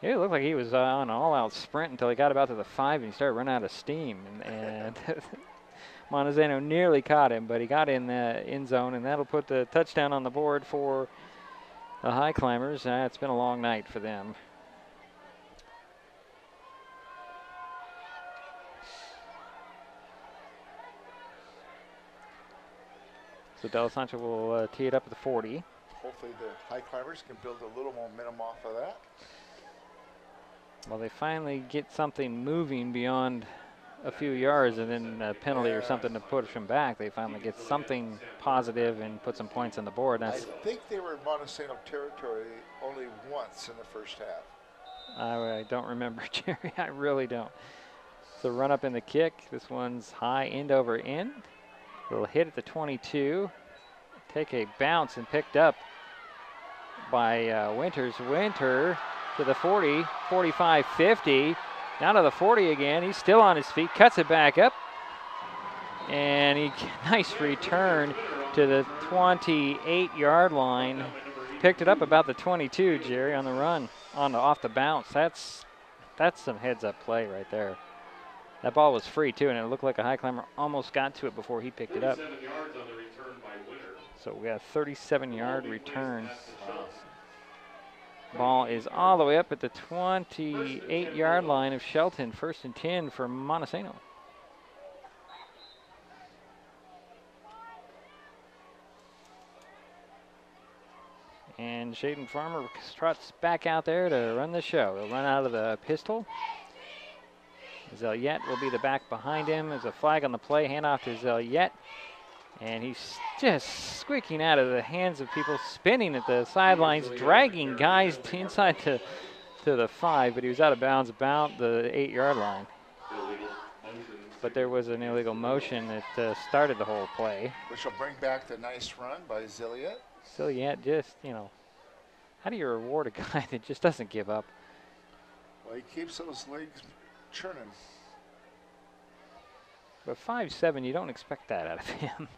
It looked like he was on an all-out sprint until he got about to the 5 and he started running out of steam. And Montesano nearly caught him, but he got in the end zone, and that'll put the touchdown on the board for the Highclimbers. It's been a long night for them. So De La Sanchez will tee it up at the 40. Hopefully the Highclimbers can build a little momentum off of that. Well, they finally get something moving beyond a few yards and then a penalty or something to push them back. They finally get something positive and put some points on the board. I think they were in Montesano territory only once in the first half. I don't remember, Jerry. I really don't. So run up in the kick. This one's high end over end. It'll hit at the 22. Take a bounce and picked up by Winters. Winter to the 40, 45, 50. Down to the 40 again. He's still on his feet. Cuts it back up. And nice return to the 28-yard line. Picked it up about the 22, Jerry, on the run, off the bounce. That's some heads-up play right there. That ball was free, too, and it looked like a Highclimber almost got to it before he picked it up. 37 yards on the return by Winter. So we got a 37-yard return. Ball is all the way up at the 28-yard line of Shelton. 1st and 10 for Montesano. And Shaden Farmer trots back out there to run the show. He'll run out of the pistol. Zeliette will be the back behind him. There's a flag on the play. Handoff to Zeliette. And he's just squeaking out of the hands of people, spinning at the sidelines, dragging guys inside to the 5, but he was out of bounds about the 8-yard line. But there was an illegal motion that started the whole play. Which will bring back the nice run by Zeliette. Zeliette just, how do you reward a guy that just doesn't give up? Well, he keeps those legs churning. But 5'7", you don't expect that out of him.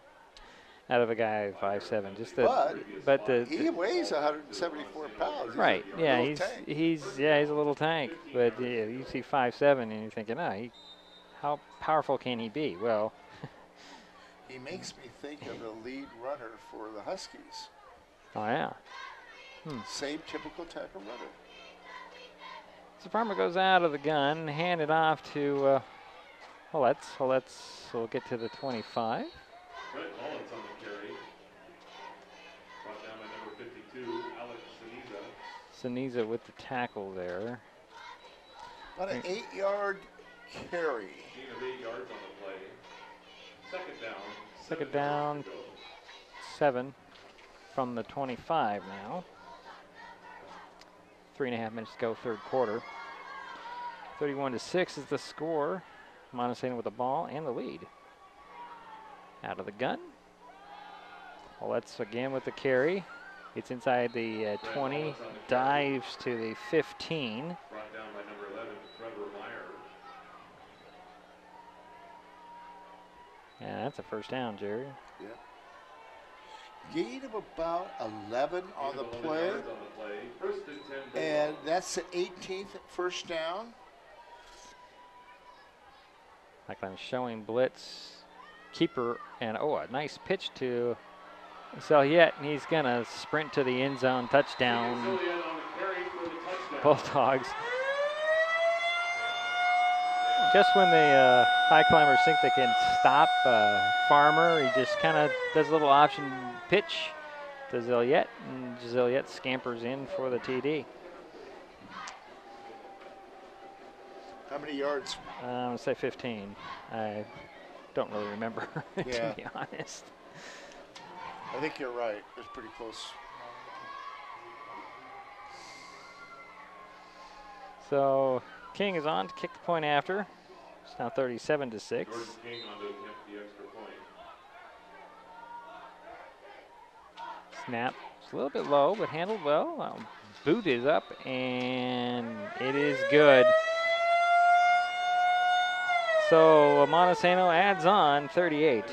Out of a guy 5'7". He weighs 174 pounds. Right. He's a little tank. But you see 5'7", and you're thinking, how powerful can he be? Well, he makes me think of the lead runner for the Huskies. Oh yeah. Same typical type of runner. So Farmer goes out of the gun, hand it off to Holletz. Holletz will get to the 25. Brett Holletz on the carry. Brought down by number 52, Alex Saniza with the tackle there. About an 8-yard carry. Gain of 8 yards on the play. Second down, 7 from the 25 now. 3.5 minutes to go, third quarter. 31-6 is the score. Montesano with the ball and the lead. Out of the gun. Let's again with the carry. It's inside the 20, dives to the 15. Brought down by number 11, Trevor Meyer. Yeah, that's a first down, Jerry. Yeah. Gain of about 11 on the play. First and 10. And that's the 18th first down. Highclimbers showing blitz. Keeper, and a nice pitch to Selyette, and he's going to sprint to the end zone. Touchdown, Bulldogs. Just when the Highclimbers think they can stop Farmer, he just kind of does a little option pitch to Selyette, and Selyette scampers in for the TD. How many yards? I'm going to say 15. I don't really remember, Yeah. to be honest. I think you're right. It's pretty close. So King is on to kick the point after. It's now 37-6. Jordan King on to attempt the extra point. Snap. It's a little bit low, but handled well. Boot is up, and it is good. So Montesano adds on 38-6,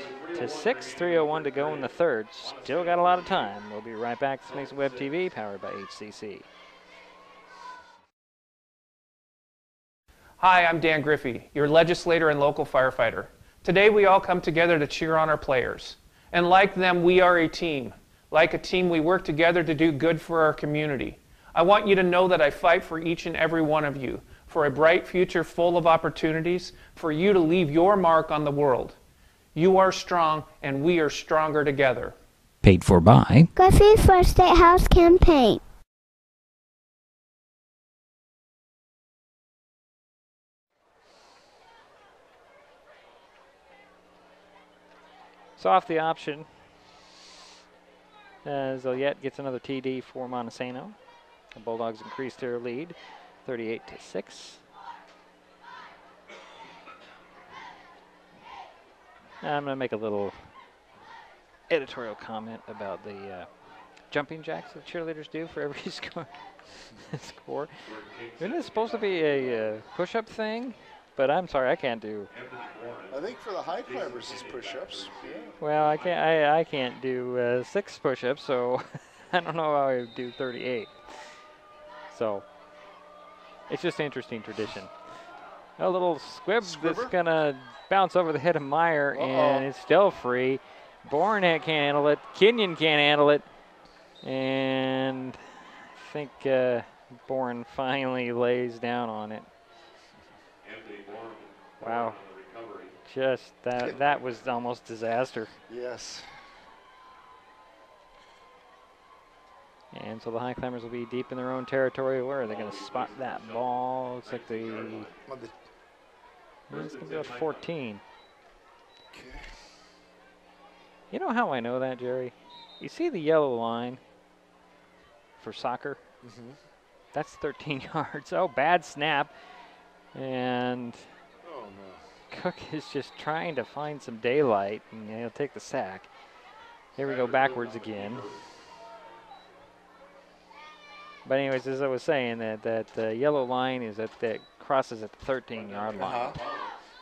3:01 to go in the third. Still got a lot of time. We'll be right back. This is Mason Web TV, powered by HCC. Hi, I'm Dan Griffey, your legislator and local firefighter. Today we all come together to cheer on our players. And like them, we are a team. Like a team, we work together to do good for our community. I want you to know that I fight for each and every one of you, for a bright future full of opportunities, for you to leave your mark on the world. You are strong, and we are stronger together. Paid for by Griffey for State House Campaign. So off the option, Selyette gets another TD for Montesano. The Bulldogs increase their lead, 38-6. I'm going to make a little editorial comment about the jumping jacks that cheerleaders do for every score. Isn't it supposed to be a push-up thing? But I'm sorry, I can't do. I think for the Highclimbers, it's push-ups. Yeah. Well, I can't do 6 push-ups, so I don't know how I would do 38. So it's just an interesting tradition. A little squib that's gonna bounce over the head of Meyer, and it's still free. Bourne can't handle it. Kenyon can't handle it, and I think Bourne finally lays down on it. Wow. Just that was almost disaster. Yes. And so the Highclimbers will be deep in their own territory. Where are they going to spot that ball? Looks like it's going to be about 14. Okay. You know how I know that, Jerry? You see the yellow line for soccer? Mm-hmm. That's 13 yards. Oh, bad snap. And Cook is just trying to find some daylight, and he'll take the sack. Here we go backwards again. But anyways, as I was saying, that yellow line is that crosses at the 13-yard line.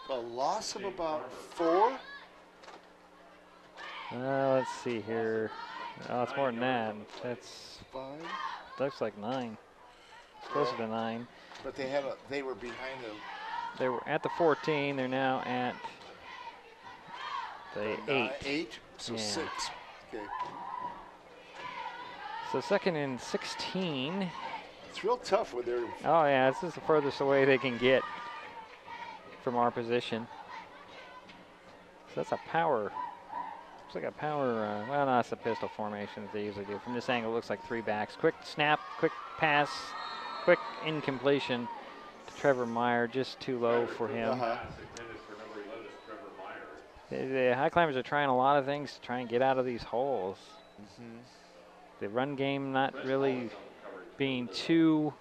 A loss of about 4. Let's see here. Oh, it's more than that. That's 5. Looks like 9. It's closer to 9. But they were behind the. They were at the 14. They're now at the 8. 8. So 6. Okay. So 2nd and 16. It's real tough with their. Oh yeah, this is the furthest away they can get from our position. So that's a power. Looks like a power. Well, no, it's a pistol formation that they usually do. From this angle, it looks like 3 backs. Quick snap, quick pass, quick incompletion to Trevor Meyer. Just too low for him. The Highclimbers are trying a lot of things to try and get out of these holes. Mm-hmm. The run game not really being too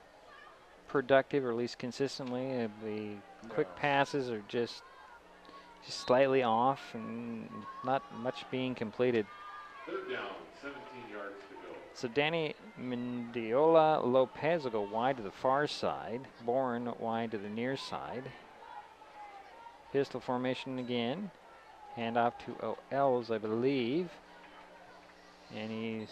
productive, or at least consistently. The quick passes are just slightly off and not much being completed. Third down, 17 yards to go. So Danny Mendiola Lopez will go wide to the far side. Bourne wide to the near side. Pistol formation again. Hand off to O'Ells, I believe. And he's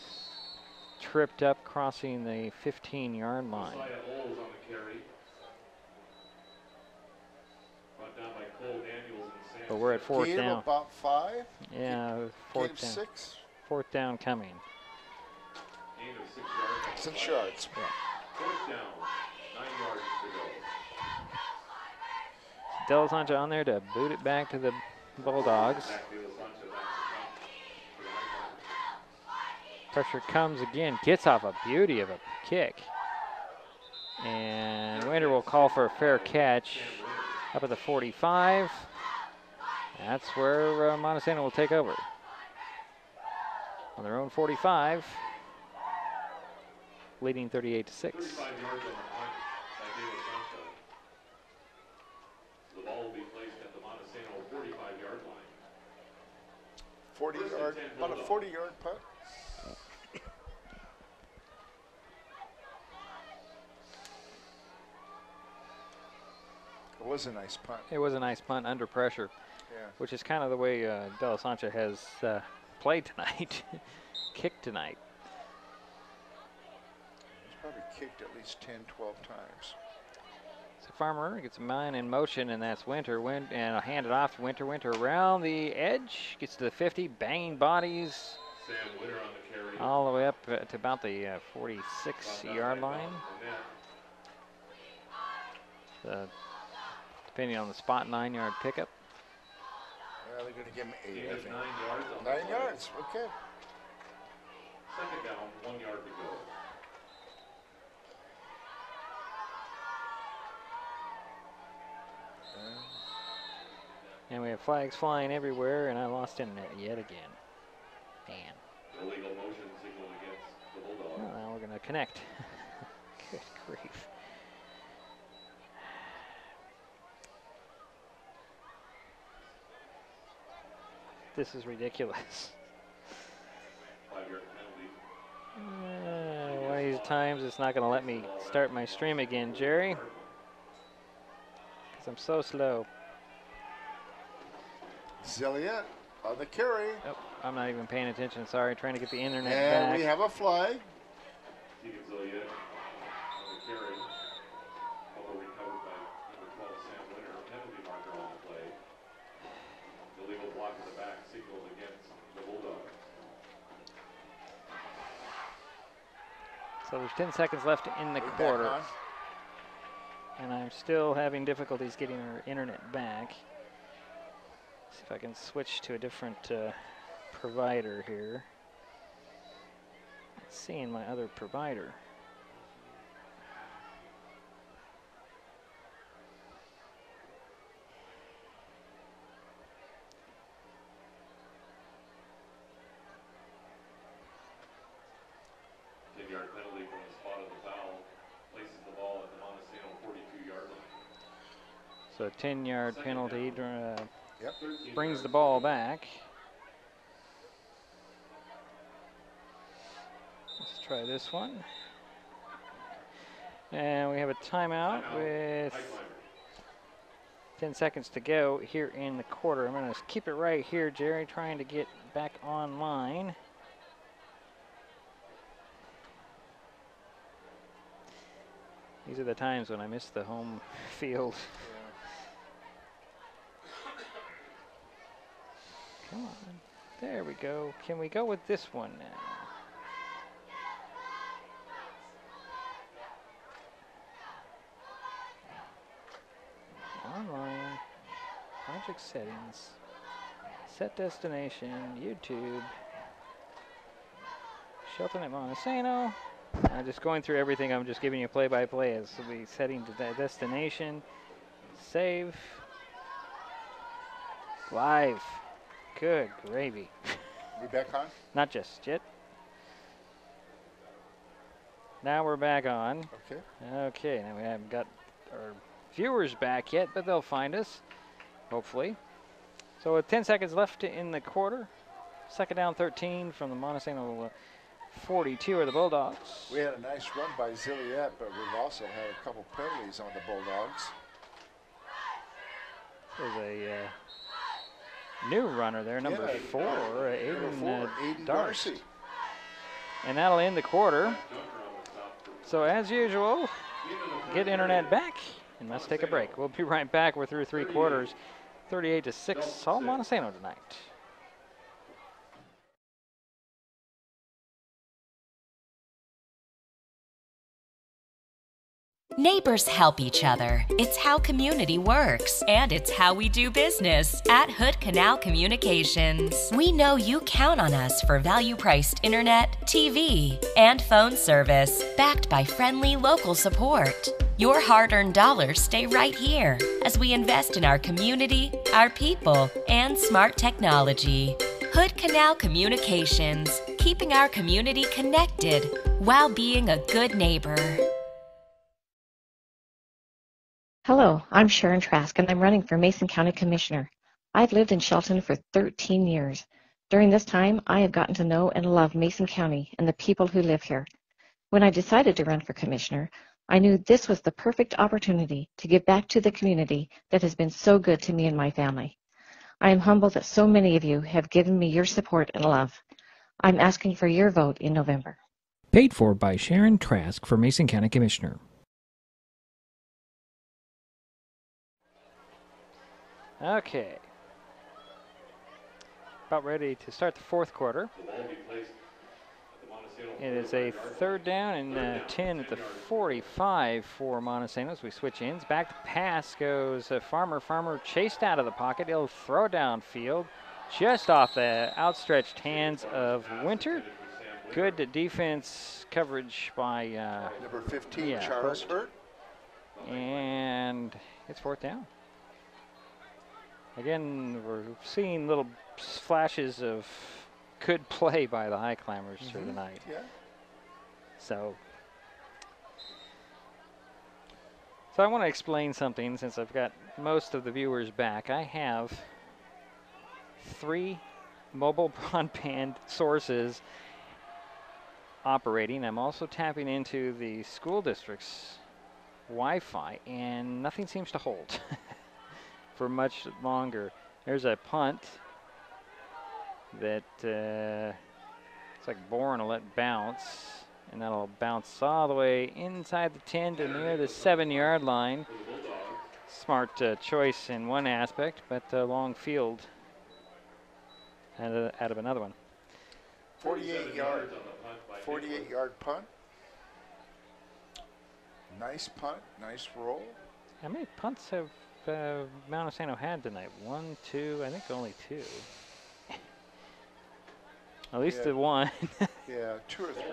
tripped up crossing the 15-yard line. Josiah Oles on the carry. Brought down by Cole Daniels and Sam. But we're at fourth Gain down. about 5. Yeah, fourth down. 6. Fourth down coming. Gain of 6 yards. 6 yards. Yeah. Fourth down, 9 yards to go. De La Sancha on there to boot it back to the Bulldogs. Pressure comes again, gets off a beauty of a kick. And Winter will call for a fair catch up at the 45. That's where Montesano will take over. On their own 45, leading 38-6. 35 yards on the punt by De La Sancha. The ball will be placed at the Montesano 45-yard line. 40-yard, about a 40-yard punt. It was a nice punt. It was a nice punt under pressure, which is kind of the way De La Sancha has played tonight, kicked tonight. He's probably kicked at least 10, 12 times. So Farmer gets a man in motion, and that's Winter. And hand it off to Winter. Winter around the edge, gets to the 50, banging bodies. Sam Winter on the carry. All the way up to about the 46-yard line. Depending on the spot, 9-yard pickup. Well, they're going to give him 8, I think. 9 yards on 9 yards, okay. Second down, 1 yard to go. And we have flags flying everywhere, and I lost internet yet again. Man. Illegal motion signal against the Bulldogs. Well, now we're going to connect. Good grief. This is ridiculous. 5-yard penalty. One of these times it's not going to let me start my stream again, Jerry. Because I'm so slow. Zilliot on the carry. Oh, I'm not even paying attention, sorry. Trying to get the internet And back. we have a flag. Tegan Zilliot on the carry. Ball recovered by number 12, Sam Winter. Penalty marker on the play. Illegal block in the back signaled against the Bulldogs. So there's 10 seconds left in the quarter. And I'm still having difficulties getting our internet back. See if I can switch to a different provider here. Not seeing my other provider. Penalty from the spot of the foul places the ball at the Montesano 42-yard line. So 10-yard penalty Yep. brings the ball back. Let's try this one. And we have a timeout with 10 seconds to go here in the quarter. I'm going to keep it right here, Jerry, trying to get back online. These are the times when I miss the home field. Come on. There we go. Can we go with this one now? Online. Project settings. Set destination. YouTube. Shelton at Montesano. I'm just going through everything. I'm just giving you play-by-play as we setting to the destination. Save. Live. Good gravy. We back on? Not just yet. Now we're back on. Okay. Okay, now we haven't got our viewers back yet, but they'll find us, hopefully. So with 10 seconds left in the quarter, second down 13 from the Montesano 42 are the Bulldogs. We had a nice run by Zilliette, but we've also had a couple penalties on the Bulldogs. There's a new runner there, number 4, Aiden Darcy. And that'll end the quarter. So as usual, get internet back and let's take a break. We'll be right back. We're through 3 quarters, 38-6, all Montesano tonight. Neighbors help each other. It's how community works, and it's how we do business at Hood Canal Communications. We know you count on us for value-priced internet, TV, and phone service, backed by friendly local support. Your hard-earned dollars stay right here as we invest in our community, our people, and smart technology. Hood Canal Communications, keeping our community connected while being a good neighbor. Hello, I'm Sharon Trask, and I'm running for Mason County Commissioner. I've lived in Shelton for 13 years. During this time, I have gotten to know and love Mason County and the people who live here. When I decided to run for Commissioner, I knew this was the perfect opportunity to give back to the community that has been so good to me and my family. I am humbled that so many of you have given me your support and love. I'm asking for your vote in November. Paid for by Sharon Trask for Mason County Commissioner. Okay. About ready to start the fourth quarter. It is a third down and 10 at the 45 for Montesano as we switch ends. Back to pass goes Farmer. Farmer chased out of the pocket. He'll throw downfield just off the outstretched hands of Winter. Good defense coverage by number 15, Charles Hurt. And it's fourth down. Again, we're seeing little flashes of good play by the Highclimbers through the night. Yeah. So I want to explain something since I've got most of the viewers back. I have 3 mobile broadband sources operating. I'm also tapping into the school district's Wi-Fi, and nothing seems to hold for much longer. There's a punt that it's like Bourne will let bounce, and that'll bounce all the way inside the 10 to near the 7-yard line. Smart choice in one aspect, but long field out of another one. 48-yard punt. Nice punt, nice roll. How many punts have Montesano had tonight? 1, 2, I think only 2. At least the one. Yeah, 2 or 3.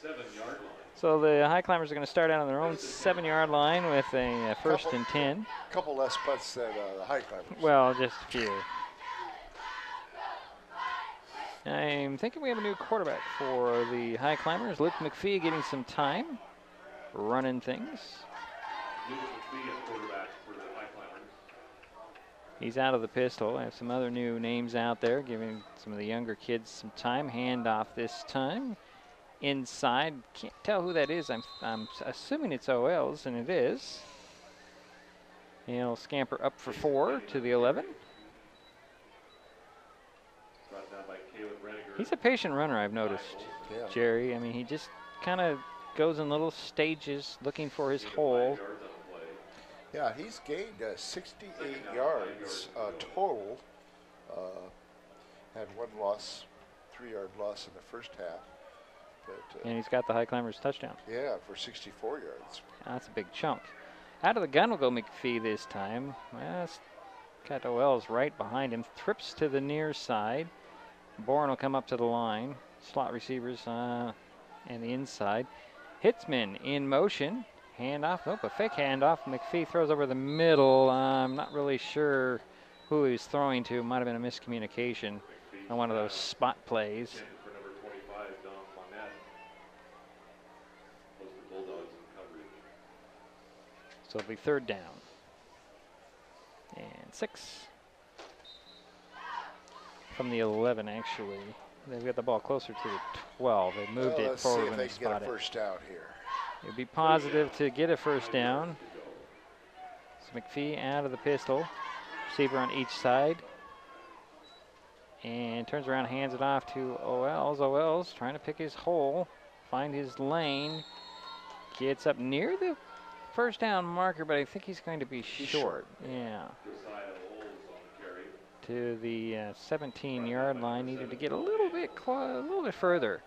7-yard line. So the Highclimbers are going to start out on their own 7-yard line with a first and 10. A couple less punts than the Highclimbers. Well, just a few. I'm thinking we have a new quarterback for the Highclimbers. Luke McPhee getting some time, running things. Luke McPhee is quarterback for the Highclimbers. He's out of the pistol. I have some other new names out there, giving some of the younger kids some time. Handoff this time. Inside, can't tell who that is. I'm assuming it's OL's, and it is. He'll scamper up for 4 to the 11. He's a patient runner, I've noticed, Jerry. I mean, he just kind of goes in little stages looking for his hole. Yeah, he's gained 68 yards total. Had 1 loss, 3-yard loss in the first half. But, and he's got the Highclimbers touchdown. Yeah, for 64 yards. That's a big chunk. Out of the gun will go McPhee this time. Well, got Wells right behind him. Trips to the near side. Bourne will come up to the line. Slot receivers and the inside. Hitzman in motion. Handoff. Nope, a fake handoff. McPhee throws over the middle. I'm not really sure who he was throwing to. Might have been a miscommunication on one of those spot plays. So it'll be 3rd down. And 6. From the 11, actually. They've got the ball closer to the 12. They moved it forward when they spotted it. Let's see if they can get a first down here. It'd be positive to get a first down. So McPhee out of the pistol. Receiver on each side. And turns around, hands it off to Owells. Owells trying to pick his hole, find his lane. Gets up near the first down marker, but I think he's going to be short. Yeah. To the 17-yard line. Needed to get a little bit further.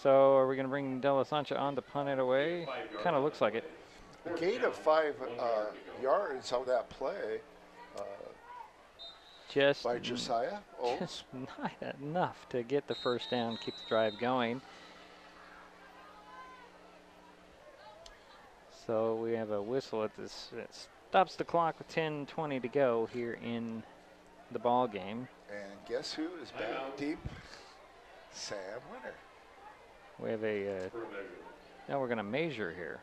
So are we going to bring De La Sancha on to punt it away? Kind of looks like it. A gain of 5 yards on that play just by Josiah. Just not enough to get the first down, keep the drive going. So we have a whistle at this. It stops the clock with 10:20 to go here in the ball game. And guess who is back deep? Sam Winter. We have a, now we're going to measure here.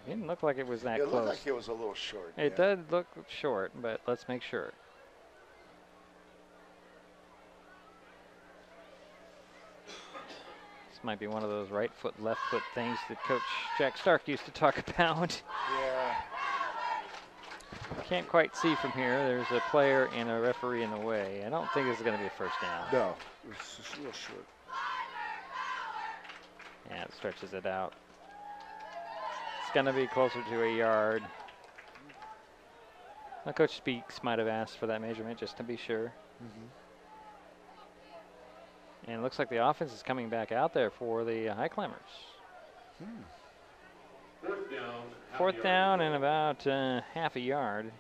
It didn't look like it was that close. It looked like it was a little short. It does look short, but let's make sure. This might be one of those right foot, left foot things that Coach Jack Stark used to talk about. Yeah. Can't quite see from here. There's a player and a referee in the way. I don't think this is going to be a first down. No, it's just a little short. Yeah, it stretches it out. It's going to be closer to a yard. Now, Coach Speaks might have asked for that measurement just to be sure. And it looks like the offense is coming back out there for the Highclimbers. 4th down and about half a yard.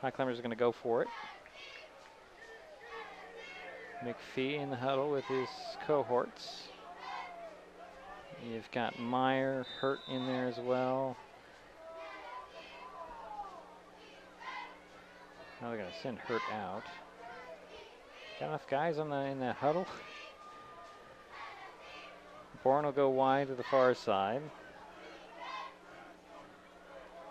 Highclimbers are going to go for it. McPhee in the huddle with his cohorts. You've got Meyer, Hurt in there as well. Now they're going to send Hurt out. Got enough guys in the huddle. Bourne will go wide to the far side.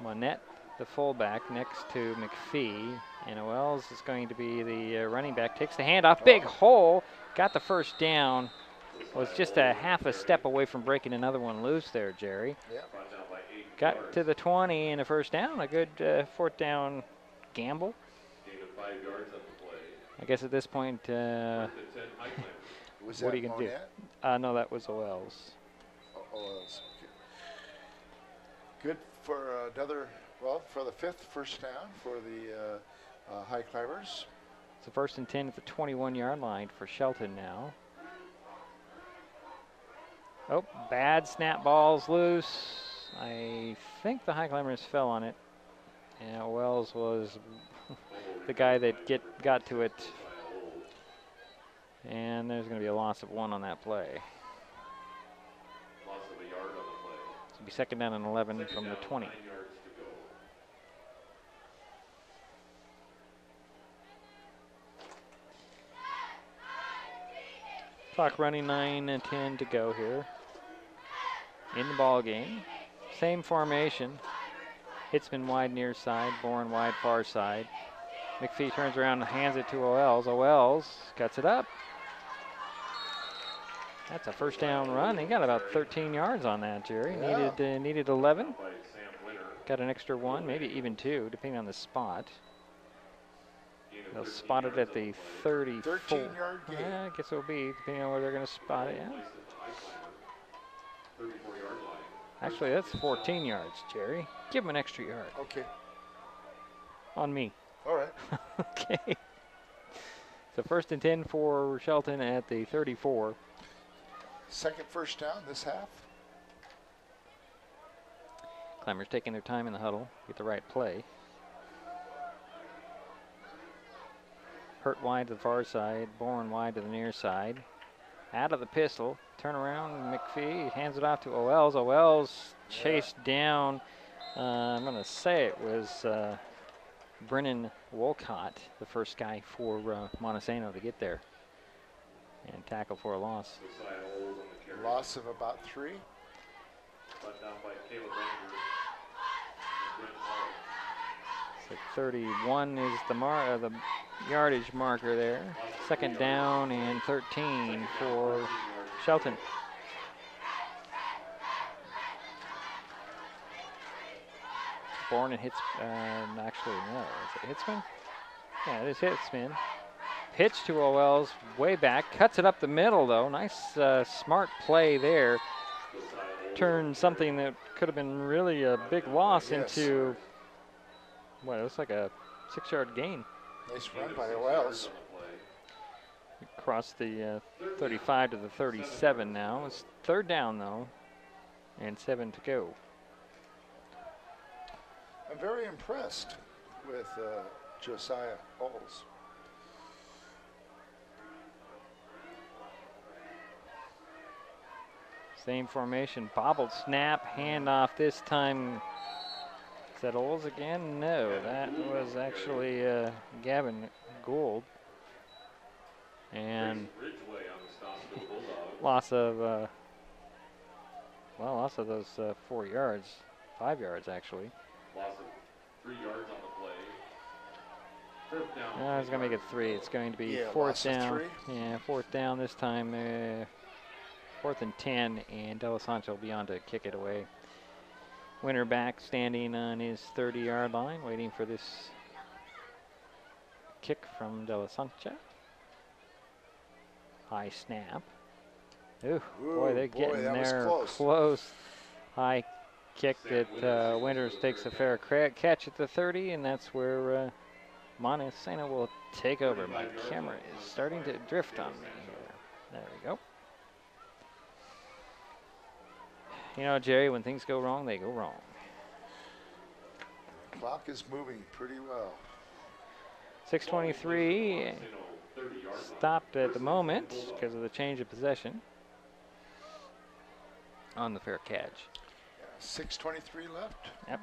Monette, the fullback, next to McPhee. And Wells is going to be the running back. Takes the handoff, big hole. Got the first down. Was just a half a step away from breaking another one loose there, Jerry. Yep. Got to the 20 and a first down. A good 4th down gamble. I guess at this point, what are you going to do? No, that was Owells. Owells. Good for another, well, for the 5th first down for the Highclimbers. It's a 1st and 10 at the 21-yard line for Shelton now. Oh, bad snap, ball's loose. I think the Highclimbers fell on it. And Wells was the guy that got to it. And there's going to be a loss of 1 on that play. Loss of a yard on the play. It'll be 2nd down and 11 from the 20. Clock running, 9 and 10 to go here in the ball game. Same formation. Hitzman wide near side, Bourne wide far side. McPhee turns around and hands it to Owells. Owells cuts it up. That's a first down run. He got about 13 yards on that, Jerry. Yeah. Needed 11. Got an extra 1, maybe even 2, depending on the spot. They'll spot it at the 34. 13-yard gain. Yeah, I guess it'll be, depending on where they're going to spot it. Yeah. Actually, that's 14 yards, Jerry. Give him an extra yard. Okay. On me. All right. Okay. So 1st and 10 for Shelton at the 34. 2nd first down this half. Climbers taking their time in the huddle, get the right play. Hurt wide to the far side, Bourne wide to the near side. Out of the pistol, turn around, McPhee hands it off to Owells. Owells chased down, I'm going to say it was Brennan Wolcott, the first guy for Montesano to get there and tackle for a loss. Loss of about 3. Brought down by Caleb Ranger and Brent Hall. So 31 is the yardage marker there. Second down and 13 for Shelton. Born and hits, actually no, is it Hitzman? Yeah, it is Hitzman. Pitch to Owells, way back, cuts it up the middle though. Nice smart play there. Turned something that could have been really a big loss into, what, it looks like a 6-yard gain. Nice run by Owells. Across the 35 to the 37 now. It's third down though, and 7 to go. I'm very impressed with Josiah Owells. Same formation, bobbled snap, handoff this time. Is that Owells again? No, that was actually Gavin Gould. And loss of those 4 yards, 5 yards actually. Loss of 3 yards on the play. Fourth down. No, it's going to make it 3. It's going to be fourth down. Yeah, fourth down this time. 4th and 10, and De La Sancha will be on to kick it away. Winter back standing on his 30-yard line, waiting for this kick from De La Sancha. High snap. Ooh, boy, they're getting there close. High kick that Winters takes a fair catch at the 30, and that's where Montesano will take over. My camera is starting to drift on me here. There we go. You know, Jerry, when things go wrong, they go wrong. The clock is moving pretty well. 6:23 stopped at the moment because of the change of possession on the fair catch. 6:23 left. Yep.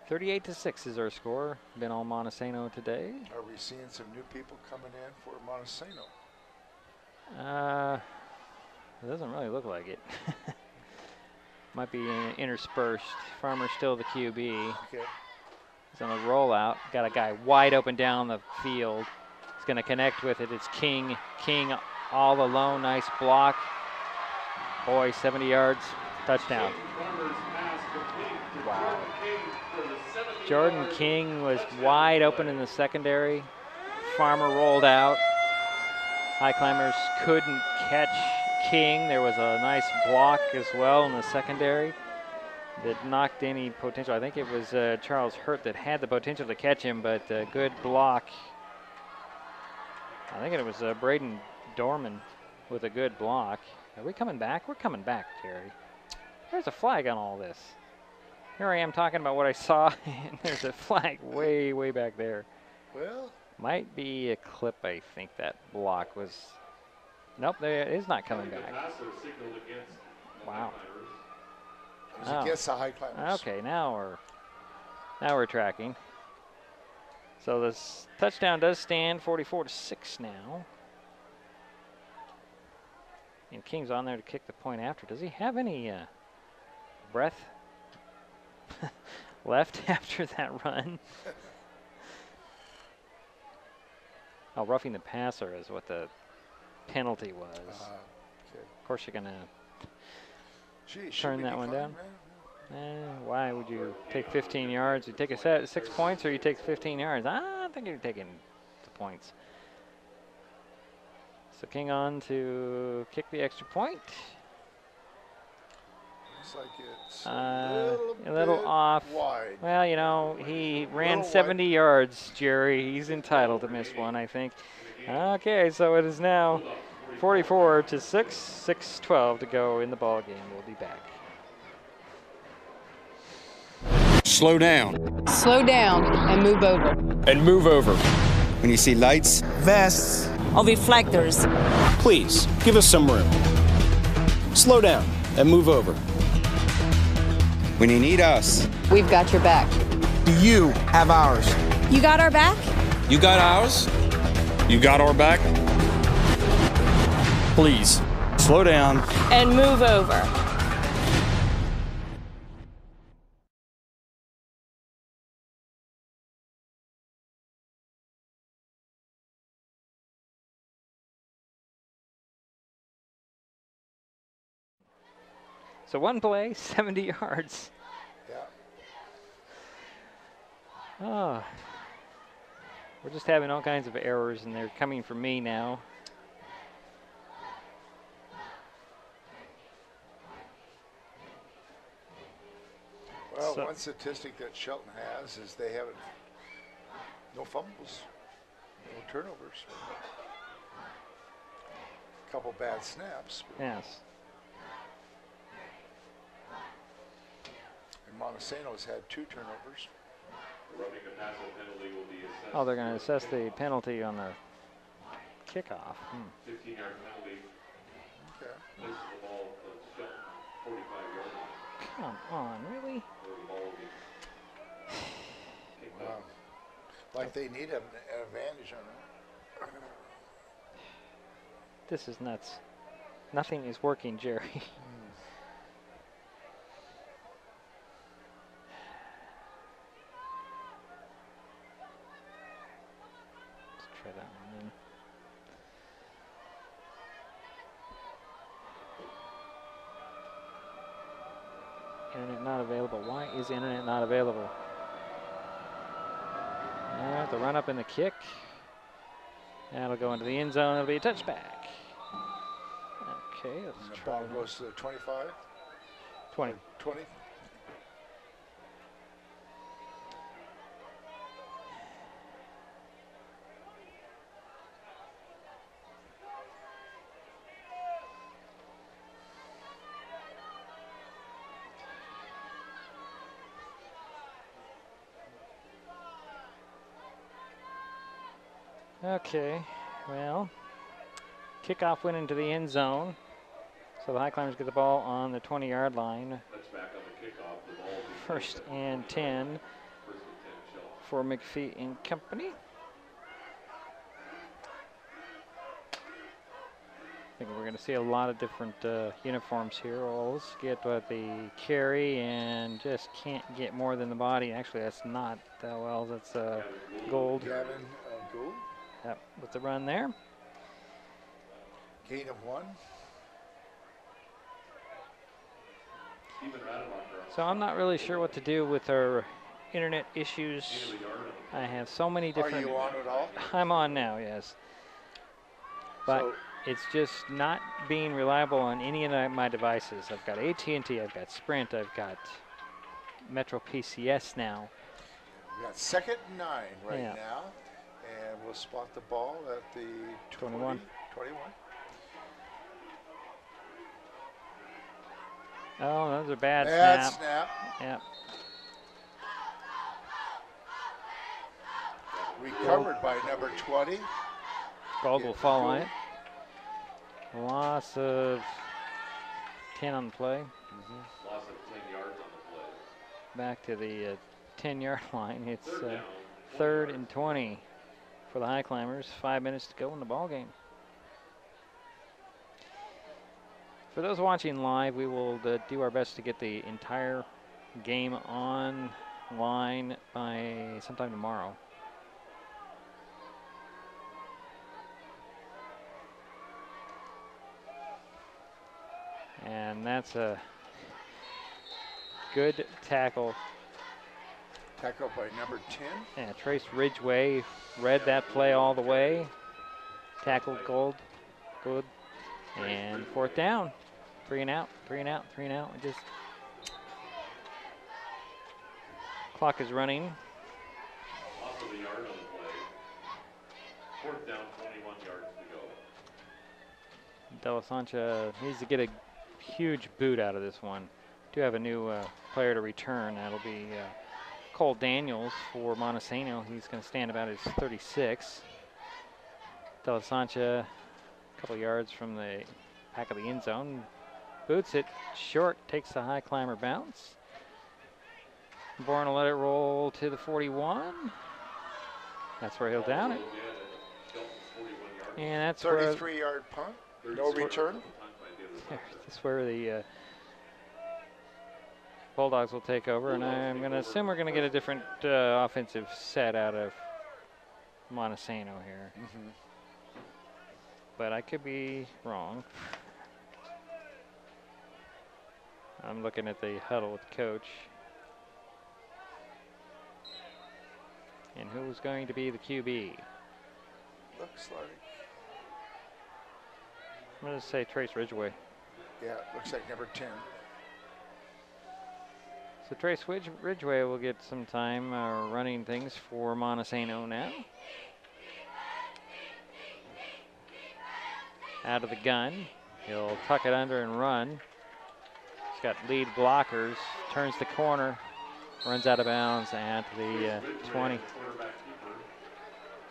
38-6 is our score. Been all Montesano today. Are we seeing some new people coming in for Montesano? It doesn't really look like it. Might be interspersed. Farmer's still the QB. Okay. He's on a rollout. Got a guy wide open down the field. He's going to connect with it. It's King. King all alone. Nice block. Boy, 70 yards. Touchdown. Wow. Jordan King was wide open in the secondary. Farmer rolled out. Highclimbers couldn't catch King. There was a nice block as well in the secondary that knocked any potential. I think it was Charles Hurt that had the potential to catch him, but good block. I think it was Braden Dorman with a good block. Are we coming back? We're coming back, Jerry. There's a flag on all this. Here I am talking about what I saw, and there's a flag way, way back there. Well, might be a clip, I think that block was. Nope, there it is not coming back. Wow. It was against the Highclimbers. Okay, now we're tracking. So this touchdown does stand 44-6 now. And King's on there to kick the point after. Does he have any breath left after that run? Oh, roughing the passer is what the penalty was. Okay. Of course, you're going to turn that one down. Why would you take 15 yards? You take a set 6 points, or you take 15 yards? I think you're taking the points. So King on to kick the extra point. Looks like it's a little off. Wide. Well, you know, he ran 70 yards, Jerry. He's entitled to miss one, I think. Okay, so it is now 44-6, 6:12 to go in the ball game. We'll be back. Slow down. Slow down and move over. And move over. When you see lights, Vests. Or reflectors. please give us some room. Slow down and move over. When you need us, We've got your back. do you have ours? You got our back? You got ours? You got our back? Please, slow down. And move over. So one play, 70 yards. Yeah. Oh. We're just having all kinds of errors, and they're coming from me now. Well, one statistic that Shelton has is they haven't, no fumbles, no turnovers. A couple bad snaps. Yes. And Montesano's had 2 turnovers. Running a pass penalty will be assessed. Oh, they're going to assess the penalty on the kickoff. 15-yard penalty. Okay. This is the ball to Shelton, 45-yard line. Come on, really? Wow. Like they need an advantage on that. This is nuts. Nothing is working, Jerry. Let's try that one then. Internet not available. Why is internet not available? The run up and the kick. That'll go into the end zone. It'll be a touchback. Okay, let's try. The ball goes to the 25? 20. 20? Okay, well, kickoff went into the end zone. So the Highclimbers get the ball on the 20-yard line. That's back on the kickoff. The ball will be First and 10 for McPhee and company. I think we're going to see a lot of different uniforms here. Well, let's get what the carry and just can't get more than the body. Actually, that's not that well. That's gold. Gavin Gould. Yep, with the run there. Gain of 1. So I'm not really sure what to do with our internet issues. I have so many different. Are you on at all? I'm on now, yes. But So it's just not being reliable on any of my devices. I've got AT&T, I've got Sprint, I've got Metro PCS now. we got 2nd and 9 right Yeah. now. And we'll spot the ball at the 21. 21. Oh, those are bad Bad snap. snap. Yep. Recovered by number 20. Gold will fall on it. Loss of 10 on the play. Loss of 10 yards on the play. Back to the 10-yard line. It's 3rd and 20 for the Highclimbers. 5 minutes to go in the ball game. For those watching live, we will do our best to get the entire game online by sometime tomorrow. And that's a good tackle. Tackle by number 10. Yeah, Trace Ridgway read that play all the way. Tackled Gold. Good. And 4th down. 3 and out, 3 and out, 3 and out. Just clock is running. Loss of a yard on the play. 4th down, 21 yards to go. De La Sancha needs to get a huge boot out of this one. Do have a new player to return. That'll be Cole Daniels for Montesano. He's going to stand about his 36. De La Sancha, a couple yards from the back of the end zone. Boots it short, takes the high climber bounce. Bourne will let it roll to the 41. That's where he'll down it. And that's 33-yard punt. No return. That's where the Bulldogs will take over, and I'm going to assume we're going to get a different offensive set out of Montesano here. But I could be wrong. I'm looking at the huddle with the coach. And who's going to be the QB? Looks like. I'm going to say Trace Ridgway. Yeah, looks like number 10. So Trace Ridgway will get some time running things for Montesano now. Out of the gun. He'll tuck it under and run. He's got lead blockers. Turns the corner. Runs out of bounds at the 20.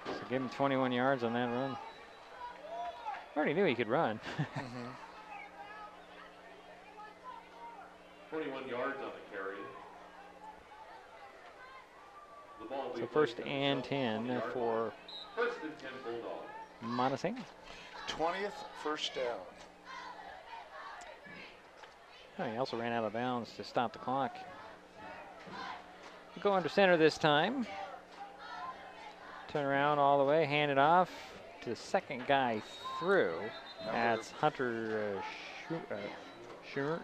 So give him 21 yards on that run. Already knew he could run. 21 yards on the carry. The ball will So be first placed and at the 10 for First and 10 Bulldogs. Montesano. 20th first down. Oh, he also ran out of bounds to stop the clock. Go under center this time. Turn around all the way, hand it off to the second guy through. That's Hunter Schnorr.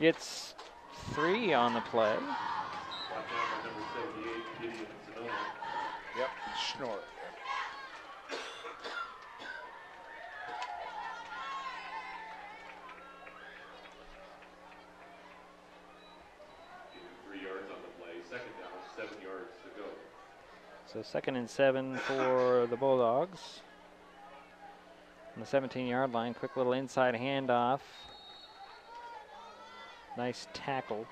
Gets 3 on the play. Yep, Schnorr. So 2nd and 7 for the Bulldogs. On the 17-yard line, quick little inside handoff. Nice tackle.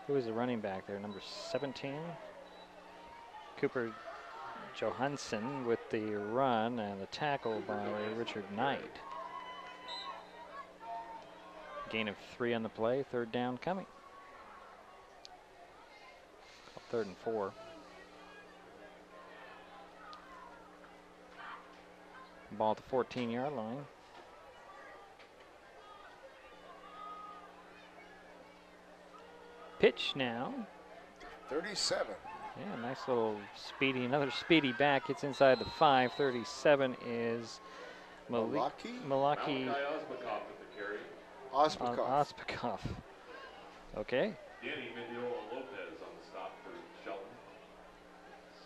Who is the running back there? Number 17? Cooper Johansson with the run and the tackle by Richard Knight. Gain of 3 on the play, 3rd down coming. 3rd and 4. Ball at the 14-yard line. Pitch now. 37. Yeah, nice little speedy, another speedy back. Gets inside the 5. 37 is Malaki Ospakov. Okay. Danny Mendiola Lopez on the stop for Shelton.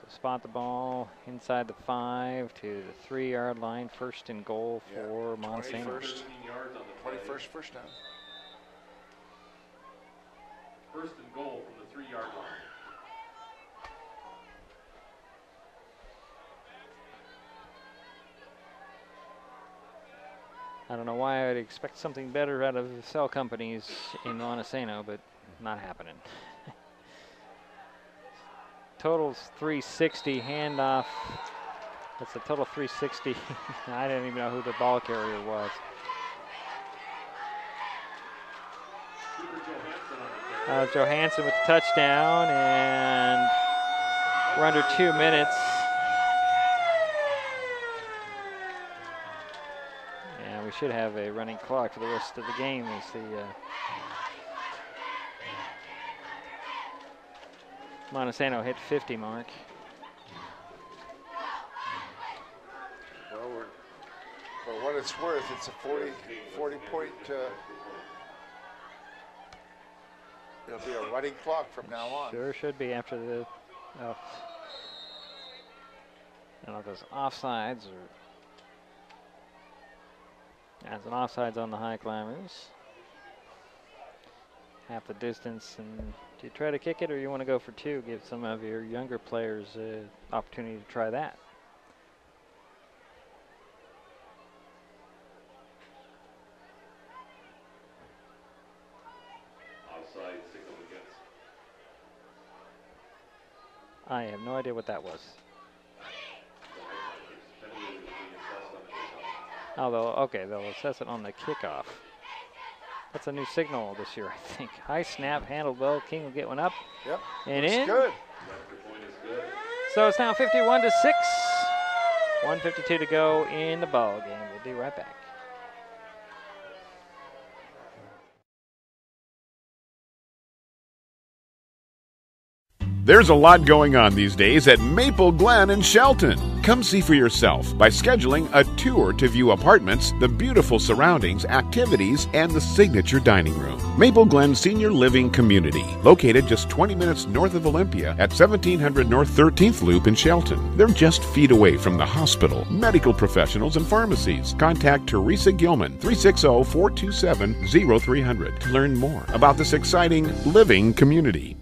So spot the ball inside the 5 to the 3-yard line. 1st and goal for Montesano. 21st first down. 1st and goal from the 3-yard line. I don't know why I'd expect something better out of the cell companies in Montesano, but not happening. Total's 360, handoff. That's a total 360. I didn't even know who the ball carrier was. Johansson with the touchdown, and we're under 2 minutes. And we should have a running clock for the rest of the game as the Montesano hit 50 mark. Well, for what it's worth, it's a 40 point. It'll be a running clock from now on. Sure should be after the. I don't know if there's offsides or. As an offsides on the Highclimbers. Half the distance, and do you try to kick it or you want to go for 2? Give some of your younger players an opportunity to try that. Offside signal against. I have no idea what that was. Although, okay, they'll assess it on the kickoff. That's a new signal this year, I think. High snap, handled well. King will get one up. Yep. And Looks in. Good. So it's now 51-6. 1:52 to go in the ball game. We'll be right back. There's a lot going on these days at Maple Glen in Shelton. Come see for yourself by scheduling a tour to view apartments, the beautiful surroundings, activities, and the signature dining room. Maple Glen Senior Living Community, located just 20 minutes north of Olympia at 1700 North 13th Loop in Shelton. They're just feet away from the hospital, medical professionals, and pharmacies. Contact Teresa Gilman, 360-427-0300 to learn more about this exciting living community.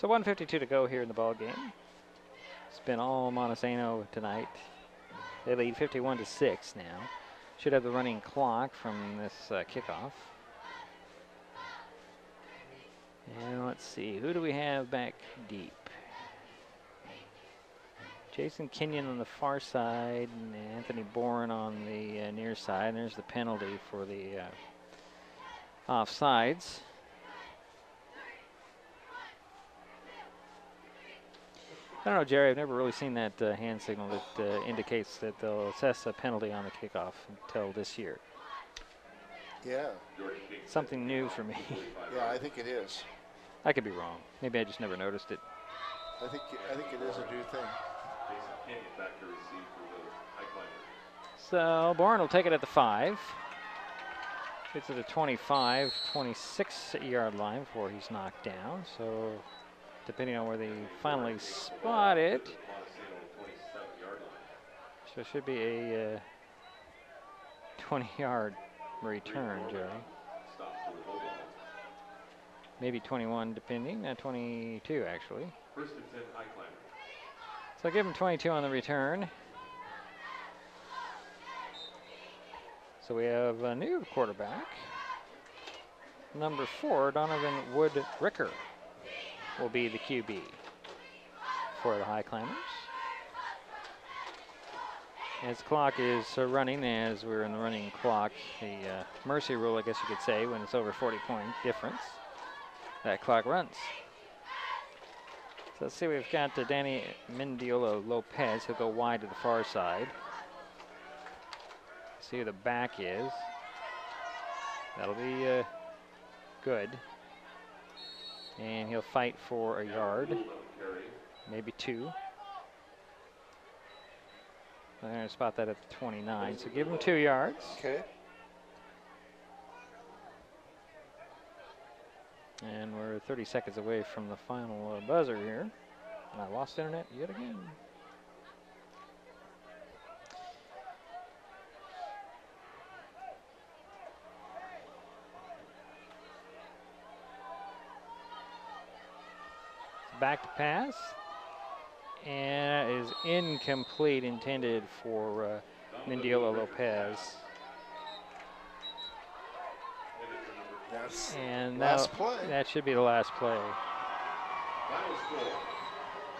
So 1:52 to go here in the ball game. It's been all Montesano tonight. They lead 51-6 now. Should have the running clock from this kickoff. And let's see, who do we have back deep? Jason Kenyon on the far side and Anthony Bourne on the near side. And there's the penalty for the offsides. I don't know, Jerry, I've never really seen that hand signal that indicates that they'll assess a penalty on the kickoff until this year. Yeah. Something new for me. Yeah, I think it is. I could be wrong. Maybe I just never noticed it. I think it is a new thing. So Bourne will take it at the 5. Gets it to 25, 26-yard line before he's knocked down. So depending on where they finally spot it. So it should be a 20-yard return, Jerry. Maybe 21 depending, 22 actually. First and 10, Highclimbers. So give him 22 on the return. So we have a new quarterback. Number 4, Donovan Wood-Ricker will be the QB for the Highclimbers. As the clock is running, as we're in the running clock, the mercy rule, I guess you could say, when it's over 40-point difference, that clock runs. So let's see, we've got Danny Mendiola Lopez. He'll go wide to the far side. See who the back is. That'll be good. And he'll fight for a yard, maybe 2. I'm going to spot that at the 29, so give him 2 yards. Okay. And we're 30 seconds away from the final buzzer here. And I lost internet yet again. Back to pass, and it is incomplete, intended for Mendiola Lopez. And that should be the last play.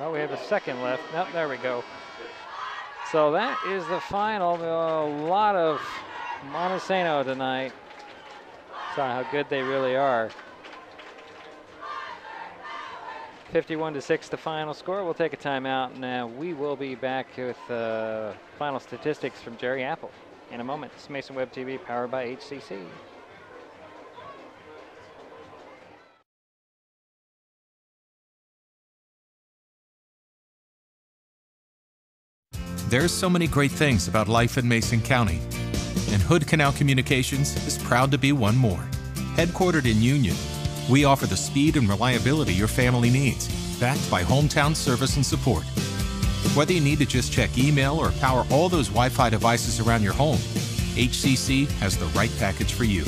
Oh, we have a second left. Nope, there we go. So that is the final. A lot of Montesano tonight. Saw how good they really are. 51-6 the final score. We'll take a timeout, and we will be back with final statistics from Jerry Apple in a moment. This is Mason Web TV, powered by HCC. There's so many great things about life in Mason County, and Hood Canal Communications is proud to be one more. Headquartered in Union, we offer the speed and reliability your family needs, backed by hometown service and support. Whether you need to just check email or power all those Wi-Fi devices around your home, HCC has the right package for you.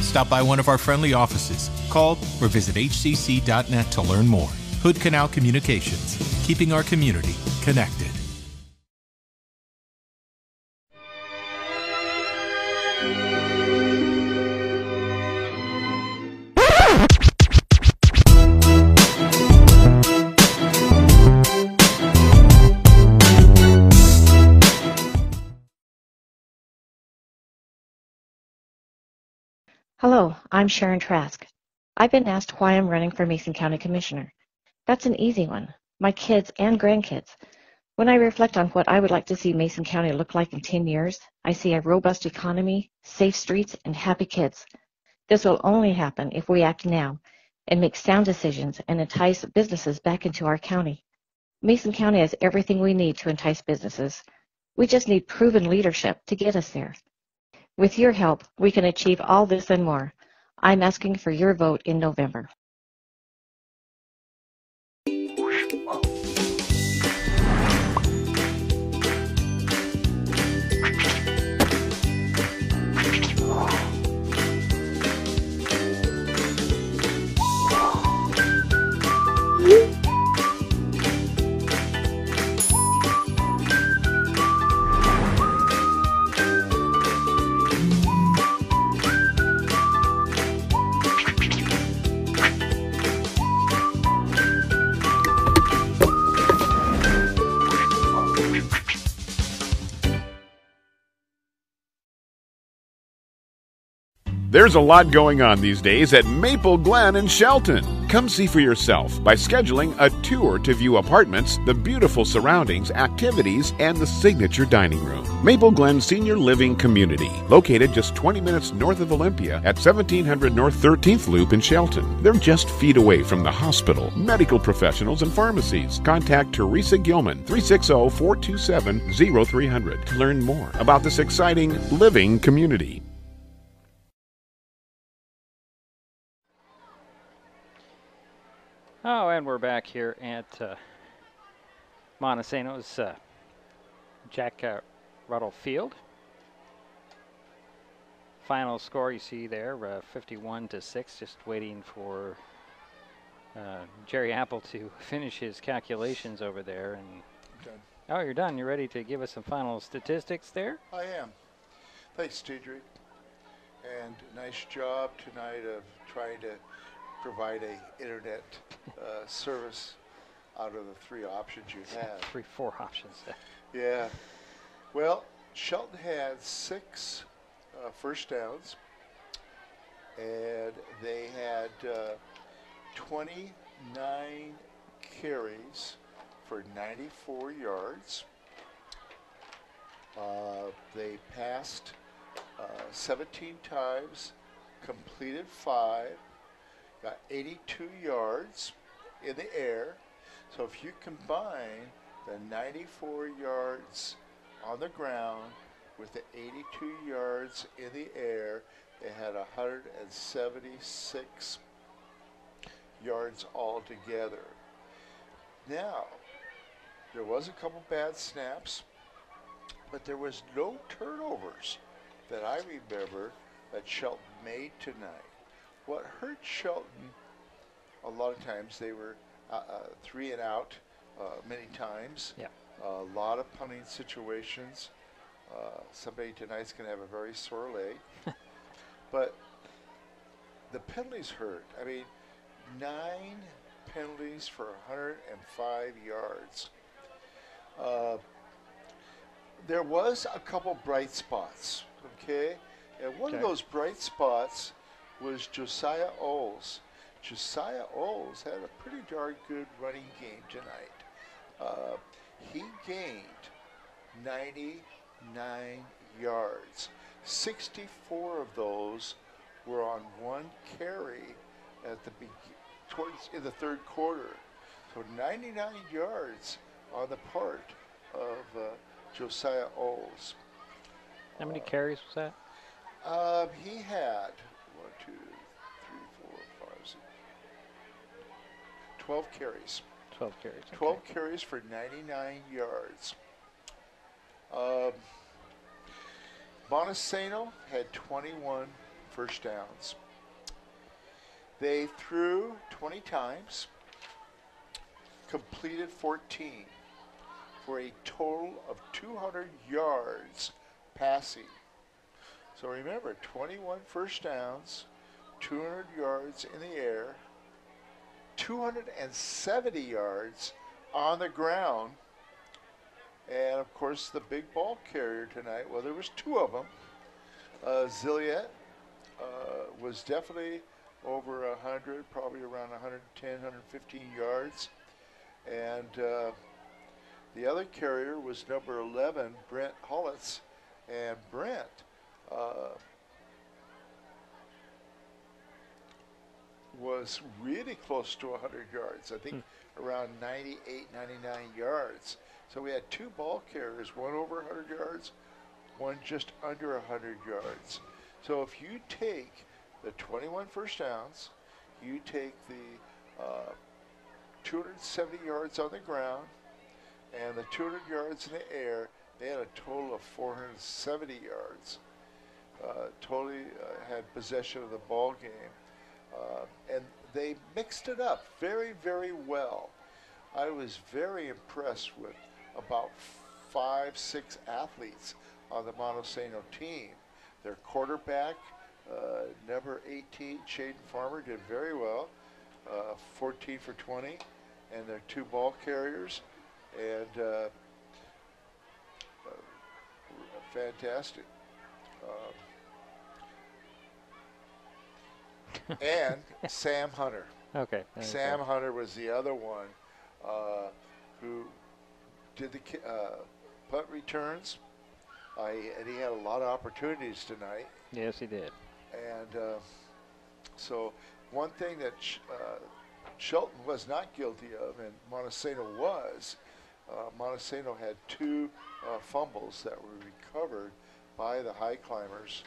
Stop by one of our friendly offices, call or visit hcc.net to learn more. Hood Canal Communications, keeping our community connected. Hello, I'm Sharon Trask. I've been asked why I'm running for Mason County Commissioner. That's an easy one. My kids and grandkids. When I reflect on what I would like to see Mason County look like in 10 years, I see a robust economy, safe streets, and happy kids. This will only happen if we act now and make sound decisions and entice businesses back into our county. Mason County has everything we need to entice businesses. We just need proven leadership to get us there. With your help, we can achieve all this and more. I'm asking for your vote in November. There's a lot going on these days at Maple Glen in Shelton. Come see for yourself by scheduling a tour to view apartments, the beautiful surroundings, activities, and the signature dining room. Maple Glen Senior Living Community, located just 20 minutes north of Olympia at 1700 North 13th Loop in Shelton. They're just feet away from the hospital, medical professionals, and pharmacies. Contact Teresa Gilman, 360-427-0300 to learn more about this exciting living community. Oh, and we're back here at Montesano's Jack Ruddle Field. Final score you see there, 51-6, just waiting for Jerry Apple to finish his calculations over there. And Done. oh, you're done. You're ready to give us some final statistics there? I am. Thanks, Tidry. And nice job tonight of trying to provide a internet service out of the three options you had. Four options. Yeah. Well, Shelton had 6 first downs, and they had 29 carries for 94 yards. They passed 17 times, completed 5, got 82 yards in the air. So if you combine the 94 yards on the ground with the 82 yards in the air, they had 176 yards altogether. Now, there was a couple bad snaps, but there was no turnovers that I remember that Shelton made tonight. What hurt Shelton, a lot of times they were 3 and out many times. Yeah. A lot of punting situations. Somebody tonight's going to have a very sore leg. But the penalties hurt. I mean, 9 penalties for 105 yards. There was a couple bright spots, okay? And one of those bright spots was Josiah Oles. Josiah Oles had a pretty darn good running game tonight. He gained 99 yards. 64 of those were on 1 carry at the in the third quarter. So 99 yards on the part of Josiah Oles. How many carries was that? He had 12 carries. 12 carries. Okay. 12 carries for 99 yards. Montesano had 21 first downs. They threw 20 times, completed 14 for a total of 200 yards passing. So remember, 21 first downs, 200 yards in the air, 270 yards on the ground, and of course the big ball carrier tonight, well, there was 2 of them. Zilliet was definitely over 100, probably around 110, 115 yards. And The other carrier was number 11, Brent Hollitz, and Brent was really close to 100 yards. I think around 98, 99 yards. So we had 2 ball carriers, one over 100 yards, one just under 100 yards. So if you take the 21 first downs, you take the 270 yards on the ground, and the 200 yards in the air, they had a total of 470 yards. Totally had possession of the ball game. And they mixed it up very, very well. I was very impressed with about 5, 6 athletes on the Montesano team. Their quarterback, number 18, Shaden Farmer, did very well, 14 for 20, and their 2 ball carriers, and fantastic. And Sam Hunter. Okay. Sam Hunter was the other one who did the punt returns. And he had a lot of opportunities tonight. Yes, he did. And so one thing that Shelton was not guilty of, and Montesano was, Montesano had 2 fumbles that were recovered by the Highclimbers.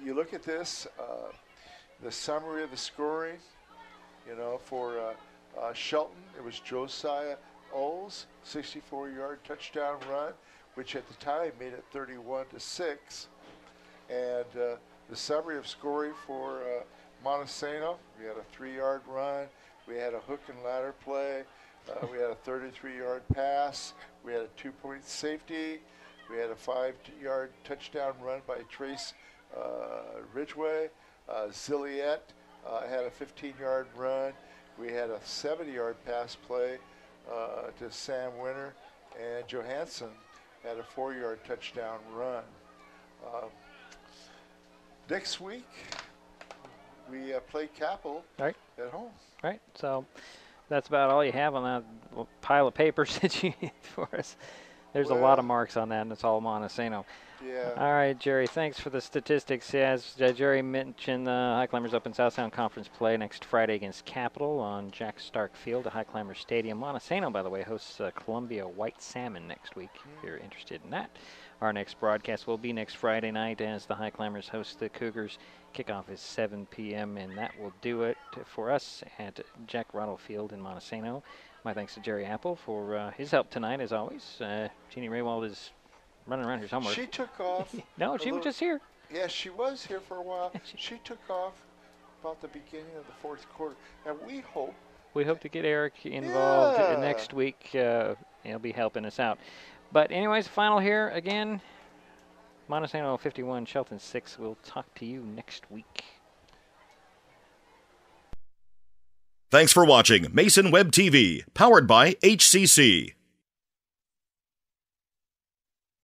You look at this, the summary of the scoring, for Shelton, it was Josiah Oles, 64-yard touchdown run, which at the time made it 31-6. And the summary of scoring for Montesano, we had a 3-yard run, we had a hook and ladder play, we had a 33-yard pass, we had a 2-point safety, we had a 5-yard touchdown run by Trace Ridgway. Zilliette had a 15-yard run. We had a 70-yard pass play to Sam Winter, and Johansson had a 4-yard touchdown run. Next week, we play Capel at home. Right. So that's about all you have on that pile of papers that you need for us. There's a lot of marks on that, and it's all Montesano. Yeah. All right, Jerry, thanks for the statistics. As Jerry mentioned, the Highclimbers Open South Sound Conference play next Friday against Capitol on Jack Stark Field at Highclimbers Stadium. Montesano, by the way, hosts Columbia White Salmon next week, if you're interested in that. Our next broadcast will be next Friday night as the Highclimbers host the Cougars. Kickoff is 7 p.m., and that will do it for us at Jack Rottle Field in Montesano. My thanks to Jerry Apple for his help tonight, as always. Jeannie Raywald is running around here somewhere. She took off. No, she was just here. Yeah, she was here for a while. She took off about the beginning of the 4th quarter, and we hope to get Eric involved next week. He'll be helping us out. But anyways, final here again. Montesano 51, Shelton 6. We'll talk to you next week. Thanks for watching Mason Web TV, powered by HCC.